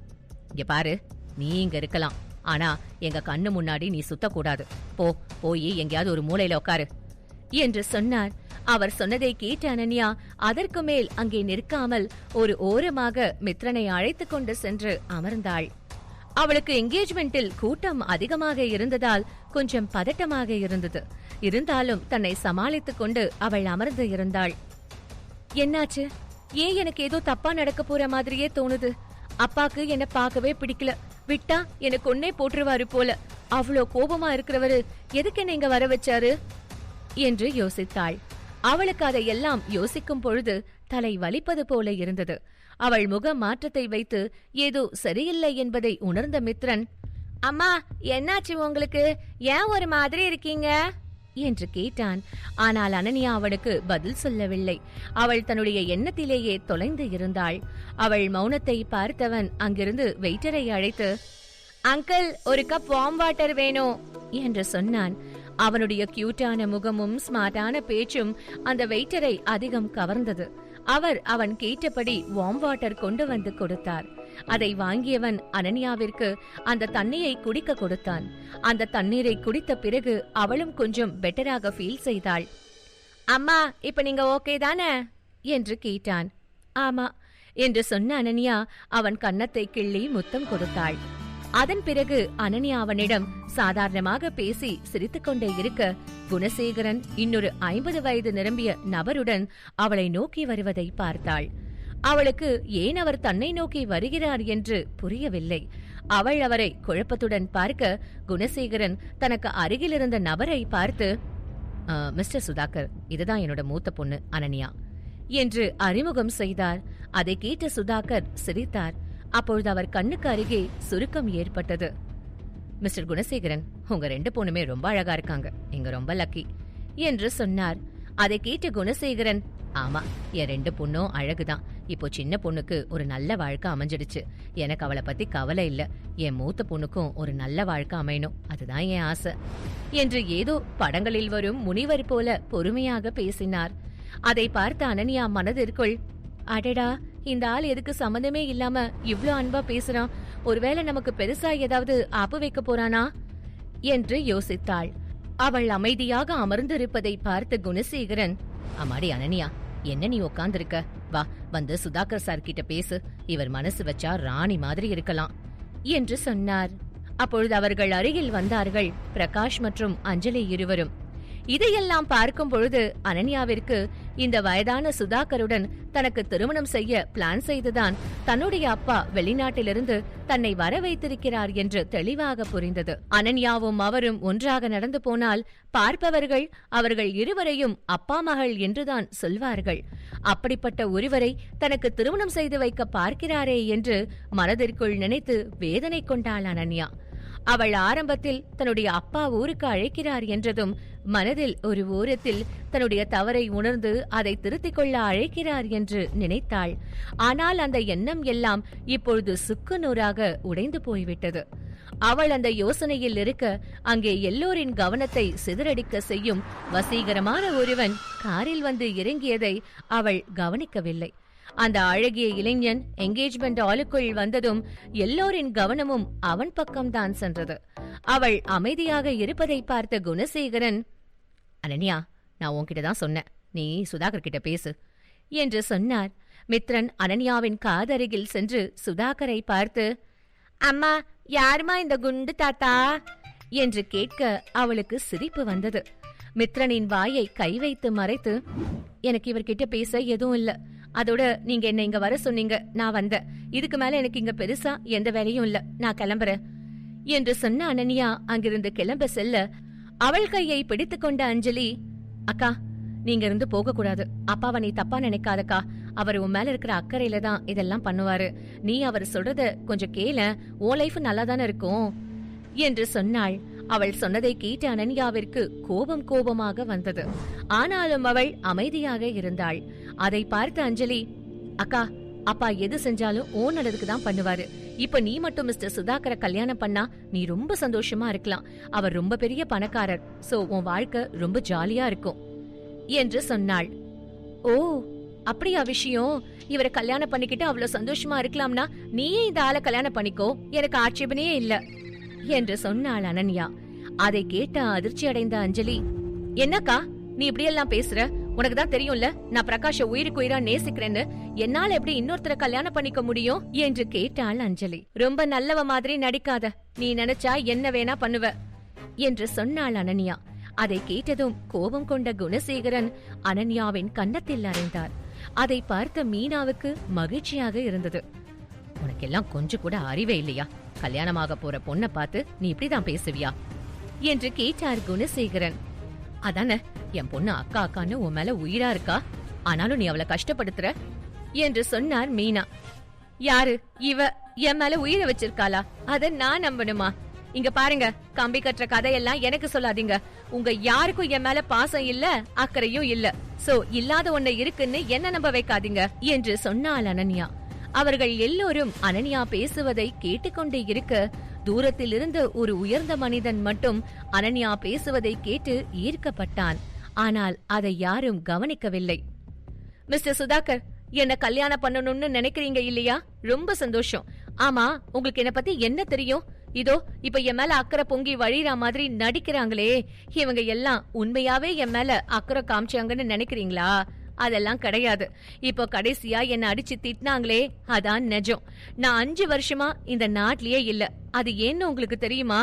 இங்க பாரு, நீ இங்க இருக்கலாம், ஆனா எங்க கண்ணு முன்னாடி நீ சுத்தக்கூடாது. போய் எங்கேயாவது ஒரு மூலையில உட்காரு என்று சொன்னார். அவர் சொன்னதை கேட்ட அனன்யா அதற்கு மேல் அங்கே நிற்காமல் ஒரு ஓரமாக மித்ரனை அழைத்துக் கொண்டு சென்று அமர்ந்தாள். அவளுக்கு என்கேஜ்மெண்டில் கூட்டம் அதிகமாக இருந்ததால் கொஞ்சம் பதட்டமாக இருந்தது. இருந்தாலும் தன்னை சமாளித்துக் கொண்டு அவள் அமர்ந்து இருந்தாள். என்னாச்சு? ஏன் எனக்கு ஏதோ தப்பா நடக்க போற மாதிரியே தோணுது. அப்பாக்கு என்ன பார்க்கவே பிடிக்கல. விட்டா எனக்கு ஒன்னே போட்டுருவாரு போல. அவ்வளோ கோபமா இருக்கிறவரு எதுக்கு என்ன இங்க வர வச்சாரு என்று யோசித்தாள். அவளுக்கு அதையெல்லாம் யோசிக்கும் பொழுது தலை வலிப்பது போல இருந்தது. அவள் முக மாற்றத்தை வைத்து ஏதோ சரியில்லை என்பதை உணர்ந்த மித்ரன், அம்மா என்னாச்சு உங்களுக்கு? ஏன் ஒரு மாதிரி இருக்கீங்க என்று கேட்டான். ஆனால் அனன்யா அவனுக்கு பதில் சொல்லவில்லை. அவள் தன்னுடைய எண்ணத்திலேயே தொலைந்து இருந்தாள். அவள் மௌனத்தை பார்த்தவன் அங்கிருந்து வெயிட்டரை அழைத்து, அங்கிள், ஒரு கப் வார்ம் வாட்டர் வேணும் என்று சொன்னான். அவனுடைய கியூட்டான முகமும் ஸ்மார்ட்டான பேச்சும் அந்த வெயிட்டரை அதிகம் கவர்ந்தது. அவர் அவன் கேட்டபடி வார்ம் வாட்டர் கொண்டு வந்து கொடுத்தார். அதை வாங்கியவன் அனன்யாவிற்கு அந்த தண்ணீரை குடிக்க கொடுத்தான். அந்த தண்ணீரை குடித்த பிறகு அவளும் கொஞ்சம் பெட்டராக ஃபீல் செய்தாள். அம்மா, இப்ப நீங்க ஓகே தானே என்று கேட்டான். ஆமா என்று சொன்ன அனன்யா அவன் கன்னத்தை கிள்ளி முத்தம் கொடுத்தாள். அதன் பிறகு அனன்யா அவனிடம் சாதாரணமாக பேசி சிரித்துக்கொண்டே இருக்க, குணசேகரன் இன்னொரு 50 வயது நிரம்பிய நபருடன் அவளை நோக்கி வருவதை பார்த்தாள். அவளுக்கு ஏன் அவர் தன்னை நோக்கி வருகிறார் என்று புரியவில்லை. அவள் அவரை குழப்பத்துடன் பார்க்க, குணசேகரன் தனக்கு அருகில் இருந்த நபரை பார்த்து, மிஸ்டர் சுதாகர், இதுதான் என்னோட மூத்த பொண்ணு அனன்யா என்று அறிமுகம் செய்தார். அதை கேட்ட சுதாகர் சிரித்தார். அப்பொழுது அவர் கண்ணுக்கு அருகே சுருக்கம் ஏற்பட்டது. மிஸ்டர் குணசேகரன், உங்க 2 பொண்ணுமே ரொம்ப அழகா இருக்காங்க, நீங்க ரொம்ப லக்கி என்று சொன்னார். அதை கேட்ட குணசேகரன், ஆமா, என் 2 பொண்ணும் அழகுதான். இப்போ சின்ன பொண்ணுக்கு ஒரு நல்ல வாழ்க்கை அமைஞ்சிடுச்சு. எனக்கு அவளை பத்தி கவலை இல்ல. என் மூத்த பொண்ணுக்கும் ஒரு நல்ல வாழ்க்கை அமையணும், அதுதான் என் ஆசை என்று ஏதோ படங்களில் வரும் முனிவர் போல பொறுமையாக பேசினார். அதை பார்த்த அனன்யா மனதிற்குள், அடடா, இந்த ஆள் எதுக்கு சம்பந்தமே இல்லாம இவ்ளோ அன்பா பேசுறான்? ஒருவேளை நமக்கு பெருசா ஏதாவது ஆப்பு வைக்க போறானா என்று யோசித்தாள். அவள் அமைதியாக அமர்ந்திருப்பதை பார்த்த குணசேகரன், அம்மாடி அனன்யா, என்ன நீ உட்கார்ந்திருக்க? வா, வந்து சுதாகர் சார் கிட்ட பேசு. இவர் மனசு வச்சா ராணி மாதிரி இருக்கலாம் என்று சொன்னார். அப்பொழுது அவர்கள் அருகில் வந்தார்கள் பிரகாஷ் மற்றும் அஞ்சலி இருவரும். இதையெல்லாம் பார்க்கும் பொழுது அனன்யாவிற்கு இந்த வயதான சுதாகருடன் தனக்கு திருமணம் செய்ய பிளான் செய்துதான் தன்னுடைய அப்பா வெளிநாட்டிலிருந்து தன்னை வர வைத்திருக்கிறார் என்று தெளிவாக புரிந்தது. அனன்யாவும் அவரும் ஒன்றாக நடந்து போனால் பார்ப்பவர்கள் அவர்கள் இருவரையும் அப்பா மகள் என்றுதான் சொல்வார்கள். அப்படிப்பட்ட ஒருவரை தனக்கு திருமணம் செய்து வைக்க பார்க்கிறாரே என்று மனதிற்குள் நினைத்து வேதனை கொண்டாள் அனன்யா. அவள் ஆரம்பத்தில் தன்னுடைய அப்பா ஊருக்கு அழைக்கிறார் என்றதும் மனதில் ஒரு ஓரத்தில் தன்னுடைய தவறை உணர்ந்து அதை திருத்திக் கொள்ள அழைக்கிறார் என்று நினைத்தாள். ஆனால் அந்த எண்ணம் எல்லாம் இப்பொழுது சுக்குநூறாக உடைந்து போய்விட்டது. அவள் அந்த யோசனையில் இருக்க, அங்கே எல்லோரின் கவனத்தை சிதறடிக்க செய்யும் வசீகரமான ஒருவன் காரில் வந்து இறங்கியதை அவள் கவனிக்கவில்லை. அந்த அழகிய இளைஞன் என்கேஜ்மெண்ட் ஹாலுக்குள் வந்ததும் எல்லோரின் கவனமும் அவன் பக்கம்தான் சென்றது. அவள் அமைதியாக இருப்பதை பார்த்த குணசேகரன், அனன்யா, நான் உன்கிட்டதான் சொன்னேன், நீ சுதாகர் கிட்ட பேசு என்று சொன்னார். மித்ரன் அனன்யாவின் காதருகில் சென்று சுதாகரை பார்த்து, அம்மா, யாருமா இந்த குண்டு தாத்தா என்று கேட்க அவளுக்கு சிரிப்பு வந்தது. மித்ரனின் வாயை கை வைத்து மறைத்து, எனக்கு இவர்கிட்ட பேச எதுவும் இல்ல, அதோட நீங்க என்ன இங்க வர சொன்னீங்க, நான் வந்தேன். இதுக்கு மேல எனக்கு இங்க பெருசா எந்த வேலையும் இல்ல, நான் கிளம்புறேன் என்று சொன்ன அனன்யா அங்கிருந்து கிளம்ப செல்ல, அவள் கையை பிடித்துக் கொண்ட அஞ்சலி, அக்கா, நீங்க இருந்து போக கூடாது. அப்பாவை நீ தப்பா நினைக்காதக்கா. அவர் உன் மேல இருக்கிற அக்கறையில தான் இதெல்லாம் பண்ணுவாரு. நீ அவர் சொல்றத கொஞ்சம் கேள, உன் லைஃப் நல்லா தானே இருக்கும் என்று சொன்னாள். அவள் சொன்னதை கேட்ட அனன்யாவிற்கு கோபமாக வந்தது. ஆனாலும் அவள் அமைதியாக இருந்தாள். அதை பார்த்த அஞ்சலி, அக்கா, அப்பா எது செஞ்சாலும் ஓ நல்லதுக்கு தான் பண்ணுவாரு. இப்ப நீ மட்டும் மிஸ்டர் சுதாகரை கல்யாணம் பண்ணா நீ ரொம்ப சந்தோஷமா இருக்கலாம். அவர் ரொம்ப பெரிய பணக்காரர். சோ உன் வாழ்க்கை ரொம்ப ஜாலியா இருக்கும் என்று சொன்னாள். ஓ, அப்படியா விஷயம்? இவரை கல்யாணம் பண்ணிக்கிட்டு அவ்வளவு சந்தோஷமா இருக்கலாம்னா நீயே இந்த ஆளை கல்யாணம் பண்ணிக்கோ, எனக்கு ஆட்சேபனையே இல்ல என்று சொன்னாள் அனன்யா. அதை கேட்ட அதிர்ச்சி அடைந்த அஞ்சலி, என்னக்கா நீ இப்படி எல்லாம் பேசுற? உனக்கு தான் தெரியும்ல நான் பிரகாஷ உயிருக்கு உயிரா நேசிக்கிறேன்னு. என்னால எப்படி இன்னொருத்தரை கல்யாணம் பண்ணிக்க முடியும் என்று கேட்டாள் அஞ்சலி. ரொம்ப நல்லவ மாதிரி நடிக்காத, நீ நினைச்சா என்ன வேணா பண்ணுவ என்று சொன்னாள் அனன்யா. அதை கேட்டதும் கோபம் கொண்ட குணசேகரன் அனன்யாவின் கன்னத்தில் அறைந்தார். அதை பார்த்த மீனாவுக்கு மகிழ்ச்சியாக இருந்தது. உனக்கெல்லாம் கொஞ்சம் கூட அறிவே இல்லையா? கல்யாணமாக போற பொண்ணை பார்த்து நீ இப்படிதான் பேசுவியா என்று கேட்டார் குணசேகரன். அதானே, என் பொண்ணு அக்கா அக்கான்னு உன் மேல உயிரா இருக்கா, ஆனாலும் நீ அவளை கஷ்டப்படுத்துற என்று சொன்னார் மீனா. யாரு இவ என் மேல உயிரை வச்சிருக்காளா? அத நான் நம்பணுமா? இங்க பாருங்க, கம்பி கட்டுற கதையெல்லாம் எனக்கு சொல்லாதீங்க. உங்க யாருக்கும் என் மேல பாசம் இல்ல, அக்கறையும் இல்ல. சோ இல்லாத ஒண்ணு இருக்குன்னு என்ன நம்ப வைக்காதீங்க என்று சொன்னாள் அனன்யா. அவர்கள் எல்லோரும் அனன்யா பேசுவதை கேட்டுக்கொண்டே இருக்க, தூரத்தில் இருந்த ஒரு உயர்ந்த மனிதன் மட்டும் அனன்யா பேசுவதை கேட்டு ஈர்க்கப்பட்டான். ஆனால் அதை யாரும் கவனிக்கவில்லை. மிஸ்டர் சுதாகர், என்ன கல்யாணம் பண்ணணும்னு நினைக்கிறீங்க இல்லையா? ரொம்ப சந்தோஷம். ஆமா, உங்களுக்கு என்ன பத்தி என்ன தெரியும்? இதோ இப்ப என் மேல அக்கறை பொங்கி வழிற மாதிரி நடிக்கிறாங்களே, இவங்க எல்லாம் உண்மையாவே என் மேல அக்கறை காமிச்சாங்கன்னு நினைக்கிறீங்களா? அதெல்லாம் கிடையாது. இப்போ கடைசியா என்ன அடிச்சு திட்டினாங்களே, அதான் நிஜம். நான் 5 வருஷமா இந்த நாட்டிலேயே இல்ல. அது ஏன்னு உங்களுக்கு தெரியுமா?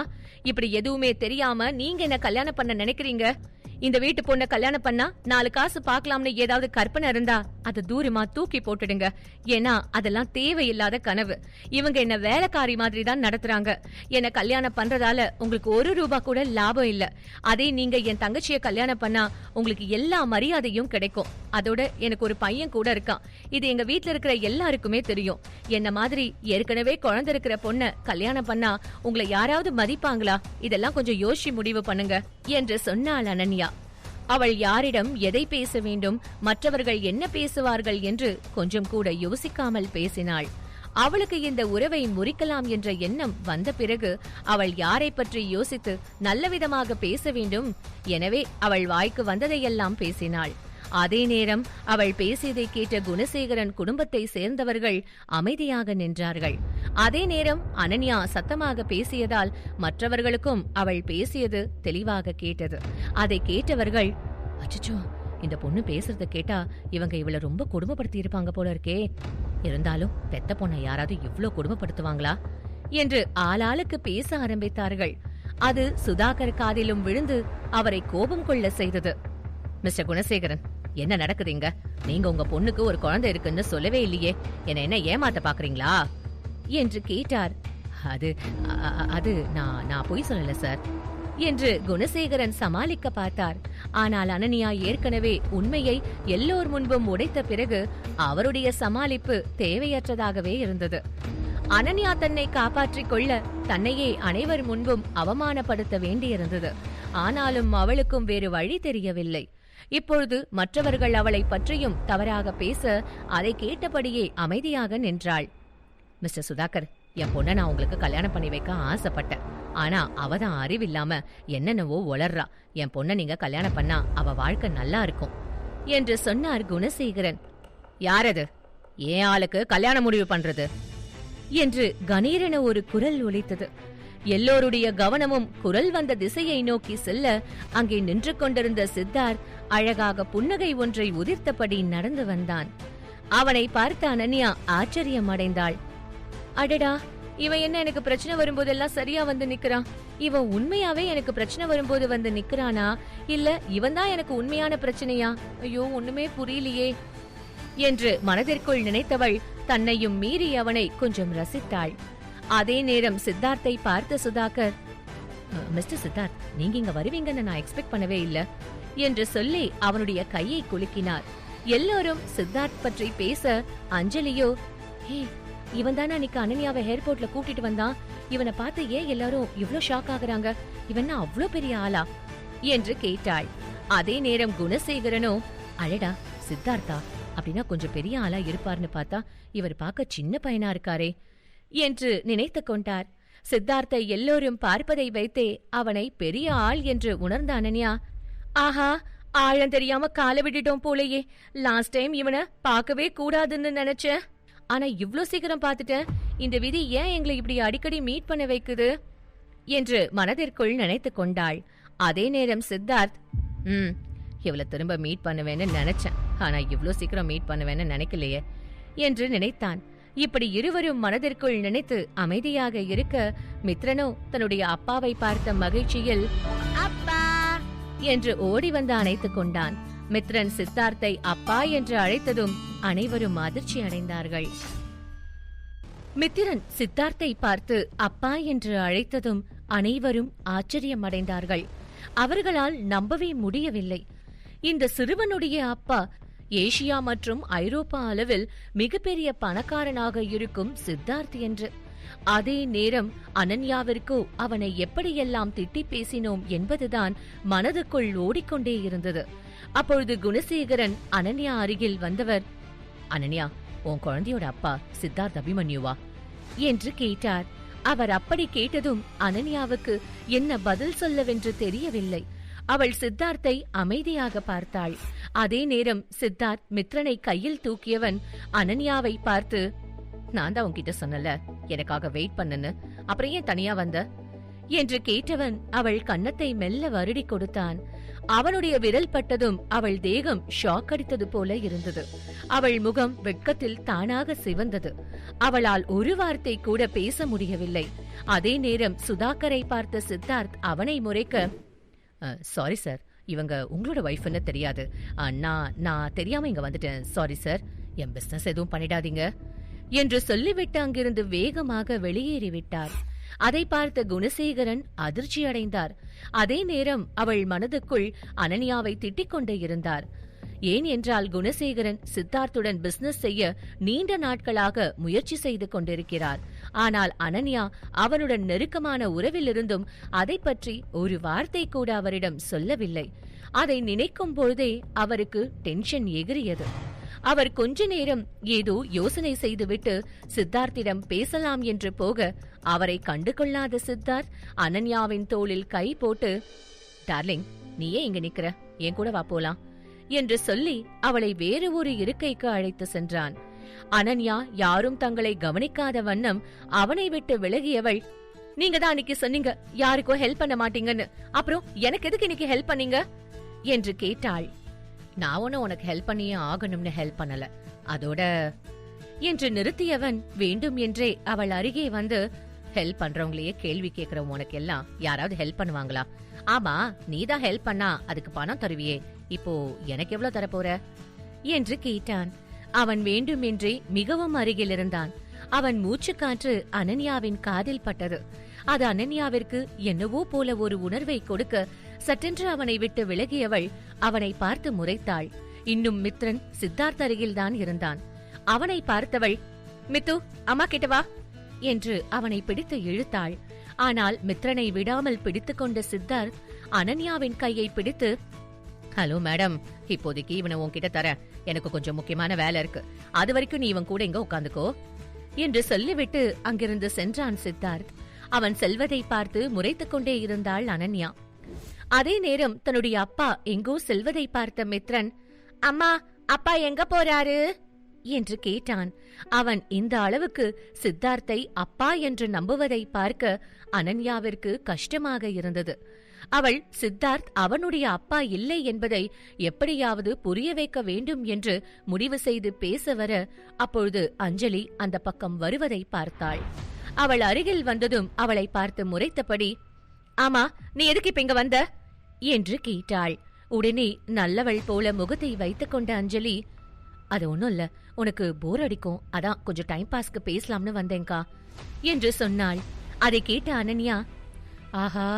இப்படி எதுவுமே தெரியாம நீங்க என்ன கல்யாணம் பண்ண நினைக்கிறீங்க? இந்த வீட்டு பொண்ண கல்யாணம் பண்ணா 4 காசு பாக்கலாம்னு ஏதாவது கற்பனை இருந்தா அது தூரமா தூக்கி போட்டுடுங்க. ஏன்னா அதெல்லாம் தேவையில்லாத கனவு. இவங்க என்ன வேலைக்காரி மாதிரி தான் நடத்துறாங்க. என்ன கல்யாணம் பண்றதால உங்களுக்கு 1 ரூபாய் கூட லாபம் இல்ல. அதே நீங்க என் தங்கச்சிய கல்யாணம் பண்ணா உங்களுக்கு எல்லா மரியாதையும் கிடைக்கும். அதோட எனக்கு ஒரு பையன் கூட இருக்கான். இது எங்க வீட்டுல இருக்கிற எல்லாருக்குமே தெரியும். என்ன மாதிரி ஏற்கனவே குழந்தை இருக்கிற பொண்ண கல்யாணம் பண்ணா உங்களை யாராவது மதிப்பாங்களா? இதெல்லாம் கொஞ்சம் யோசிச்சு முடிவு பண்ணுங்க என்று சொன்னாள் அனன்யா. அவள் யாரிடம் எதை பேச வேண்டும், மற்றவர்கள் என்ன பேசுவார்கள் என்று கொஞ்சம் கூட யோசிக்காமல் பேசினாள். அவளுக்கு இந்த உறவை முறிக்கலாம் என்ற எண்ணம் வந்த பிறகு அவள் யாரை பற்றி யோசித்து நல்லவிதமாக பேச வேண்டும். எனவே அவள் வாய்க்கு வந்ததையெல்லாம் பேசினாள். அதே நேரம் அவள் பேசியதை கேட்ட குணசேகரன் குடும்பத்தை சேர்ந்தவர்கள் அமைதியாக நின்றார்கள். அதே நேரம் அனன்யா சத்தமாக பேசியதால் மற்றவர்களுக்கும் அவள் பேசியது தெளிவாக கேட்டது. அதை கேட்டவர்கள், அச்சச்சோ, இந்த பொண்ணு பேசுறத கேட்டா இவங்க இவளை ரொம்ப கொடுமைப்படுத்தி இருப்பாங்க போல இருக்கே. இருந்தாலும் பெத்த பொண்ணை யாராவது இவ்ளோ கொடுமைப்படுத்துவாங்களா என்று ஆளாளுக்கு பேச ஆரம்பித்தார்கள். அது சுதாகர் காதிலும் விழுந்து அவரை கோபம் கொள்ள செய்தது. மிஸ்டர் குணசேகரன், என்ன நடக்குதுங்க? நீங்க உங்க பொண்ணுக்கு ஒரு குழந்தை இருக்குன்னு சொல்லவே இல்லையே, என்ன ஏமாத்த பாக்குறீங்களா என்று கேட்டார். அது நான் பொய் சொல்லல சார் என்று குணசேகரன் சமாளிக்க பார்த்தார். ஆனால் அனன்யா ஏற்கனவே உண்மையை எல்லோர் முன்பும் உடைத்த பிறகு அவருடைய சமாளிப்பு தேவையற்றதாகவே இருந்தது. அனன்யா தன்னை காப்பாற்றிக் கொள்ள தன்னையே அனைவர் முன்பும் அவமானப்படுத்த வேண்டியிருந்தது. ஆனாலும் அவளுக்கும் வேறு வழி தெரியவில்லை. இப்பொழுது மற்றவர்கள் அவளை பற்றியும் தவறாக பேச அதை கேட்டபடியே அமைதியாக நின்றாள். மிஸ்டர் சுதாகர், என் பொண்ண நான் உங்களுக்கு கல்யாணம் பண்ணி வைக்க ஆசைப்பட்டேன். ஆனா அவதான் அறிவில்லாம என்னென்னவோ வளர்றா. என் பொண்ண நீங்க கல்யாணம் பண்ணா அவ வாழ்க்கை நல்லா இருக்கும் என்று சொன்னார் குணசேகரன். யாரது ஏன் ஆளுக்கு கல்யாணம் முடிவு பண்றது என்று கணீரென ஒரு குரல் ஒலித்தது. எல்லோருடைய கவனமும் குரல் வந்த திசையை நோக்கி செல்ல, அங்கே நின்று கொண்டிருந்த சித்தார்த் அழகாக புன்னகை ஒன்றை உதிர்த்தபடி நடந்து வந்தான். அவனை பார்த்த அனன்யா ஆச்சரியம் அடைந்தாள். அடடா, இவன் என்ன எனக்கு பிரச்சனை வரும்போதெல்லாம் சரியா வந்து நிக்கிறான்? இவன் உண்மையாவே எனக்கு பிரச்சனை வரும்போது வந்து நிக்கிறானா, இல்ல இவன் தான் எனக்கு உண்மையான பிரச்சனையா? ஐயோ, ஒண்ணுமே புரியலையே என்று மனதிற்குள் நினைத்தவள் தன்னையும் மீறி அவனை கொஞ்சம் ரசித்தாள். அதே நேரம் சித்தார்த்தை பார்த்த சுதாகர், மிஸ்டர் சித்தார்த், நீங்க இங்க வருவீங்கன்னு நான் எக்ஸ்பெக்ட் பண்ணவே இல்ல என்று சொல்லி அவனுடைய கையை குலுக்கினார். எல்லோரும் சித்தார்த் பற்றி பேச, அஞ்சலியோ, ஹே, இவன் தானே அன்னைக்கு அனன்யாவை ஏர்போர்ட்ல கூட்டிட்டு வந்தான், இவனை பார்த்து ஏன் எல்லாரும் இவ்ளோ ஷாக் ஆகுறாங்க? இவன் அவ்ளோ பெரிய ஆளா என்று கேட்டாள். அதே நேரம் குணசேகரனோ, அழடா சித்தார்த்தா, அப்படின்னா கொஞ்சம் பெரிய ஆளா இருப்பார்னு பார்த்தா இவர் பார்க்க சின்ன பையனா இருக்காரே என்று நினைத்து கொண்டார். சித்தார்த்தை எல்லோரும் பார்ப்பதை வைத்தே அவனை பெரிய ஆள் என்று உணர்ந்த அனன்யா, ஆஹா ஆழம் தெரியாம காலை விட்டுட்டோம் போலயே, லாஸ்ட் டைம் இவனை பார்க்கவே கூடாதுன்னு நினைச்சேன், ஆனா இவ்ளோ சீக்கிரம் பார்த்துட்டேன், இந்த விதி ஏன் எங்களை இப்படி அடிக்கடி மீட் பண்ண வைக்குது என்று மனதிற்குள் நினைத்து கொண்டாள். அதே நேரம் சித்தார்த், இவளை திரும்ப மீட் பண்ணுவேன்னு நினைச்சேன், ஆனா இவ்ளோ சீக்கிரம் மீட் பண்ணுவேன்னு நினைக்கலையே என்று நினைத்தான். இப்படி இருவரும் மனதிற்குள் நினைத்து அமைதியாக இருக்க, மித்ரனோ தன்னுடைய அப்பாவை பார்த்த மகிழ்ச்சியில் அப்பா என்று ஓடி வந்து அணைத்துக் கொண்டான். மித்ரன் சித்தார்த்தை அப்பா என்று அழைத்ததும் அனைவரும் அதிர்ச்சி அடைந்தார்கள். மித்திரன் சித்தார்த்தை பார்த்து அப்பா என்று அழைத்ததும் அனைவரும் ஆச்சரியம் அடைந்தார்கள். அவர்களால் நம்பவே முடியவில்லை. இந்த சிறுவனுடைய அப்பா ஏசியா மற்றும் ஐரோப்பா அளவில் மிகப்பெரிய பணக்காரனாக இருக்கும் சித்தார்த் என்று. அதே நேரம் அனன்யாவிற்கு அவனை எப்படியெல்லாம் திட்டி பேசினோம் என்பதுதான் மனதுக்குள் ஓடிக்கொண்டே இருந்தது. அப்பொழுது குணசேகரன் அனன்யா அருகில் வந்தவர், அனன்யா, உன் குழந்தையோட அப்பா சித்தார்த் அபிமன்யுவா என்று கேட்டார். அவர் அப்படி கேட்டதும் அனன்யாவுக்கு என்ன பதில் சொல்லவென்று தெரியவில்லை. அவள் சித்தார்த்தை அமைதியாக பார்த்தாள். அதே நேரம் சித்தார்த் மித்ரனை கையில் தூக்கியவன் அனன்யாவை பார்த்து, நான் தான் உன்கிட்ட சொன்னல எனக்காக வெயிட் பண்ணுன்னு, அப்புறம் ஏன் தனியா வந்த என்று கேட்டவன் அவள் கன்னத்தை மெல்ல வருடி கொடுத்தான். அவனுடைய விரல் பட்டதும் அவள் தேகம் ஷாக் அடித்தது போல இருந்தது. அவள் முகம் வெட்கத்தில் தானாக சிவந்தது. அவளால் ஒரு வார்த்தை கூட பேச முடியவில்லை. அதே நேரம் சுதாகரை பார்த்த சித்தார்த் அவனை முறைக்க, சாரி சார், இவங்க உங்களோட வைஃப்னு தெரியாது, நான் தெரியாம இங்க வந்துட்டேன், சாரி சார், என் பிசினஸ் எதுவும் பண்ணிடாதீங்க என்று சொல்லிவிட்டு அங்கிருந்து வேகமாக வெளியேறிவிட்டார். அதை பார்த்த குணசேகரன் அதிர்ச்சி அடைந்தார். அதே நேரம் அவள் மனதுக்குள் அனன்யாவை திட்டிக் கொண்டே இருந்தார். ஏன் என்றால் குணசேகரன் சித்தார்த்துடன் பிசினஸ் செய்ய நீண்ட நாட்களாக முயற்சி செய்து கொண்டிருக்கிறார். ஆனால் அனன்யா அவனுடன் நெருக்கமான உறவிலிருந்தும் அதை பற்றி ஒரு வார்த்தை கூட அவரிடம் சொல்லவில்லை. அதை நினைக்கும் பொழுதே அவருக்கு டென்ஷன் எகிரியது. அவர் கொஞ்ச நேரம் ஏதோ யோசனை செய்துவிட்டு சித்தார்த்திடம் பேசலாம் என்று போக, அவரை கண்டு கொள்ளாத சித்தார்த் அனன்யாவின் தோளில் கை போட்டு, டார்லிங், நீயே இங்க நிக்கிற, என் கூட வா போலாம் என்று சொல்லி அவளை வேறு ஒரு இருக்கைக்கு அழைத்து சென்றான். அனன்யா யாரும் தங்களை கவனிக்காத வண்ணம் அவனை விட்டு விலகியவள், நீங்க தான் அன்னைக்கு சொன்னீங்க யாருக்கோ ஹெல்ப் பண்ண மாட்டீங்கன்னு, அப்புறம் எனக்கு எதுக்கு இன்னைக்கு ஹெல்ப் பண்ணீங்க என்று கேட்டாள். நான் ஒன்னும் உனக்கு ஹெல்ப் பண்ணியே ஆகணும்னு ஹெல்ப் பண்ணல, அதோட என்று நிறுத்தியவன் வேண்டும் என்றே அவள் அருகே வந்து, ஹெல்ப் பண்றவங்களையே கேள்வி கேட்கிற உனக்கு எல்லாம் யாராவது ஹெல்ப் பண்ணுவாங்களா? ஆமா, நீதான் ஹெல்ப் பண்ணா அதுக்கு பணம் தருவியே, இப்போ எனக்கு எவ்வளவு தரப்போற என்று கேட்டான். அவன் வேண்டுமென்றே மிகவும் அருகில் இருந்தான். அவன் மூச்சு காற்று அனன்யாவின் காதில் பட்டது. அது அனன்யாவிற்கு என்னவோ போல ஒரு உணர்வை கொடுக்க சட்டென்று அவனை விட்டு விலகியவள் அவனை பார்த்து முறைத்தாள். இன்னும் மித்ரன் சித்தார்த் அருகில்தான் இருந்தான். அவனை பார்த்தவள், மித்து, அம்மா கிட்ட வா என்று அவனை பிடித்து இழுத்தாள். ஆனால் மித்ரனை விடாமல் பிடித்துக் கொண்ட சித்தார்த் அனன்யாவின் கையை பிடித்து, ஹலோ மேடம், இப்போதைக்கு இவனை உன்கிட்ட தர, எனக்கு கொஞ்சம் முக்கியமான வேலை இருக்கு, அது வரைக்கும் நீ இவன் கூட இங்க உட்காந்துக்கோ என்று சொல்லிவிட்டு அங்கிருந்து சென்றான் சித்தார்த். அவன் செல்வதை பார்த்து முறைத்துக் கொண்டே இருந்தாள் அனன்யா. அதே நேரம் தன்னுடைய அப்பா எங்கோ செல்வதை பார்த்த மித்ரன், அம்மா, அப்பா எங்க போறாரு என்று கேட்டான். அவன் இந்த அளவுக்கு சித்தார்த்தை அப்பா என்று நம்புவதை பார்க்க அனன்யாவிற்கு கஷ்டமாக இருந்தது. அவள் சித்தார்த் அவனுடைய அப்பா இல்லை என்பதை எப்படியாவது புரிய வைக்க வேண்டும் என்று முடிவு செய்து பேச வர, அப்பொழுது அஞ்சலி அந்த பக்கம் வருவதை பார்த்தாள். அவள் அருகில் வந்ததும் அவளை பார்த்து முறைத்தபடி, ஆமா, நீ எதுக்கு இப்ப இங்க வந்த என்று கேட்டாள். உடனே நல்லவள் போல முகத்தை வைத்துக் கொண்ட அஞ்சலி, அது ஒண்ணும் இல்ல, உனக்கு போர் அடிக்கும், அதான் கொஞ்சம் டைம் பாஸ்க்கு பேசலாம்னு வந்தேங்கா என்று சொன்னாள். அதை கேட்ட அனன்யா, ஆஹா,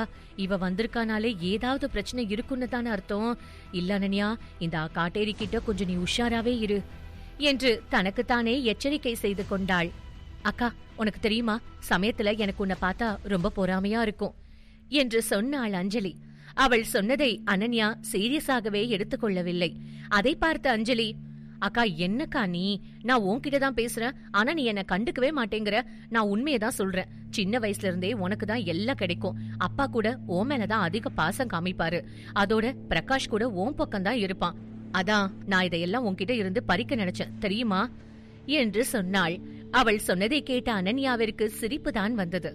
இவ வந்திருக்கானாலே ஏதாவது பிரச்சனை இருக்குன்னு தானே அர்த்தம். இல்ல அனன்யா, இந்த காட்டேரி கிட்ட கொஞ்சம் நீ உஷாராவே இரு என்று தனக்குத்தானே எச்சரிக்கை செய்து கொண்டாள். அக்கா உனக்கு தெரியுமா, சமயத்துல எனக்கு உன்னை பார்த்தா ரொம்ப பொறாமையா இருக்கும் என்று சொன்னாள் அஞ்சலி. அவள் சொன்னதை அனன்யா சீரியஸாகவே எடுத்துக்கொள்ளவில்லை. அதை பார்த்த அஞ்சலி, அக்கா என்னக்கா நீ, நான் உன்கிட்ட தான் பேசுறேன், ஆனா நீ என்ன கண்டுக்கவே மாட்டேங்கிற. நான் உண்மையதான் சொல்றேன். சின்ன வயசுல இருந்தே உனக்கு தான் எல்லாம் கிடைக்கும். அப்பா கூட உன் மேலதான் அதிக பாசம் காமிப்பாரு. அதோட பிரகாஷ் கூட உன் பக்கம் தான் இருப்பான். அதான் நான் இதையெல்லாம் உன்கிட்ட இருந்து பறிக்க நினைச்சேன் தெரியுமா என்று சொன்னாள். அவள் சொன்னதை கேட்ட அனன்யாவிற்கு சிரிப்புதான் வந்தது.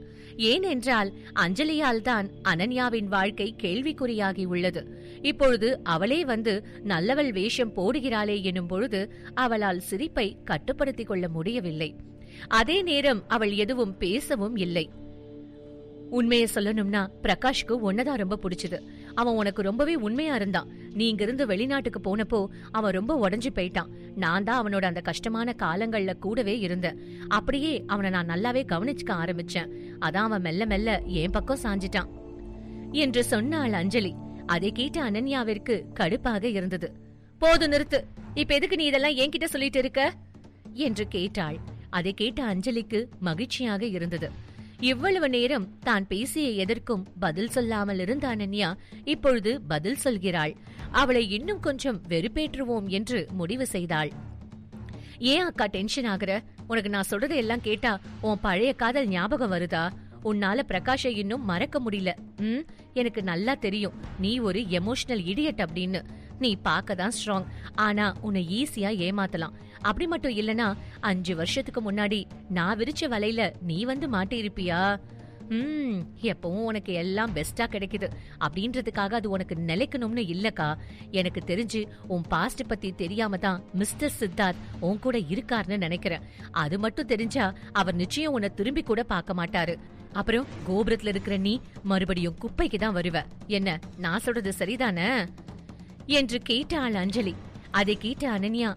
ஏனென்றால் அஞ்சலியால் தான் அனன்யாவின் வாழ்க்கை கேள்விக்குறியாகி உள்ளது. இப்பொழுது அவளே வந்து நல்லவள் வேஷம் போடுகிறாளே எனும் பொழுது அவளால் சிரிப்பை கட்டுப்படுத்திக் கொள்ள முடியவில்லை. அதே நேரம் அவள் எதுவும் பேசவும் இல்லை. உண்மையை சொல்லணும்னா பிரகாஷ்க்கு ஒன்னதான் ரொம்ப பிடிச்சது. அவன் உனக்கு ரொம்பவே உண்மையா இருந்தான். நீ இங்கிருந்து வெளிநாட்டுக்கு போனப்போ அவன் ரொம்ப உடஞ்சு போயிட்டான். நான் தான் அவனோட அந்த கஷ்டமான காலங்கள்ல கூடவே இருந்தேன். அப்படியே அவனை நான் நல்லாவே கவனிச்சுக்க ஆரம்பிச்சேன். அதான் அவன் மெல்ல மெல்ல என் பக்கம் சாஞ்சிட்டான் என்று சொன்னாள் அஞ்சலி. அதை கேட்ட அனன்யாவிற்கு கடுப்பாக இருந்தது. போது நிறுத்து, இப்ப எதுக்கு நீ இதெல்லாம் என்கிட்ட சொல்லிட்டு இருக்க என்று கேட்டாள். அதை கேட்ட அஞ்சலிக்கு மகிழ்ச்சியாக இருந்தது. இவ்வளவு நேரம் தான் பேசிய எதற்கும் பதில் சொல்லாமல் இருந்த அனன்யா இப்பொழுது பதில் சொல்கிறாள். அவளை இன்னும் கொஞ்சம் வெறுப்பேற்றுவோம் என்று முடிவு செய்தாள். ஏன் அக்கா டென்ஷன் ஆகுற? உனக்கு நான் சொல்றதை எல்லாம் கேட்டா உன் பழைய காதல் ஞாபகம் வருதா? உன்னால பிரகாஷை இன்னும் மறக்க முடியல. எனக்கு நல்லா தெரியும் நீ ஒரு எமோஷனல் இடியட் அப்படின்னு. நீ பார்க்கதான் ஸ்ட்ராங், ஆனா உன்னை ஈஸியா ஏமாத்தலாம். அப்படி மட்டும் இல்லனா 5 வருஷத்துக்கு முன்னாடி நான் விரிச்ச வலையில நீ வந்து மாட்டிருப்பியா? எப்பவும் உனக்கு எல்லாம் பெஸ்டா கிடைக்குது அப்படின்றதுக்காக அது உனக்கு நிலைக்கணும்னு இல்லக்கா. எனக்கு தெரிஞ்சு உன் பாஸ்ட் பத்தி தெரியாம தான் மிஸ்டர் சித்தார்த் உன் கூட இருக்காருன்னு நினைக்கிறேன். அது மட்டும் தெரிஞ்சா அவர் நிச்சயம் உன்னை திரும்பி கூட பார்க்க மாட்டாரு. அப்புறம் கோபுரத்துல இருக்கிற நீ மறுபடியும் குப்பைக்கு தான் வருவ. என்ன நான் சொல்றது சரிதானே என்று கேட்டாள் அஞ்சலி. அதை கேட்ட அனன்யா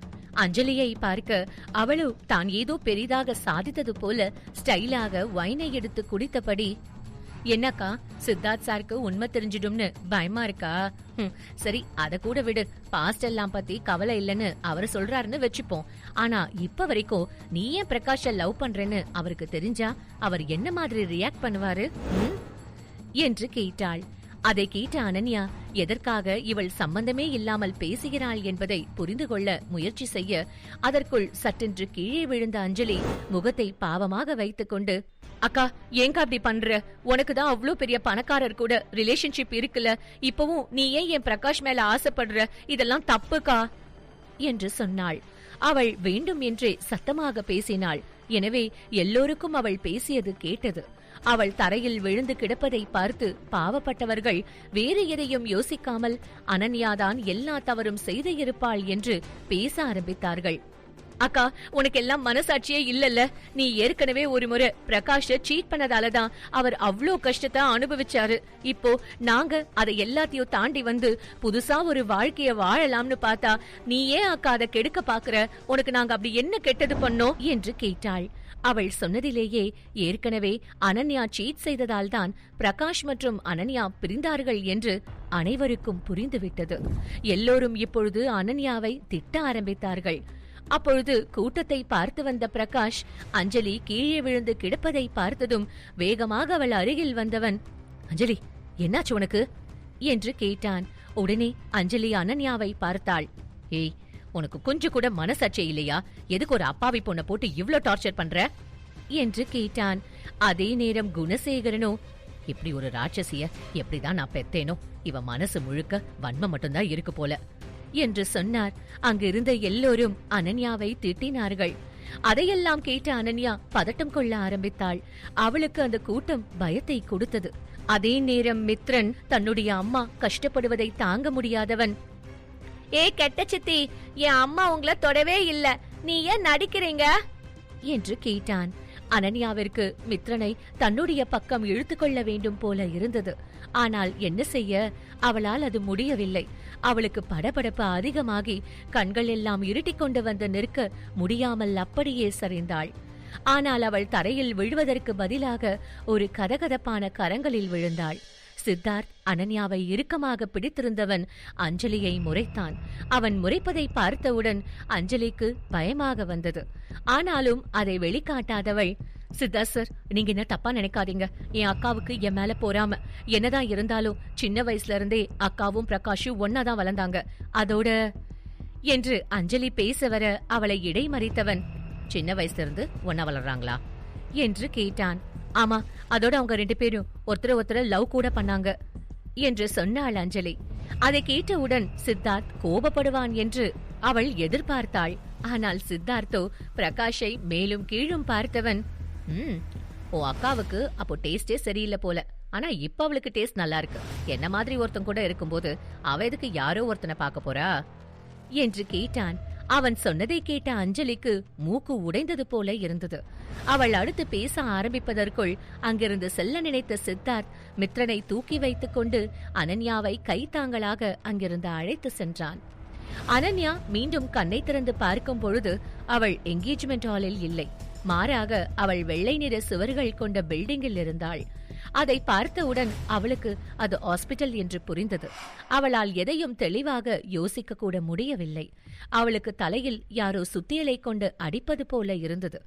அஞ்சலியை பார்க்க அவளும் தான் ஏதோ பெரிதாக சாதித்தது போல ஸ்டைலாக வைனை எடுத்து குடித்தபடி, என்னக்கா சித்தார்த் சாருக்கு உண்மை தெரிஞ்சிடும்னு பயமா இருக்கா? சரி அத கூட விடு, பாஸ்ட் எல்லாம் பத்தி கவலை இல்லன்னு அவரு சொல்றாருன்னு வச்சுப்போம். ஆனா இப்ப வரைக்கும் நீ ஏன் பிரகாஷ லவ் பண்றேன்னு அவருக்கு தெரிஞ்சா அவர் என்ன மாதிரி ரியாக்ட் பண்ணுவாரு என்று கேட்டாள். அதை கேட்ட அனன்யா எதற்காக இவள் சம்பந்தமே இல்லாமல் பேசுகிறாள் என்பதை புரிந்து கொள்ள முயற்சி செய்ய, அதற்குள் சட்டென்று கீழே விழுந்த அஞ்சலி முகத்தை பாவமாக வைத்துக் கொண்டு, அக்கா ஏங்க அப்படி பண்ற? உனக்குதான் அவ்வளவு பெரிய பணக்காரர் கூட ரிலேஷன்ஷிப் இருக்குல்ல, இப்பவும் நீ ஏன் என் பிரகாஷ் மேல ஆசைப்படுற? இதெல்லாம் தப்புக்கா என்று சொன்னாள். அவள் வேண்டும் என்றே சத்தமாக பேசினாள். எனவே எல்லோருக்கும் அவள் பேசியது கேட்டது. அவள் தரையில் விழுந்து கிடப்பதை பார்த்து பாவப்பட்டவர்கள் வேறு எதையும் யோசிக்காமல் அனன்யாதான் எல்லா தவறும் செய்து இருப்பாள் என்று பேச ஆரம்பித்தார்கள். அக்கா உனக்கு எல்லாம் மனசாட்சியே இல்லல்ல. நீ ஏற்கனவே ஒரு முறை பிரகாஷ சீட் பண்ணதாலதான் அவர் அவ்வளோ கஷ்டத்தை அனுபவிச்சாரு. இப்போ நாங்க அதை எல்லாத்தையும் தாண்டி வந்து புதுசா ஒரு வாழ்க்கைய வாழலாம்னு பார்த்தா நீ ஏன் அக்கா அதை கெடுக்க பாக்குற? உனக்கு நாங்க அப்படி என்ன கெட்டது பண்ணோம் என்று கேட்டாள். அவள் சொன்னதிலேயே ஏற்கனவே அனன்யா சீட் செய்ததால் தான் பிரகாஷ் மற்றும் அனன்யா பிரிந்தார்கள் என்று அனைவருக்கும் புரிந்துவிட்டது. எல்லோரும் இப்பொழுது அனன்யாவை திட்ட ஆரம்பித்தார்கள். அப்பொழுது கூட்டத்தை பார்த்து வந்த பிரகாஷ் அஞ்சலி கீழே விழுந்து கிடப்பதை பார்த்ததும் வேகமாக அவள் அருகில் வந்தவன், அஞ்சலி என்னாச்சு உனக்கு என்று கேட்டான். உடனே அஞ்சலி அனன்யாவை பார்த்தாள். ஏய் உனக்கு கொஞ்சம் கூட மனசாட்சி இல்லையா? எதுக்கு ஒரு அப்பாவி பொண்ணை போட்டு இவ்ளோ டார்ச்சர் பண்ற என்று கேட்டான். அதே நேரம் குணசேகரனோ, இப்படி ஒரு ராட்சசிய எப்படிதான் நான் பெத்தேனோ, இவ மனசு முழுக்க வன்மம் மட்டும்தான் இருக்கு போல என்று சொன்னார். அங்கிருந்த எல்லோரும் அனன்யாவை திட்டினார்கள். அதையெல்லாம் கேட்ட அனன்யா பதட்டம் கொள்ள ஆரம்பித்தாள். அவளுக்கு அந்த கூட்டம் பயத்தை கொடுத்தது. அதே நேரம் மித்ரன் தன்னுடைய அம்மா கஷ்டப்படுவதை தாங்க முடியாதவன், ஏ கெட்ட சித்தி, என் அம்மா உங்களை தொடவே இல்ல, நீ ஏன் நடிக்கிறீங்க என்று கேட்டான். அனன்யாவிற்கு மித்ரனை தன்னுடைய பக்கம் இழுத்துக்கொள்ள வேண்டும் போல இருந்தது. ஆனால் என்ன செய்ய, அவளால் அது முடியவில்லை. அவளுக்கு படபடப்பு அதிகமாகி கண்கள் எல்லாம் இருட்டிக் கொண்டு வந்து நிற்க முடியாமல் அப்படியே சரிந்தாள். ஆனால் அவள் தரையில் விழுவதற்கு பதிலாக ஒரு கதகதப்பான கரங்களில் விழுந்தாள். சித்தார்த் அனன்யாவை இறுக்கமாக பிடித்திருந்தவன் அஞ்சலியை முறைத்தான். அவன் முறைப்பதை பார்த்தவுடன் அஞ்சலிக்கு பயமாக வந்தது. ஆனாலும் அதை வெளிக்காட்டாதவள், சித்தார்த் சார், நீங்க என்ன தப்பா நினைக்காதீங்க. என் அக்காவுக்கு என் மேல போறாம. என்னதான் இருந்தாலும் சின்ன வயசுல இருந்தே அக்காவும் பிரகாஷும் ஒன்னாதான் வளர்ந்தாங்க. அதோட என்று அஞ்சலி பேச வர அவளை இடைமறித்தவன், சின்ன வயசுல இருந்து ஒன்னா வளர்றாங்களா என்று கேட்டான். ஆமா, அதோட அவங்க 2 பேரும் ஒருத்தர லவ் கூட பண்ணாங்க என்று சொன்னாள் அஞ்சலி. அதை கேட்டவுடன் சித்தார்த் கோபப்படுவான் என்று அவள் எதிர்பார்த்தாள். ஆனால் சித்தார்த்தோ பிரகாஷை மேலும் கீழும் பார்த்தவன், ஓ அக்காவுக்கு அப்போ டேஸ்டே சரியில்லை போல. ஆனா இப்ப அவளுக்கு டேஸ்ட் நல்லா இருக்கு. என்ன மாதிரி ஒருத்தன் கூட இருக்கும்போது அவ எதுக்கு யாரோ ஒருத்தனை பார்க்க போறா என்று கேட்டான். அவன் சொன்னதை கேட்ட அஞ்சலிக்கு மூக்கு உடைந்தது போல இருந்தது. அவள் அடுத்து பேச ஆரம்பிப்பதற்குள் அங்கிருந்து செல்ல நினைத்த சித்தார்த் மித்ரனை தூக்கி வைத்துக் கொண்டு அனன்யாவை கைத்தாங்களாக அங்கிருந்து அழைத்து சென்றான். அனன்யா மீண்டும் கண்ணை திறந்து பார்க்கும் பொழுது அவள் என்கேஜ்மெண்ட் ஹாலில் இல்லை. மாறாக அவள் வெள்ளை நிற சுவர்கள் கொண்ட பில்டிங்கில் இருந்தாள். அதை பார்த்தவுடன் அவளுக்கு அது ஹாஸ்பிட்டல் என்று புரிந்தது. அவளால் எதையும் தெளிவாக யோசிக்க கூட முடியவில்லை. அவளுக்கு தலையில் யாரோ சுத்தியலை கொண்டு அடிப்பது போல இருந்தது.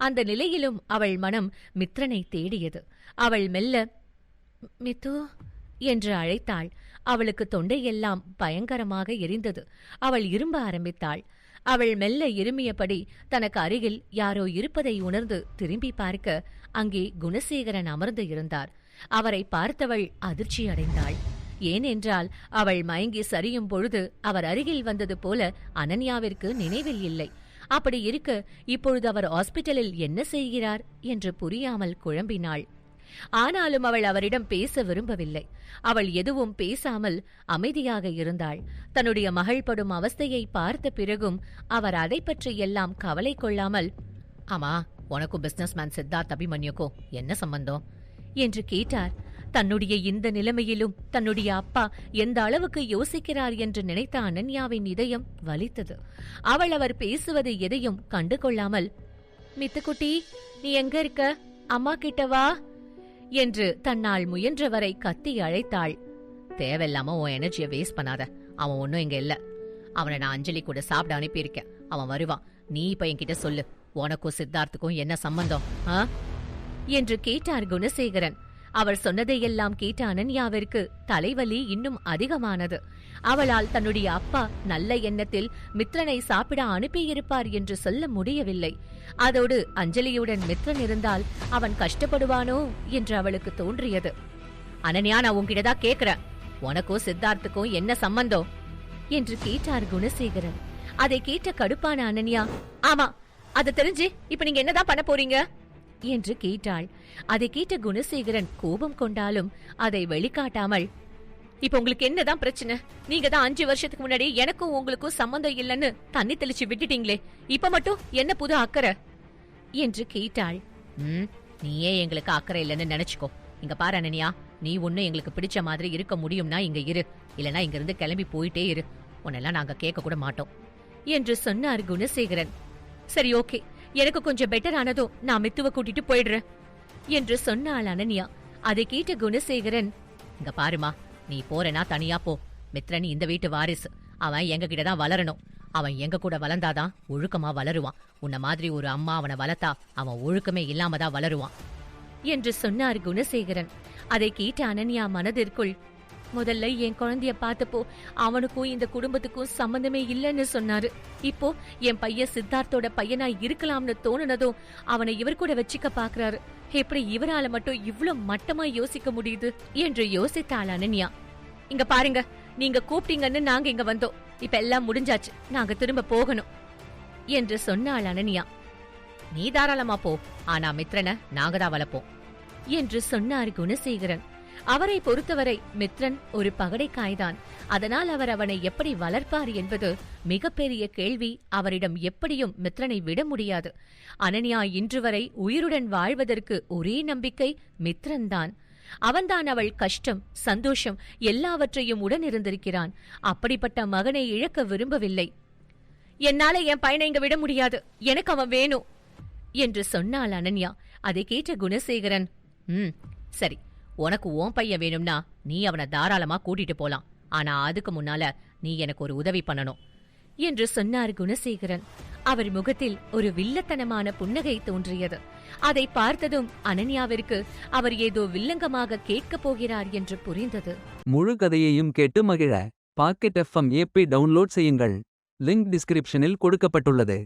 அந்த நிலையிலும் அவள் மனம் மித்ரனை தேடியது. அவள் மெல்ல மித்து என்று அழைத்தாள். அவளுக்கு தொண்டையெல்லாம் பயங்கரமாக எரிந்தது. அவள் இரும்ப ஆரம்பித்தாள். அவள் மெல்ல இருமியபடி தனக்கு அருகில் யாரோ இருப்பதை உணர்ந்து திரும்பி பார்க்க அங்கே குணசேகரன் அமர்ந்து இருந்தார். அவரை பார்த்தவள் அதிர்ச்சி அடைந்தாள். ஏனென்றால் அவள் மயங்கி சரியும் பொழுது அவர் அருகில் வந்தது போல அனன்யாவிற்கு நினைவில் இல்லை. அப்படி இருக்க இப்பொழுது அவர் ஹாஸ்பிட்டலில் என்ன செய்கிறார் என்று புரியாமல் குழம்பினாள். ஆனாலும் அவள் அவரிடம் பேச விரும்பவில்லை. அவள் எதுவும் பேசாமல் அமைதியாக இருந்தாள். தன்னுடைய மகள் படும் அவஸ்தையை பார்த்த பிறகும் அவர் அதை பற்றி எல்லாம் கவலை கொள்ளாமல், ஆமா, உனக்கும் பிசினஸ் மேன் சித்தார்த் அபிமன்யுக்கும் என்ன சம்பந்தம் என்று கேட்டார். தன்னுடைய இந்த நிலைமையிலும் தன்னுடைய அப்பா எந்த அளவுக்கு யோசிக்கிறார் என்று நினைத்த அனன்யாவின் இதயம் வலித்தது. அவள் அவர் பேசுவது எதையும் கண்டு கொள்ளாமல், மித்துக்குட்டி, நீ எங்க இருக்க? அம்மா கிட்ட வா என்று தன்னால் முயன்றவரை கத்தி அழைத்தாள். தேவையில்லாம உன் எனர்ஜியை வேஸ்ட் பண்ணாத. அவன் ஒன்னும் இங்க இல்ல. அவனை நான் அஞ்சலி கூட சாப்பிட அனுப்பியிருக்கேன். அவன் வருவான். நீ இப்ப என்கிட்ட சொல்லு, உனக்கும் சித்தார்த்துக்கும் என்ன சம்பந்தம் என்று கேட்டார் குணசேகரன். அவர் சொன்னதையெல்லாம் கேட்ட அனன்யாவிற்கு தலைவலி இன்னும் அதிகமானது. அவளால் தன்னுடைய அப்பா நல்ல எண்ணத்தில் மித்ரனை சாப்பிட அனுப்பியிருப்பார் என்று சொல்ல முடியவில்லை. அதோடு அஞ்சலியுடன் மித்ரன் இருந்தால் அவன் கஷ்டப்படுவானோ என்று அவளுக்கு தோன்றியது. அனன்யா, நான் உன்கிட்டதான் கேக்குறேன், உனக்கும் சித்தார்த்துக்கும் என்ன சம்பந்தம் என்று கேட்டார் குணசேகரன். அதை கேட்ட கடுப்பான அனன்யா, ஆமா, அது தெரிஞ்சு இப்ப நீங்க என்னதான் பண்ண போறீங்க என்று கேட்டாள். அதை கேட்ட குணசேகரன் கோபம் கொண்டாலும் அதை வெளிக்காட்டாமல், இப்ப உங்களுக்கு என்னதான் பிரச்சனை? நீங்க தான் 5 வருஷத்துக்கு முன்னாடி எனக்கும் உங்களுக்கும் சம்பந்தம் இல்லைன்னு தண்ணி தெளிச்சு விட்டுட்டீங்களே, இப்ப மட்டும் என்ன புது அக்கறை என்று கேட்டாள். நீயே எங்களுக்கு அக்கறை இல்லைன்னு நினைச்சுக்கோ. இங்க பாரு அனன்யா, நீ ஒன்னும் எங்களுக்கு பிடிச்ச மாதிரி இருக்க முடியும்னா இங்க இரு, இல்லனா இங்க இருந்து கிளம்பி போயிட்டே இரு. உன்னெல்லாம் நாங்க கேட்க கூட மாட்டோம் என்று சொன்னார் குணசேகரன். சரி, ஓகே, எனக்கு கொஞ்சம் பெட்டர் ஆனதும் நான் மித்துவ கூட்டிட்டு போயிடுறேன் என்று சொன்னாள் அனன்யா. அதை கேட்ட குணசேகரன், இங்க பாருமா, நீ போறனா தனியா போ. மித்ரன் இந்த வீட்டு வாரிசு. அவன் எங்க கிட்டதான் வளரணும். அவன் எங்க கூட வளர்ந்தாதான் ஒழுக்கமா வளருவான். உன்ன மாதிரி ஒரு அம்மா அவனை வளர்த்தா அவன் ஒழுக்கமே இல்லாம தான் வளருவான் என்று சொன்னார் குணசேகரன். அதை கேட்ட அனன்யா மனதிற்குள், முதல்ல என் குழந்தைய பார்த்தப்போ அவனுக்கும் இந்த குடும்பத்துக்கும் சம்பந்தமே இல்லைன்னு சொன்னாரு. இப்போ என் பையன் சித்தார்த்தோட பையனா இருக்கலாம்னு தோணுனதும் அவனை இவர் கூட வச்சுக்க பாக்குறாரு. எப்படி இவரால மட்டும் இவ்வளவு மட்டமா யோசிக்க முடியுது என்று யோசித்தாள் அனன்யா. இங்க பாருங்க, நீங்க கூப்பிட்டீங்கன்னு நாங்க இங்க வந்தோம். இப்ப எல்லாம் முடிஞ்சாச்சு, நாங்க திரும்ப போகணும் என்று சொன்னாள் அனன்யா. நீ தாராளமா போ, ஆனா மித்ரனை நாங்க தான் வளர்ப்போம் என்று சொன்னார் குணசேகரன். அவரை பொறுத்தவரை மித்ரன் ஒரு பகடைக்காய்தான். அதனால் அவர் அவனை எப்படி வளர்ப்பார் என்பது மிகப்பெரிய கேள்வி. அவரிடம் எப்படியும் மித்ரனை விட முடியாது. அனன்யா இன்று வரை உயிருடன் வாழ்வதற்கு ஒரே நம்பிக்கை மித்ரன் தான். அவன்தான் அவள் கஷ்டம், சந்தோஷம் எல்லாவற்றையும் உடன் இருந்திருக்கிறான். அப்படிப்பட்ட மகனை இழக்க விரும்பவில்லை. என்னால என் பையனை இங்க விட முடியாது, எனக்கு அவன் வேணும் என்று சொன்னாள் அனன்யா. அதை கேட்ட குணசேகரன், சரி, உனக்கு உன் பையன் வேணும்னா நீ அவனை தாராளமா கூட்டிட்டு போலாம். ஆனா அதுக்கு முன்னால நீ எனக்கு ஒரு உதவி பண்ணணும் என்று சொன்னார் குணசேகரன். அவர் முகத்தில் ஒரு வில்லத்தனமான புன்னகை தோன்றியது. அதை பார்த்ததும் அனன்யாவிற்கு அவர் ஏதோ வில்லங்கமாக கேட்கப் போகிறார் என்று புரிந்தது. முழு கதையையும் கேட்டு மகிழ பாக்கெட் FM ஆப்பை டவுன்லோட் செய்யுங்கள். லிங்க் டிஸ்கிரிப்ஷனில் கொடுக்கப்பட்டுள்ளது.